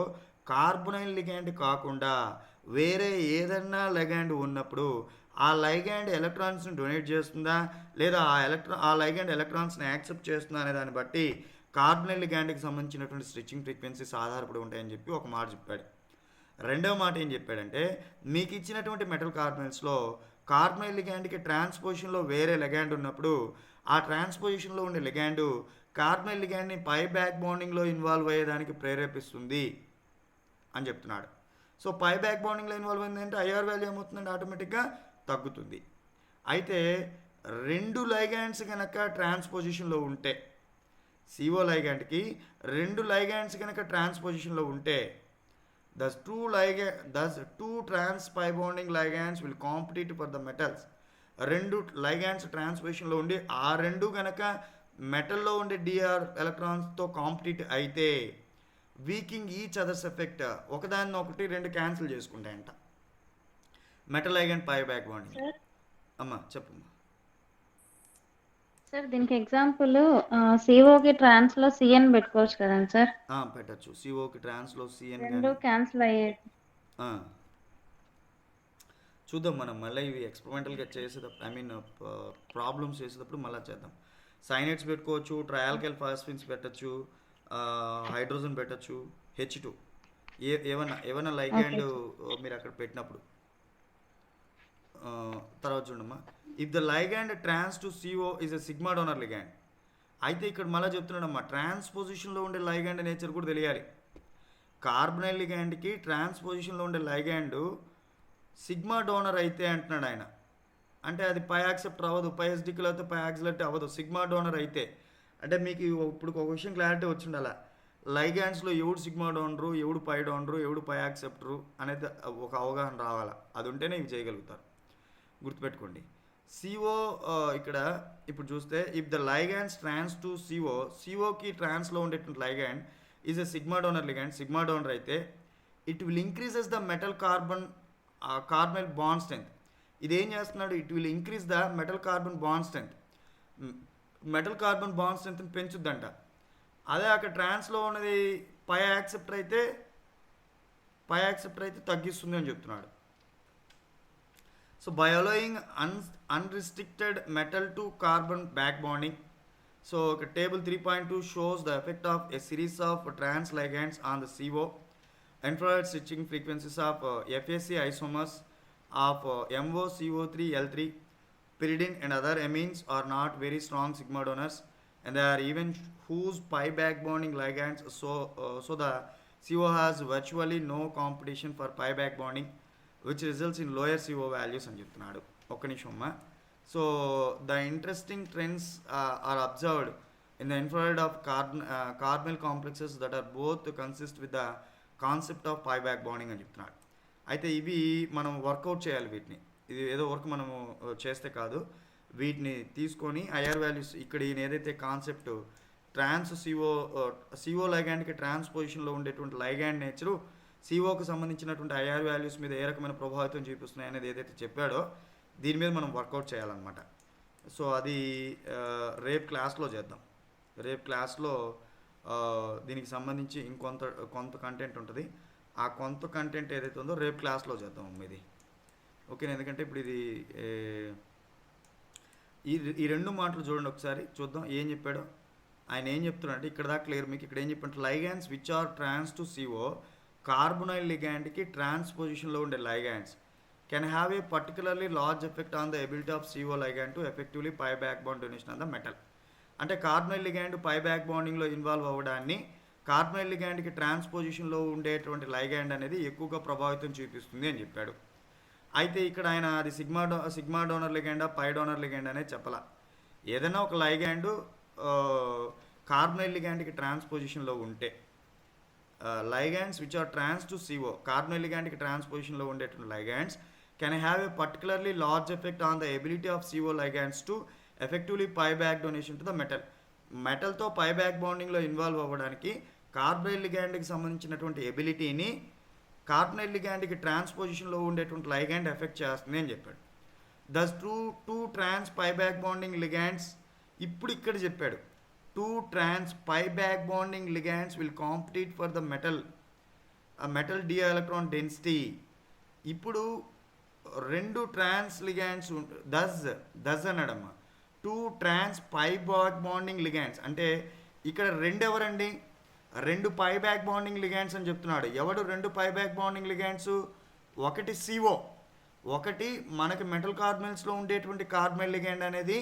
కార్బొనైల్ లిగాండ్ కాకుండా వేరే ఏదన్నా లైగాండ్ ఉన్నప్పుడు ఆ లైగాండ్ ఎలక్ట్రాన్స్ని డొనేట్ చేస్తుందా లేదా ఆ లైగాండ్ ఎలక్ట్రాన్స్ని యాక్సెప్ట్ చేస్తుందా అనే దాన్ని బట్టి కార్బొనైల్ లిగాండ్కి సంబంధించినటువంటి స్ట్రెచింగ్ ఫ్రీక్వెన్సీస్ ఆధారపడి ఉంటాయని చెప్పి ఒక మాట చెప్పాడు. రెండవ మాట ఏం చెప్పాడంటే, మీకు ఇచ్చినటువంటి మెటల్ కార్బనల్స్లో కార్బొనైల్ లిగాండ్కి ట్రాన్స్పోజిషన్లో వేరే లెగాండ్ ఉన్నప్పుడు ఆ ట్రాన్స్పోజిషన్లో ఉండే లెగాండ్ కార్బొనైల్ లిగాండ్ని పై బ్యాక్ బాండింగ్లో ఇన్వాల్వ్ అయ్యేదానికి ప్రేరేపిస్తుంది అని చెప్తున్నాడు. సో పై బ్యాక్ బాండింగ్లో ఇన్వాల్వ్ అయిందంటే ఐఆర్ వాల్యూ ఏమవుతుందంటే ఆటోమేటిక్గా తగ్గుతుంది. అయితే రెండు లైగాండ్స్ కనుక ట్రాన్స్పోజిషన్లో ఉంటే, సిఓ లైగాండ్కి రెండు లైగాండ్స్ కనుక ట్రాన్స్పోజిషన్లో ఉంటే thus two trans pi bonding ligands will compete for the metals. రెండు లైగాండ్స్ ట్రాన్స్పోజిషన్లో ఉండి ఆ రెండు కనుక మెటల్లో ఉండే డిఆర్ ఎలక్ట్రాన్స్తో కాంపిటీట్ అయితే వీకింగ్ ఈచ్ అదర్స్ ఎఫెక్ట్, ఒకదాన్ని ఒకటి రెండు క్యాన్సిల్ చేసుకుంటాయంట మెటల్ లైగాండ్ పై బ్యాక్ బాండింగ్. అమ్మా చెప్పమ్మా. సార్ దీనికి ఎగ్జాంపుల్ సిఓకి ట్రాన్స్ లో సిఎన్ పెట్టుకోవచ్చు కదండి సార్? పెట్టచ్చు. సిఓకి ట్రాన్స్ లో సిఎన్ రెండు క్యాన్సిల్ అయ్యేది. చూద్దాం మనం మళ్ళీ ఇవి ఎక్స్పెరిమెంటల్గా చేసేటప్పుడు, ఐ మీన్ ప్రాబ్లమ్స్ చేసేటప్పుడు మళ్ళీ చేద్దాం. సైనైడ్స్ పెట్టుకోవచ్చు, ట్రయాల్కైల్ ఫాస్ఫిన్స్ పెట్టచ్చు, హైడ్రోజన్ పెట్టచ్చు, H2 ఏమన్నా లైగాండ్ మీరు అక్కడ పెట్టినప్పుడు. తర్వాత చూడమ్మా, if the ligand trans to CO is a sigma donor ligand. అయితే ఇక్కడ మళ్ళీ చెప్తున్నాడమ్మా, ట్రాన్స్పోజిషన్లో ఉండే లైగాండ్ నేచర్ కూడా తెలియాలి. కార్బొనైల్ లిగాండ్కి ట్రాన్స్పోజిషన్లో ఉండే లైగాండ్ సిగ్మా డోనర్ అయితే అంటున్నాడు ఆయన. అంటే అది పై యాక్సెప్టర్ అవ్వదు, పై ఎస్డికల్ అయితే పై యాక్సిలెట్ అవ్వదు. సిగ్మా డోనర్ అయితే అంటే మీకు ఇప్పుడు ఒక విషయం క్లారిటీ వచ్చిండాల, లైగాండ్స్లో ఎవడు సిగ్మా డోనరు, ఎవడు పై డోనరు, ఎవడు పై యాక్సెప్టరు అనేది ఒక అవగాహన రావాలా. అది ఉంటేనే ఇవి చేయగలుగుతారు, గుర్తుపెట్టుకోండి. సిఓ ఇక్కడ ఇప్పుడు చూస్తే, if the ligands trans to సిఓకి ట్రాన్స్లో ఉండేటువంటి ligand is a sigma donor ligand, sigma donor అయితే it will increases the metal carbonyl bond strength. ఇదేం చేస్తున్నాడు, it will increase the metal carbon bond strength, metal carbon bond స్ట్రెంత్ని పెంచుద్దంట. అదే అక్కడ ట్రాన్స్లో ఉన్నది పై యాక్సెప్టర్ అయితే తగ్గిస్తుంది అని చెప్తున్నాడు. So by allowing unrestricted metal to carbon back bonding, so table 3.2 shows the effect of a series of trans ligands on the CO. Infrared switching frequencies of FAC isomers of MoCO3L3, pyridine and other amines are not very strong sigma donors, and they are even whose pi back bonding ligands, so the CO has virtually no competition for pi back bonding, which results in lower CO values అని చెప్తున్నాడు. ఒక్క నిమిషం అమ్మా. So the interesting trends are observed in the infrared of carbonyl complexes that are both consist with the concept of pi back bonding అని చెప్తున్నాడు. అయితే ఇవి మనం వర్కౌట్ చేయాలి వీటిని, ఇది ఏదో వర్క్ మనము చేస్తే కాదు, వీటిని తీసుకొని ఐఆర్ వాల్యూస్ ఇక్కడ ఈయన ఏదైతే కాన్సెప్ట్ సిఓ లైగాండ్కి ట్రాన్స్పోజిషన్లో ఉండేటువంటి లైగాండ్ నేచరు సిఓకి సంబంధించినటువంటి ఐఆర్ వాల్యూస్ మీద ఏ రకమైన ప్రభావితం చూపిస్తున్నాయి అనేది ఏదైతే చెప్పాడో దీని మీద మనం వర్కౌట్ చేయాలన్నమాట. సో అది రేపు క్లాస్లో చేద్దాం. రేపు క్లాస్లో దీనికి సంబంధించి కొంత కంటెంట్ ఉంటుంది. ఆ కొంత కంటెంట్ ఏదైతే ఉందో రేపు క్లాస్లో చేద్దాం ఇది, ఓకేనా? ఎందుకంటే ఇప్పుడు ఇది ఈ రెండు మాటలు చూడండి ఒకసారి, చూద్దాం ఏం చెప్పాడో. ఆయన ఏం చెప్తున్నాడంటే ఇక్కడ దాకా క్లియర్. మీకు ఇక్కడ ఏం చెప్పంటే, ligands which are trans to CO, carbonyl లిగాండ్కి ట్రాన్స్పోజిషన్లో ఉండే ligands can have a particularly large effect on the ability of CO ligand to effectively pi back bond donation on the metal. అంటే కార్బొనైల్ లిగాండ్ పై బ్యాక్ బాండింగ్లో ఇన్వాల్వ్ అవ్వడాన్ని కార్బొనైల్ లిగాండ్కి ట్రాన్స్పోజిషన్లో ఉండేటువంటి లైగాండ్ అనేది ఎక్కువగా ప్రభావితం చూపిస్తుంది అని చెప్పాడు. అయితే ఇక్కడ ఆయన అది సిగ్మా డోనర్ లిగాండా పై డోనర్ లిగాండ్ అనేది చెప్పాల. ఏదైనా ఒక లైగాండ్ కార్బొనైల్ లిగాండ్కి ట్రాన్స్పోజిషన్లో ఉంటే, ligands which are trans to CO, carbonyl ligand ki transposition lo undeటువంటి ligands can have a particularly large effect on the ability of CO ligands to effectively pi back donation to the metal తో pi back bonding లో ఇన్వాల్వ్ అవ్వడానికి కార్బొనైల్ లిగాండ్ కి సంబంధించినటువంటి ఎబిలిటీని కార్బొనైల్ లిగాండ్ కి ట్రాన్స్పోజిషన్ లో ఉండేటువంటి లైగాండ్ ఎఫెక్ట్ చేస్తుంది అని చెప్పాడు. Thus two trans pi back bonding ligands ఇప్పుడు ఇక్కడ చెప్పాడు 2 trans pi back bonding ligands will compete for the metal d electron density. ఇప్పుడు రెండు ట్రాన్స్ లిగాండ్స్ దస్ అన్నాడమ్మా 2 trans pi back bonding ligands అంటే ఇక్కడ రెండు ఎవరండి, రెండు పై బ్యాక్ బాండింగ్ లిగాండ్స్ అని చెప్తున్నాడు. ఎవడు రెండు పై బ్యాక్ బాండింగ్ లిగాండ్స్? ఒకటి CO, ఒకటి మనకి మెటల్ కార్బనైల్స్లో ఉండేటువంటి కార్బనైల్ లిగాండ్ అనేది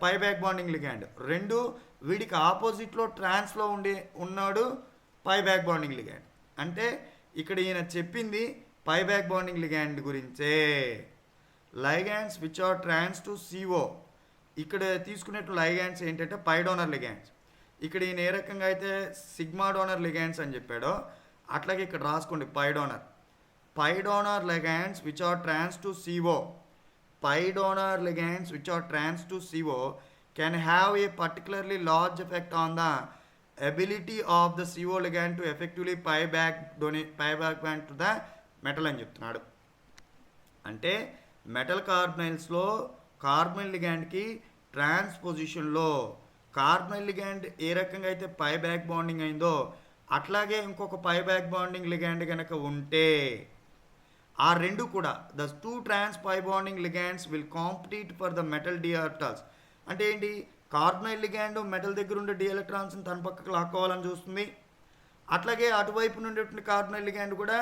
పై బ్యాక్ బాండింగ్ లిగాండ్. రెండు వీడికి ఆపోజిట్లో ట్రాన్స్లో ఉన్నాడు పై బ్యాక్ బాండింగ్ లిగాండ్. అంటే ఇక్కడ ఈయన చెప్పింది పై బ్యాక్ బాండింగ్ లిగాండ్ గురించే. Ligands which are trans to CO, ఇక్కడ తీసుకునేట్టు లైగాండ్స్ ఏంటంటే పై డోనర్ లిగాండ్స్. ఇక్కడ ఈయన ఏ రకంగా అయితే సిగ్మా డోనర్ లిగాండ్స్ అని చెప్పాడో అట్లాగే ఇక్కడ రాసుకోండి పై donor ligands which are trans to CO. Pi donor ligands which are trans to CO can have a particularly large effect on the ability of the CO ligand to effectively pi back bond to the metal అని చెప్తున్నాడు. అంటే మెటల్ కార్బనైల్స్లో కార్బనైల్ లిగాండ్కి ట్రాన్స్ పొజిషన్లో కార్బనైల్ లిగాండ్ ఏ రకంగా అయితే పై బ్యాక్ బాండింగ్ అయిందో అట్లాగే ఇంకొక పై బ్యాక్ బాండింగ్ లిగాండ్ కనుక ఉంటే ఆ రెండు కూడా the 2 trans pi bonding ligands will compete for the metal d orbitals. అంటే ఏంటి, కార్బనైల్ లిగాండ్ మెటల్ దగ్గర ఉండే డి ఎలక్ట్రాన్స్ని తన పక్కకు లాక్కోవాలని చూస్తుంది. అట్లాగే అటువైపు నుండేటువంటి కార్బనైల్ లిగాండ్ కూడా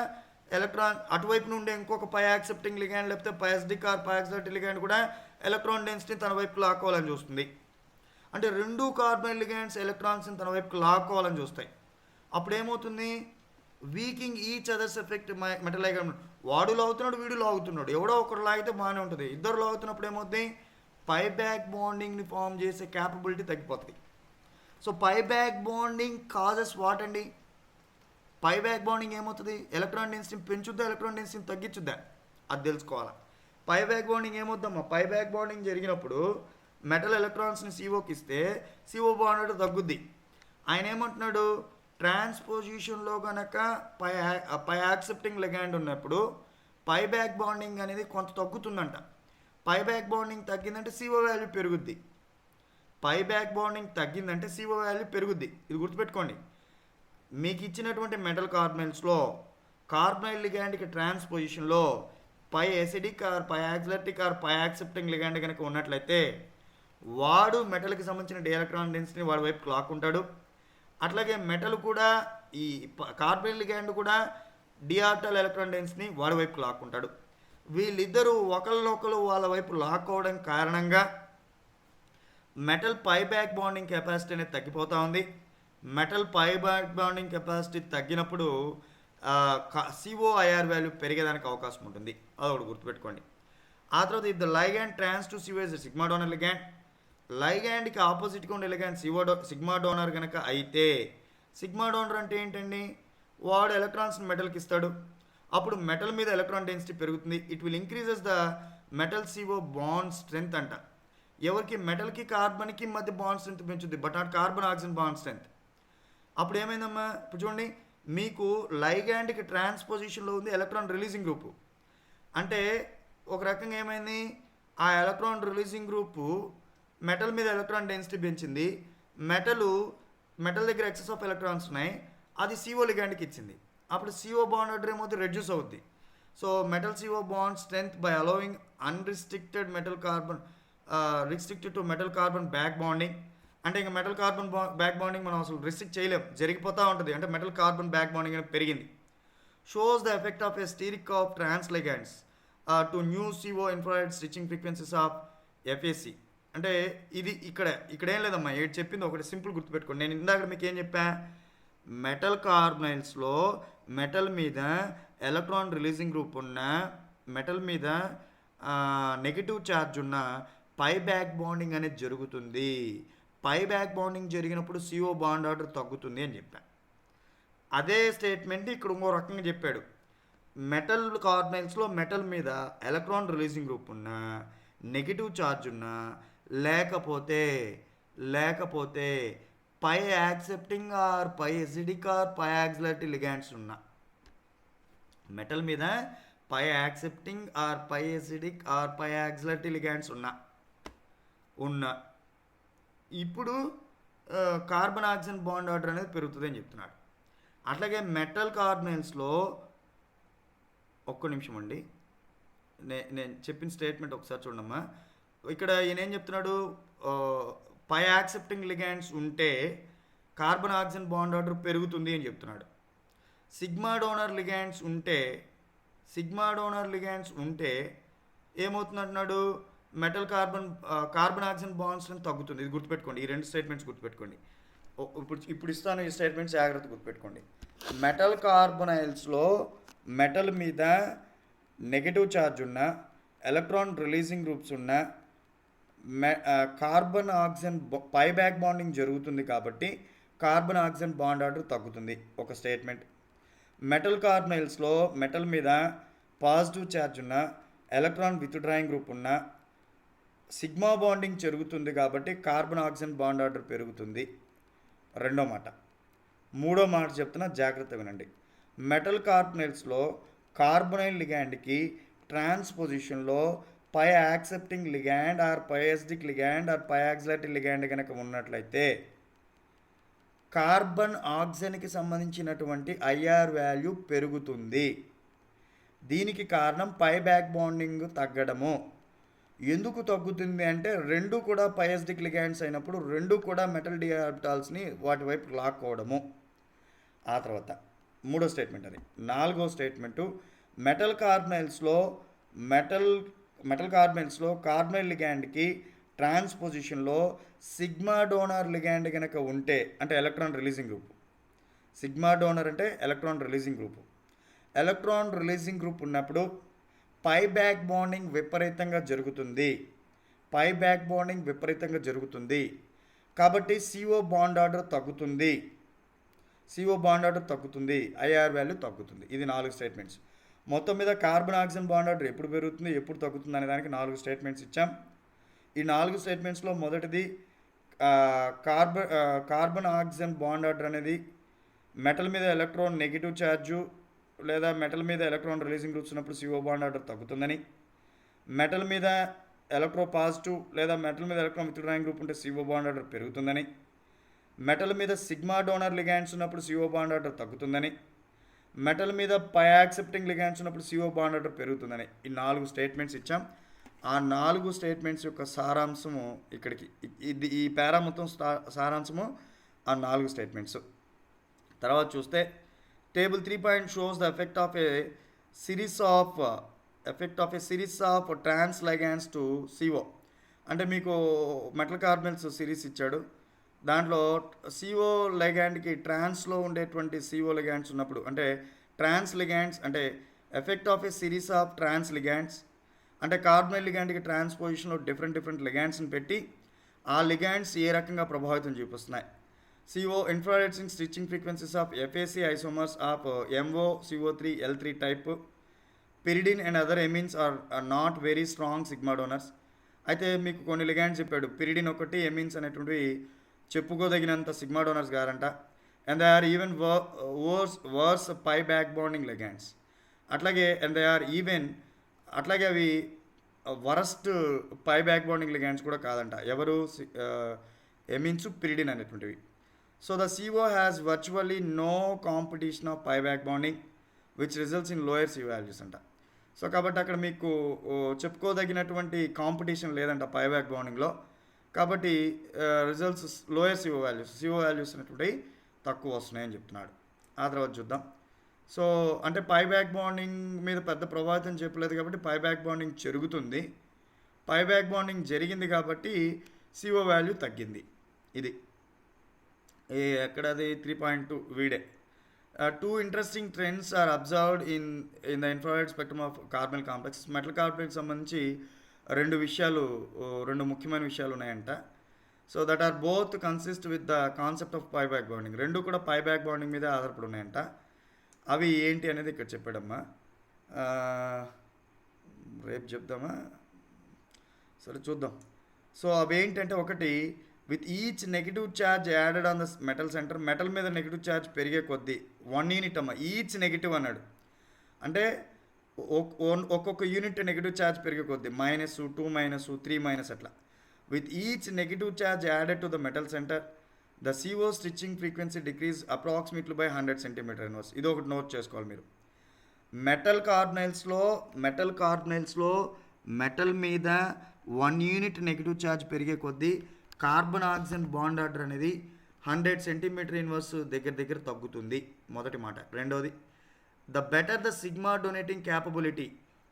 అటువైపు నుండే ఇంకొక పై యాక్సెప్టింగ్ లిగాండ్ లేకపోతే పైఎస్డిక్ ఆర్ పైఎక్సైటిక్ లిగాండ్ కూడా ఎలక్ట్రాన్ డెన్సిటీ తన వైపు లాక్కోవాలని చూస్తుంది. అంటే రెండు కార్బనైల్ లిగాండ్స్ ఎలక్ట్రాన్స్ని తన వైపు లాక్కోవాలని చూస్తాయి. అప్పుడు ఏమవుతుంది, weakening each other's effect metal ligand. వాడు లాగుతున్నాడు, వీడు లాగుతున్నాడు, ఎవడో ఒకరు లాగితే బాగానే ఉంటుంది. ఇద్దరు లాగుతున్నప్పుడు ఏమవుతుంది, పై బ్యాక్ బాండింగ్ని ఫామ్ చేసే క్యాపబిలిటీ తగ్గిపోతుంది. So pi back bonding causes what అండి, పై బ్యాక్ బాండింగ్ ఏమవుతుంది, ఎలక్ట్రాన్ డెన్సిటీ పెంచుద్దా ఎలక్ట్రాన్ డెన్సిటీని తగ్గించుద్దా, అది తెలుసుకోవాలి. పై బ్యాక్ బాండింగ్ ఏమవుద్దమ్మా, పై బ్యాక్ బాండింగ్ జరిగినప్పుడు మెటల్ ఎలక్ట్రాన్స్ని COకి ఇస్తే CO బాండ్ తగ్గుద్ది. ఆయన ఏమంటున్నాడు, ట్రాన్స్పోజిషన్లో కనుక పై యాక్సెప్టింగ్ లెగాండ్ ఉన్నప్పుడు పై బ్యాక్ బాండింగ్ అనేది కొంత తగ్గుతుందంట. పై బ్యాక్ బాండింగ్ తగ్గిందంటే CO వాల్యూ పెరుగుద్ది. పై బ్యాక్ బాండింగ్ తగ్గిందంటే CO వాల్యూ పెరుగుద్ది. ఇది గుర్తుపెట్టుకోండి. మీకు ఇచ్చినటువంటి మెటల్ కార్బనైల్స్లో కార్బనైల్ లిగాండ్కి ట్రాన్స్పోజిషన్లో పై ఎసిడిక్ ఆర్ పై యాక్సిలర్టిక్ ఆర్ పై యాక్సెప్టింగ్ లిగాండ్ కనుక ఉన్నట్లయితే వాడు మెటల్కి సంబంధించిన డి ఎలక్ట్రాన్ డెన్సిటీని వాడి వైపు లాక్కుంటాడు. అట్లాగే మెటల్ కూడా ఈ కార్బనైల్ లిగాండ్ కూడా డి ఆర్బిటాల్ ఎలక్ట్రాన్ డెన్సిటీని వాడి వైపు లాక్కుంటాడు. వీళ్ళిద్దరూ ఒకళ్ళొకరు వాళ్ళ వైపు లాక్కోవడం కారణంగా metal pi back bonding capacity అనేది తగ్గిపోతూ ఉంది. Metal pi back bonding capacity తగ్గినప్పుడు COIR వాల్యూ పెరిగేదానికి అవకాశం ఉంటుంది. అదొకటి గుర్తుపెట్టుకోండి. ఆ తర్వాత ఇది ligand trans to CO is sigma donor ligand. లైగాండ్కి ఆపోజిట్గా ఉండే లిగాండ్ సిగ్మా డోనర్ కనుక అయితే, సిగ్మా డోనర్ అంటే ఏంటండి, వాడు ఎలక్ట్రాన్స్ని మెటల్కి ఇస్తాడు. అప్పుడు మెటల్ మీద ఎలక్ట్రాన్ డెన్సిటీ పెరుగుతుంది. It will increases the metal CO bond strength అంట. ఎవరికి, మెటల్కి కార్బన్కి మధ్య బాండ్ స్ట్రెంత్ పెంచుద్ది, but not carbon oxygen bond strength. అప్పుడు ఏమైందమ్మా, ఇప్పుడు చూడండి, మీకు లైగాండ్కి ట్రాన్స్పోజిషన్లో ఉంది ఎలక్ట్రాన్ రిలీజింగ్ గ్రూపు. అంటే ఒక రకంగా ఏమైంది, ఆ ఎలక్ట్రాన్ రిలీజింగ్ గ్రూపు మెటల్ మీద ఎలక్ట్రాన్ డెన్సిటీ పెంచింది. మెటల్ దగ్గర ఎక్సెస్ ఆఫ్ ఎలక్ట్రాన్స్ ఉన్నాయి, అది CO లిగాండ్కి ఇచ్చింది. అప్పుడు CO బాండ్ ఆర్డర్ ఏమవుతుంది, రెడ్యూస్ అవుద్ది. So metal CO bond strength by allowing unrestricted restricted to metal carbon back bonding. అంటే ఇంకా మెటల్ కార్బన్ బ్యాక్ బాండింగ్ మనం అసలు రిస్ట్రిక్ట్ చేయలేం, జరిగిపోతూ ఉంటుంది. అంటే మెటల్ కార్బన్ బ్యాక్ బాండింగ్ అనేది పెరిగింది. Shows the effect of a steric of trans ligands to nu CO infrared stretching frequencies of FAC. అంటే ఇది ఇక్కడ ఏం లేదమ్మా, ఏడు చెప్పింది ఒకటి సింపుల్ గుర్తుపెట్టుకోండి. నేను ఇందాక మీకు ఏం చెప్పా, మెటల్ కార్బనైల్స్లో మెటల్ మీద ఎలక్ట్రాన్ రిలీజింగ్ గ్రూప్ ఉన్న, మెటల్ మీద నెగిటివ్ ఛార్జ్ ఉన్న పై బ్యాక్ బాండింగ్ అనేది జరుగుతుంది. పై బ్యాక్ బాండింగ్ జరిగినప్పుడు CO బాండ్ ఆర్డర్ తగ్గుతుంది అని చెప్పా. అదే స్టేట్మెంట్ ఇక్కడ ఇంకో రకంగా చెప్పాడు. మెటల్ కార్బనైల్స్లో మెటల్ మీద ఎలక్ట్రాన్ రిలీజింగ్ గ్రూప్ ఉన్న, నెగిటివ్ ఛార్జ్ ఉన్న, లేకపోతే pi accepting or pi acidic or pi యాక్సిలర్టిక్ లిగాండ్స్ ఉన్న, మెటల్ మీద pi accepting or pi acidic or pi యాక్సిలర్టిక్ లిగాండ్స్ ఉన్న ఇప్పుడు కార్బన్ ఆక్సిజన్ బాండ్ ఆర్డర్ అనేది పెరుగుతుంది అని చెప్తున్నాడు. అట్లాగే మెటల్ కార్బనైల్స్లో ఒక్క నిమిషం అండి, నేను చెప్పిన స్టేట్మెంట్ ఒకసారి చూడమ్మా. ఇక్కడ ఈయన ఏం చెప్తున్నాడు, పై యాక్సెప్టింగ్ లిగాండ్స్ ఉంటే కార్బన్ ఆక్సిజన్ బాండ్ ఆర్డర్ పెరుగుతుంది అని చెప్తున్నాడు. సిగ్మా డోనర్ లిగాండ్స్ ఉంటే ఏమవుతుంది అంటున్నాడు, మెటల్ కార్బన్ ఆక్సిజన్ బాండ్స్ తగ్గుతుంది. ఇది గుర్తుపెట్టుకోండి, ఈ రెండు స్టేట్మెంట్స్ గుర్తుపెట్టుకోండి. ఇప్పుడు ఇస్తాను ఈ స్టేట్మెంట్స్ జాగ్రత్త గుర్తుపెట్టుకోండి. మెటల్ కార్బనైల్స్లో మెటల్ మీద నెగటివ్ ఛార్జ్ ఉన్న, ఎలక్ట్రాన్ రిలీజింగ్ గ్రూప్స్ ఉన్న కార్బన్ ఆక్సిజన్ పై బ్యాక్ బాండింగ్ జరుగుతుంది కాబట్టి కార్బన్ ఆక్సిజన్ బాండ్ ఆర్డర్ తగ్గుతుంది, ఒక స్టేట్మెంట్. మెటల్ కార్బనైల్స్లో మెటల్ మీద పాజిటివ్ ఛార్జ్ ఉన్న, ఎలక్ట్రాన్ విత్డ్రాయింగ్ గ్రూప్ ఉన్న, సిగ్మా బాండింగ్ జరుగుతుంది కాబట్టి కార్బన్ ఆక్సిజన్ బాండ్ ఆర్డర్ పెరుగుతుంది, రెండో మాట. మూడో మాట చెప్తున్నా, జాగ్రత్త వినండి. మెటల్ కార్బనైల్స్లో కార్బనైల్ లిగాండ్కి ట్రాన్స్పోజిషన్లో pi accepting ligand or pi acidic ligand or pi యాక్సిలేటరీ లిగాండ్ కనుక ఉన్నట్లయితే కార్బన్ ఆక్సిజన్కి సంబంధించినటువంటి ఐఆర్ వాల్యూ పెరుగుతుంది. దీనికి కారణం పై బ్యాక్ బాండింగ్ తగ్గడము. ఎందుకు తగ్గుతుంది అంటే రెండు కూడా పై ఎసిడిక్ లిగాండ్స్ అయినప్పుడు రెండు కూడా మెటల్ డి ఆర్బిటాల్స్ని వాటి వైపు లాక్కోవడము. ఆ తర్వాత మూడో స్టేట్మెంట్ అది. నాలుగో స్టేట్మెంటు, మెటల్ కార్బనైల్స్లో కార్బనైల్ లిగాండ్కి ట్రాన్స్పోజిషన్లో సిగ్మా డోనర్ లిగాండ్ కనుక ఉంటే, అంటే electron releasing group. Sigma donor అంటే electron releasing group. Electron releasing group ఉన్నప్పుడు పై బ్యాక్ బాండింగ్ విపరీతంగా జరుగుతుంది. కాబట్టి CO బాండ్ ఆర్డర్ తగ్గుతుంది, ఐఆర్ వాల్యూ తగ్గుతుంది. ఇది 4 స్టేట్మెంట్స్. మొత్తం మీద కార్బన్ ఆక్సిజన్ బాండ్ ఆర్డర్ ఎప్పుడు పెరుగుతుంది, ఎప్పుడు తగ్గుతుంది అనే దానికి 4 స్టేట్మెంట్స్ ఇచ్చాం. ఈ 4 స్టేట్మెంట్స్లో మొదటిది కార్బన్ ఆక్సిజన్ బాండ్ ఆర్డర్ అనేది మెటల్ మీద ఎలక్ట్రాన్ నెగిటివ్ ఛార్జు లేదా మెటల్ మీద ఎలక్ట్రాన్ రిలీజింగ్ గ్రూప్స్ ఉన్నప్పుడు CO బాండ్ ఆర్డర్ తగ్గుతుందని, మెటల్ మీద ఎలక్ట్రో పాజిటివ్ లేదా మెటల్ మీద ఎలక్ట్రాన్ విత్డ్రాయింగ్ గ్రూప్ ఉంటే CO బాండ్ ఆర్డర్ పెరుగుతుందని, మెటల్ మీద సిగ్మా డోనర్ లిగాండ్స్ ఉన్నప్పుడు CO బాండ్ ఆర్డర్ తగ్గుతుందని, మెటల్ మీద పై యాక్సెప్టింగ్ లిగాండ్స్ ఉన్నప్పుడు CO బాండ్ ఆర్డర్ పెరుగుతుందని ఈ 4 స్టేట్మెంట్స్ ఇచ్చాం. ఆ 4 స్టేట్మెంట్స్ యొక్క సారాంశము ఇక్కడికి, ఈ పారా మొత్తం సారాంశము ఆ 4 స్టేట్మెంట్స్. తర్వాత చూస్తే table 3 shows the effect of a series of trans ligands to CO. అంటే మీకు మెటల్ కార్బనైల్స్ సిరీస్ ఇచ్చాడు, దాంట్లో CO లైగాండ్కి ట్రాన్స్లో ఉండేటువంటి CO లిగాండ్స్ ఉన్నప్పుడు, అంటే ట్రాన్స్ లిగాండ్స్ అంటే effect of a series of trans ligands అంటే కార్బనైల్ లిగాండ్కి ట్రాన్స్పోజిషన్లో డిఫరెంట్ లిగాండ్స్ని పెట్టి ఆ లిగాండ్స్ ఏ రకంగా ప్రభావితం చూపిస్తున్నాయి. CO infrared stitching frequencies of FAC isomers of MO CO3 L3 type, pyridine and other amines are not very strong sigma donors. అయితే మీకు కొన్ని లిగాండ్స్ చెప్పాడు, పిరిడిన్ ఒకటి, ఎమిన్స్ అనేటువంటివి చెప్పుకోదగినంత సిగ్మా డోనర్స్ గారంట. And they are even worse pi back bonding ligands. అట్లాగే అవి worst pi back bonding ligands కూడా కాదంట. ఎవరు? ఎమిన్స్, పిరిడిన్ అనేటువంటివి. So the CO has virtually no competition of pi back bonding which results in lower CO values అంట. సో కాబట్టి అక్కడ మీకు చెప్పుకోదగినటువంటి కాంపిటీషన్ లేదంట పై బ్యాక్ బాండింగ్లో. కాబట్టి రిజల్ట్స్ లోయర్ CO వాల్యూస్ అనేటువంటి తక్కువ వస్తున్నాయని చెప్తున్నాడు. ఆ తర్వాత చూద్దాం. సో అంటే పై బ్యాక్ బాండింగ్ మీద పెద్ద ప్రభావితం చెప్పలేదు కాబట్టి పై బ్యాక్ బాండింగ్ జరుగుతుంది. పై బ్యాక్ బాండింగ్ జరిగింది కాబట్టి CO వాల్యూ తగ్గింది. ఇది ఎక్కడది 3.2 వీడే. 2 interesting trends are observed in the infrared spectrum of carbonyl complex. Metal complex సంబంధించి రెండు ముఖ్యమైన విషయాలు ఉన్నాయంట. So that are both consist with the concept of pi back bonding. రెండు కూడా పై బ్యాక్ బాండింగ్ మీద ఆధారపడి ఉన్నాయంట. అవి ఏంటి అనేది ఇక్కడ చెప్పాడమ్మా. రేపు చెప్దామా, సరే చూద్దాం. సో అవి ఏంటంటే, ఒకటి, with each negative charge added on the metal centre. Metal మీద నెగిటివ్ ఛార్జ్ పెరిగే కొద్దీ 1 యూనిట్ అమ్మ, ఈచ్ నెగిటివ్ అన్నాడు అంటే ఒక్కొక్క యూనిట్ నెగిటివ్ ఛార్జ్ పెరిగే కొద్దీ -2, -3 అట్లా With each negative charge added to the metal center, the CO stitching frequency decrease approximately by 100 centimeter inverse. ఇది ఒకటి నోట్ చేసుకోవాలి మీరు. మెటల్ కార్బనైల్స్లో మెటల్ మీద 1 యూనిట్ నెగిటివ్ ఛార్జ్ పెరిగే కొద్దీ కార్బన్ ఆక్సిజన్ బాండ్ ఆర్డర్ అనేది 100 సెంటీమీటర్ ఇన్వర్స్ దగ్గర తగ్గుతుంది. మొదటి మాట. రెండోది, the better the sigma donating capability,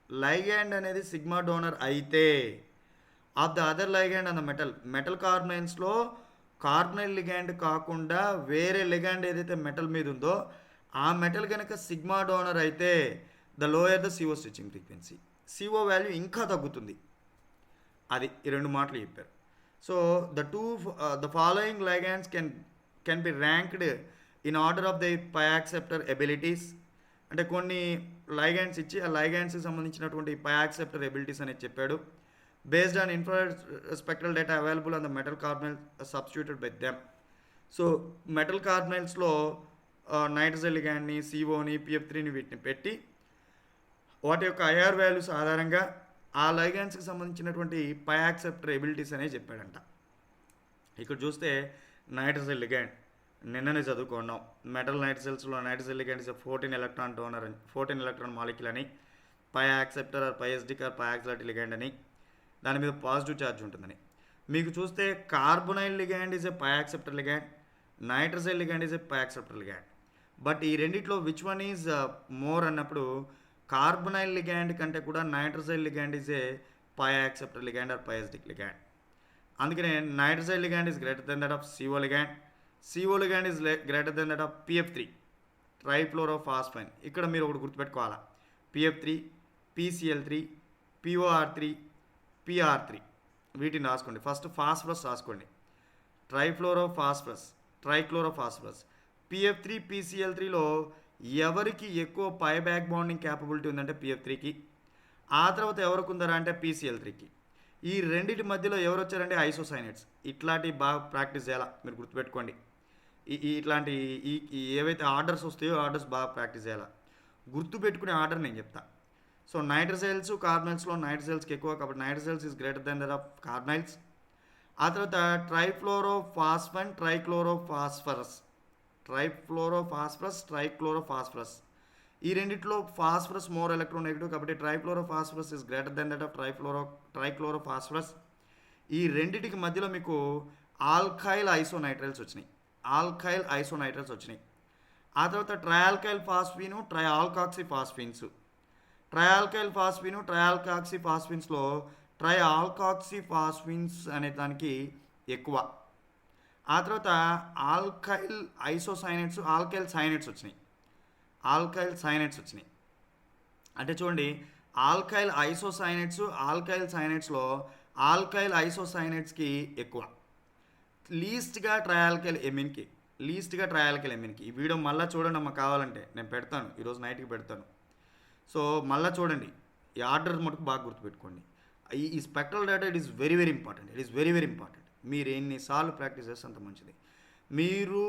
ligand అనేది సిగ్మా డోనర్ అయితే ఆఫ్ ద అదర్ లైగ్యాండ్ అన్న మెటల్ కార్బనైల్స్లో కార్బనైల్ లిగ్యాండ్ కాకుండా వేరే లిగ్యాండ్ ఏదైతే మెటల్ మీద ఉందో ఆ మెటల్ కనుక సిగ్మా డోనర్ అయితే the lower the CO stretching frequency, CO value ఇంకా తగ్గుతుంది. అది ఈ రెండు మాటలు చెప్పారు. So the following ligands can be ranked in order of the pi acceptor abilities. అంటే కొన్ని లైగ్యాండ్స్ ఇచ్చి ఆ లైగ్యాండ్స్కి సంబంధించినటువంటి పై యాక్సెప్టర్ ఎబిలిటీస్ అనేది చెప్పాడు. Based on infrared spectral data available on the metal carbonyl substituted by them. So metal కార్బనైల్స్లో నైట్రోజన్ లిగ్యాండ్ని, సిఓని, పిఎఫ్3ని వీటిని పెట్టి వాటి యొక్క ఐఆర్ వాల్యూస్ ఆధారంగా ఆ లైగ్యాండ్స్కి సంబంధించినటువంటి పై యాక్సెప్టర్ ఎబిలిటీస్ అనేవి చెప్పాడంట. ఇక్కడ చూస్తే నైట్రోజన్ లిగ్యాండ్ నిన్ననే చదువుకున్నాం. మెటల్ నైట్రోజెల్స్లో nitrogen ligand is 14 electron donor అని, 14 ఎలక్ట్రాన్ మాలిక్యూల్ అని, pi acceptor or pi acidic or pi యాక్సిలరీ లిగ్యాండ్ అని, దాని మీద పాజిటివ్ ఛార్జ్ ఉంటుందని. మీకు చూస్తే carbonyl ligand is a pi acceptor ligand, nitrogen ligand is a pi acceptor ligand. But ఈ రెండిట్లో విచ్ వన్ ఈజ్ మోర్ అన్నప్పుడు కార్బొనైల్ లిగ్యాండ్ కంటే కూడా nitrogen ligand is a pi acceptor ligand or pi acetic లిగ్యాండ్. అందుకనే nitrogen ligand is greater than that of CO ligand, CO ligand is greater than that of పిఎఫ్3 ట్రైఫ్లోరోఫాస్ఫైన్. ఇక్కడ మీరు ఒకటి గుర్తుపెట్టుకోవాలా, పిఎఫ్3, పిసిఎల్3, పిఓఆర్3, పిఆర్3 వీటిని రాసుకోండి. ఫస్ట్ ఫాస్ఫరస్ రాసుకోండి, ట్రైక్లోరోఫాస్ఫరస్. పిఎఫ్3, పిసిఎల్3లో ఎవరికి ఎక్కువ పై బ్యాక్ బాండింగ్ క్యాపబిలిటీ ఉందంటే పిఎఫ్3కి, ఆ తర్వాత ఎవరికి ఉందరా అంటే పిసిఎల్3కి. ఈ రెండింటి మధ్యలో ఎవరు వచ్చారంటే ఐసోసైనేట్స్. ఇట్లాంటివి బాగా ప్రాక్టీస్ చేయాలా, మీరు గుర్తుపెట్టుకోండి. ఇట్లాంటి ఏవైతే ఆర్డర్స్ వస్తాయో ఆర్డర్స్ బాగా ప్రాక్టీస్ చేయాలా. గుర్తుపెట్టుకునే ఆర్డర్ నేను చెప్తా. సో నైట్రోజెల్స్ కార్బనైల్స్లో నైట్రోజెల్స్కి ఎక్కువ, కాబట్టి నైట్రోజెల్స్ is greater than that of carbonyls. ఆ తర్వాత ట్రైఫ్లోరోఫాస్ఫైన్, ట్రైక్లోరోఫాస్ఫరస్. ఈ రెండిట్లో ఫాస్ఫరస్ మోర్ ఎలక్ట్రోనెగటివ్, కాబట్టి trifluorophosphorus is greater than that of trichlorophosphorus. ఈ రెండిటికి మధ్యలో మీకు ఆల్కైల్ ఐసోనైట్రైల్స్ వచ్చినాయి. ఆ తర్వాత ట్రయాల్కైల్ ఫాస్ఫీను, ట్రయాల్కాక్సిఫాస్ఫిన్స్లో ట్రయాల్కాక్సిఫాస్ఫిన్స్ అనే దానికి ఎక్కువ. ఆ తర్వాత ఆల్కైల్ ఐసోసైనేట్స్, ఆల్కైల్ సైనేట్స్ వచ్చినాయి. అంటే చూడండి, ఆల్కైల్ సైనేట్స్లో ఆల్కైల్ ఐసోసైనేట్స్కి ఎక్కువ, లీస్ట్గా ట్రయాల్కైల్ ఎమిన్కి. ఈ వీడియో మళ్ళీ చూడండి అమ్మ, కావాలంటే నేను పెడతాను, ఈరోజు నైట్కి పెడతాను. సో మళ్ళీ చూడండి, ఈ ఆర్డర్ మటుకు బాగా గుర్తుపెట్టుకోండి. ఈ spectral data it is very very important. మీరు ఎన్నిసార్లు ప్రాక్టీస్ చేస్తే అంత మంచిది. మీరు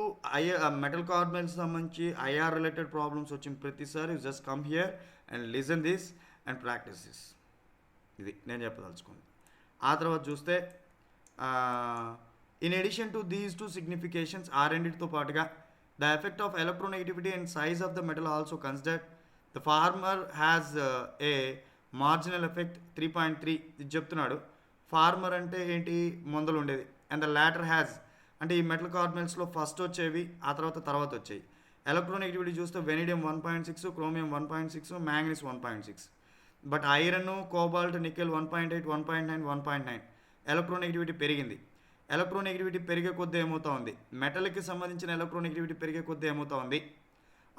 మెటల్ కార్బనైల్స్ సంబంధించి ఐఆర్ రిలేటెడ్ ప్రాబ్లమ్స్ వచ్చిన ప్రతిసారి just come here and listen this and practice this. ఇది నేను చెప్పదలుచుకోండి. ఆ తర్వాత చూస్తే in addition to these two significations, ఆ రెండింటితో పాటుగా the effect of electronegativity and size of the metal also considered. The former has a marginal effect 3.3 ఇది చెప్తున్నాడు. ఫార్మర్ అంటే ఏంటి, మొదలు ఉండేది. అండ్ ద లాటర్ హ్యాజ్ అంటే ఈ మెటల్ కార్బనైల్స్లో ఫస్ట్ వచ్చేవి, ఆ తర్వాత వచ్చాయి. ఎలక్ట్రోనెగటివిటీ చూస్తే vanadium 1.6, chromium 1.6, manganese 1.6. But iron, cobalt, nickel 1.8, 1.9, 1.9 electronegativity పెరిగింది. ఎలక్ట్రోనెగటివిటీ పెరిగే కొద్దీ ఏమవుతా ఉంది, మెటల్కి సంబంధించిన ఎలక్ట్రోనెగటివిటీ పెరిగే కొద్దీ ఏమవుతా ఉంది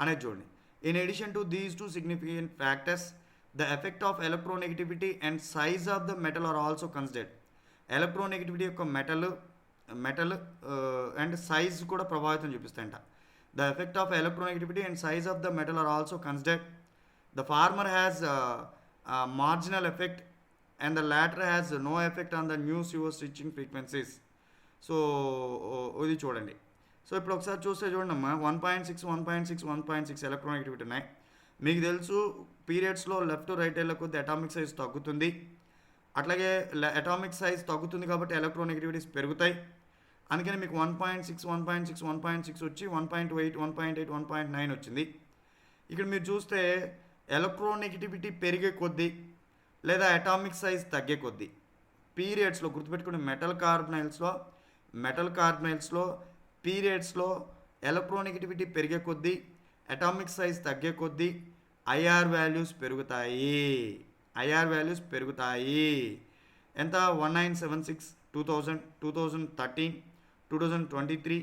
అనేది చూడండి. In addition to these two significant factors, the effect of electronegativity and size of the metal are also considered. Electronegativity యొక్క మెటల్ అండ్ సైజ్ కూడా ప్రభావితం చూపిస్తాయంట. The effect of electronegativity and size of the metal are also considered. The former has marginal effect and the latter has no effect on the nu CO stretching frequencies. So ఇది చూడండి. సో ఇప్పుడు ఒకసారి చూస్తే చూడండి అమ్మా, 1.6 ఎలక్ట్రోనెగటివిటీ ఉన్నాయి. మీకు తెలుసు పీరియడ్స్లో లెఫ్ట్ రైట్ వెళ్ళే కొద్ది అటామిక్ సైజ్ తగ్గుతుంది. అట్లాగే అటామిక్ సైజ్ తగ్గుతుంది కాబట్టి ఎలక్ట్రోనెగటివిటీస్ పెరుగుతాయి. అందుకని మీకు 1.6 1.6 1.6 వచ్చి 1.8 1.8 1.9 వచ్చింది. ఇక్కడ మీరు చూస్తే ఎలక్ట్రోనెగటివిటీ పెరిగే కొద్దీ లేదా అటామిక్ సైజ్ తగ్గే కొద్దీ పీరియడ్స్లో గుర్తుపెట్టుకుని మెటల్ కార్బనైల్స్లో పీరియడ్స్లో ఎలక్ట్రోనెగటివిటీ పెరిగే కొద్దీ అటామిక్ సైజ్ తగ్గే కొద్దీ ఐఆర్ వాల్యూస్ పెరుగుతాయి. ఎంత? 1976 2000 2013 2023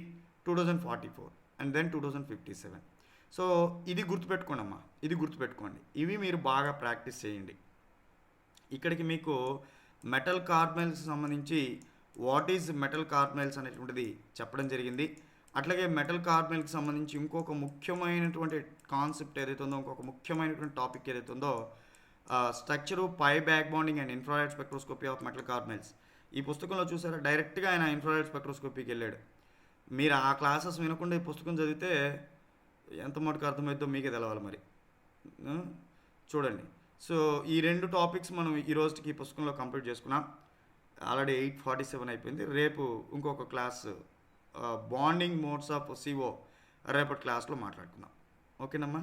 2044 అండ్ దెన్ 2057. సో ఇది గుర్తుపెట్టుకోండి అమ్మా, ఇది గుర్తుపెట్టుకోండి. ఇవి మీరు బాగా ప్రాక్టీస్ చేయండి. ఇక్కడికి మీకు మెటల్ కార్బనైల్స్ సంబంధించి వాట్ ఈజ్ మెటల్ కార్బనైల్స్ అనేటువంటిది చెప్పడం జరిగింది. అట్లాగే మెటల్ కార్బనైల్కి సంబంధించి ఇంకొక ముఖ్యమైనటువంటి కాన్సెప్ట్ ఏదైతే ఉందో, ఇంకొక ముఖ్యమైనటువంటి టాపిక్ ఏదైతే ఉందో, స్ట్రక్చరు, పై back bonding and infrared spectroscopy of metal carbonyls. ఈ పుస్తకంలో చూసారా, డైరెక్ట్గా ఆయన ఇన్ఫ్రారెడ్ స్పెక్ట్రోస్కోపీకి వెళ్ళాడు. మీరు ఆ క్లాసెస్ వినకుండా ఈ పుస్తకం చదివితే ఎంత మటుకు అర్థమవుతుందో మీకే తెలవాలి మరి. చూడండి. సో ఈ 2 టాపిక్స్ మనం ఈ రోజుకి ఈ పుస్తకంలో కంప్లీట్ చేసుకున్నాం. ఆల్రెడీ 8:47 అయిపోయింది. రేపు ఇంకొక class bonding modes of C O రేపటి క్లాస్లో మాట్లాడుకుందాం. ఓకేనమ్మా.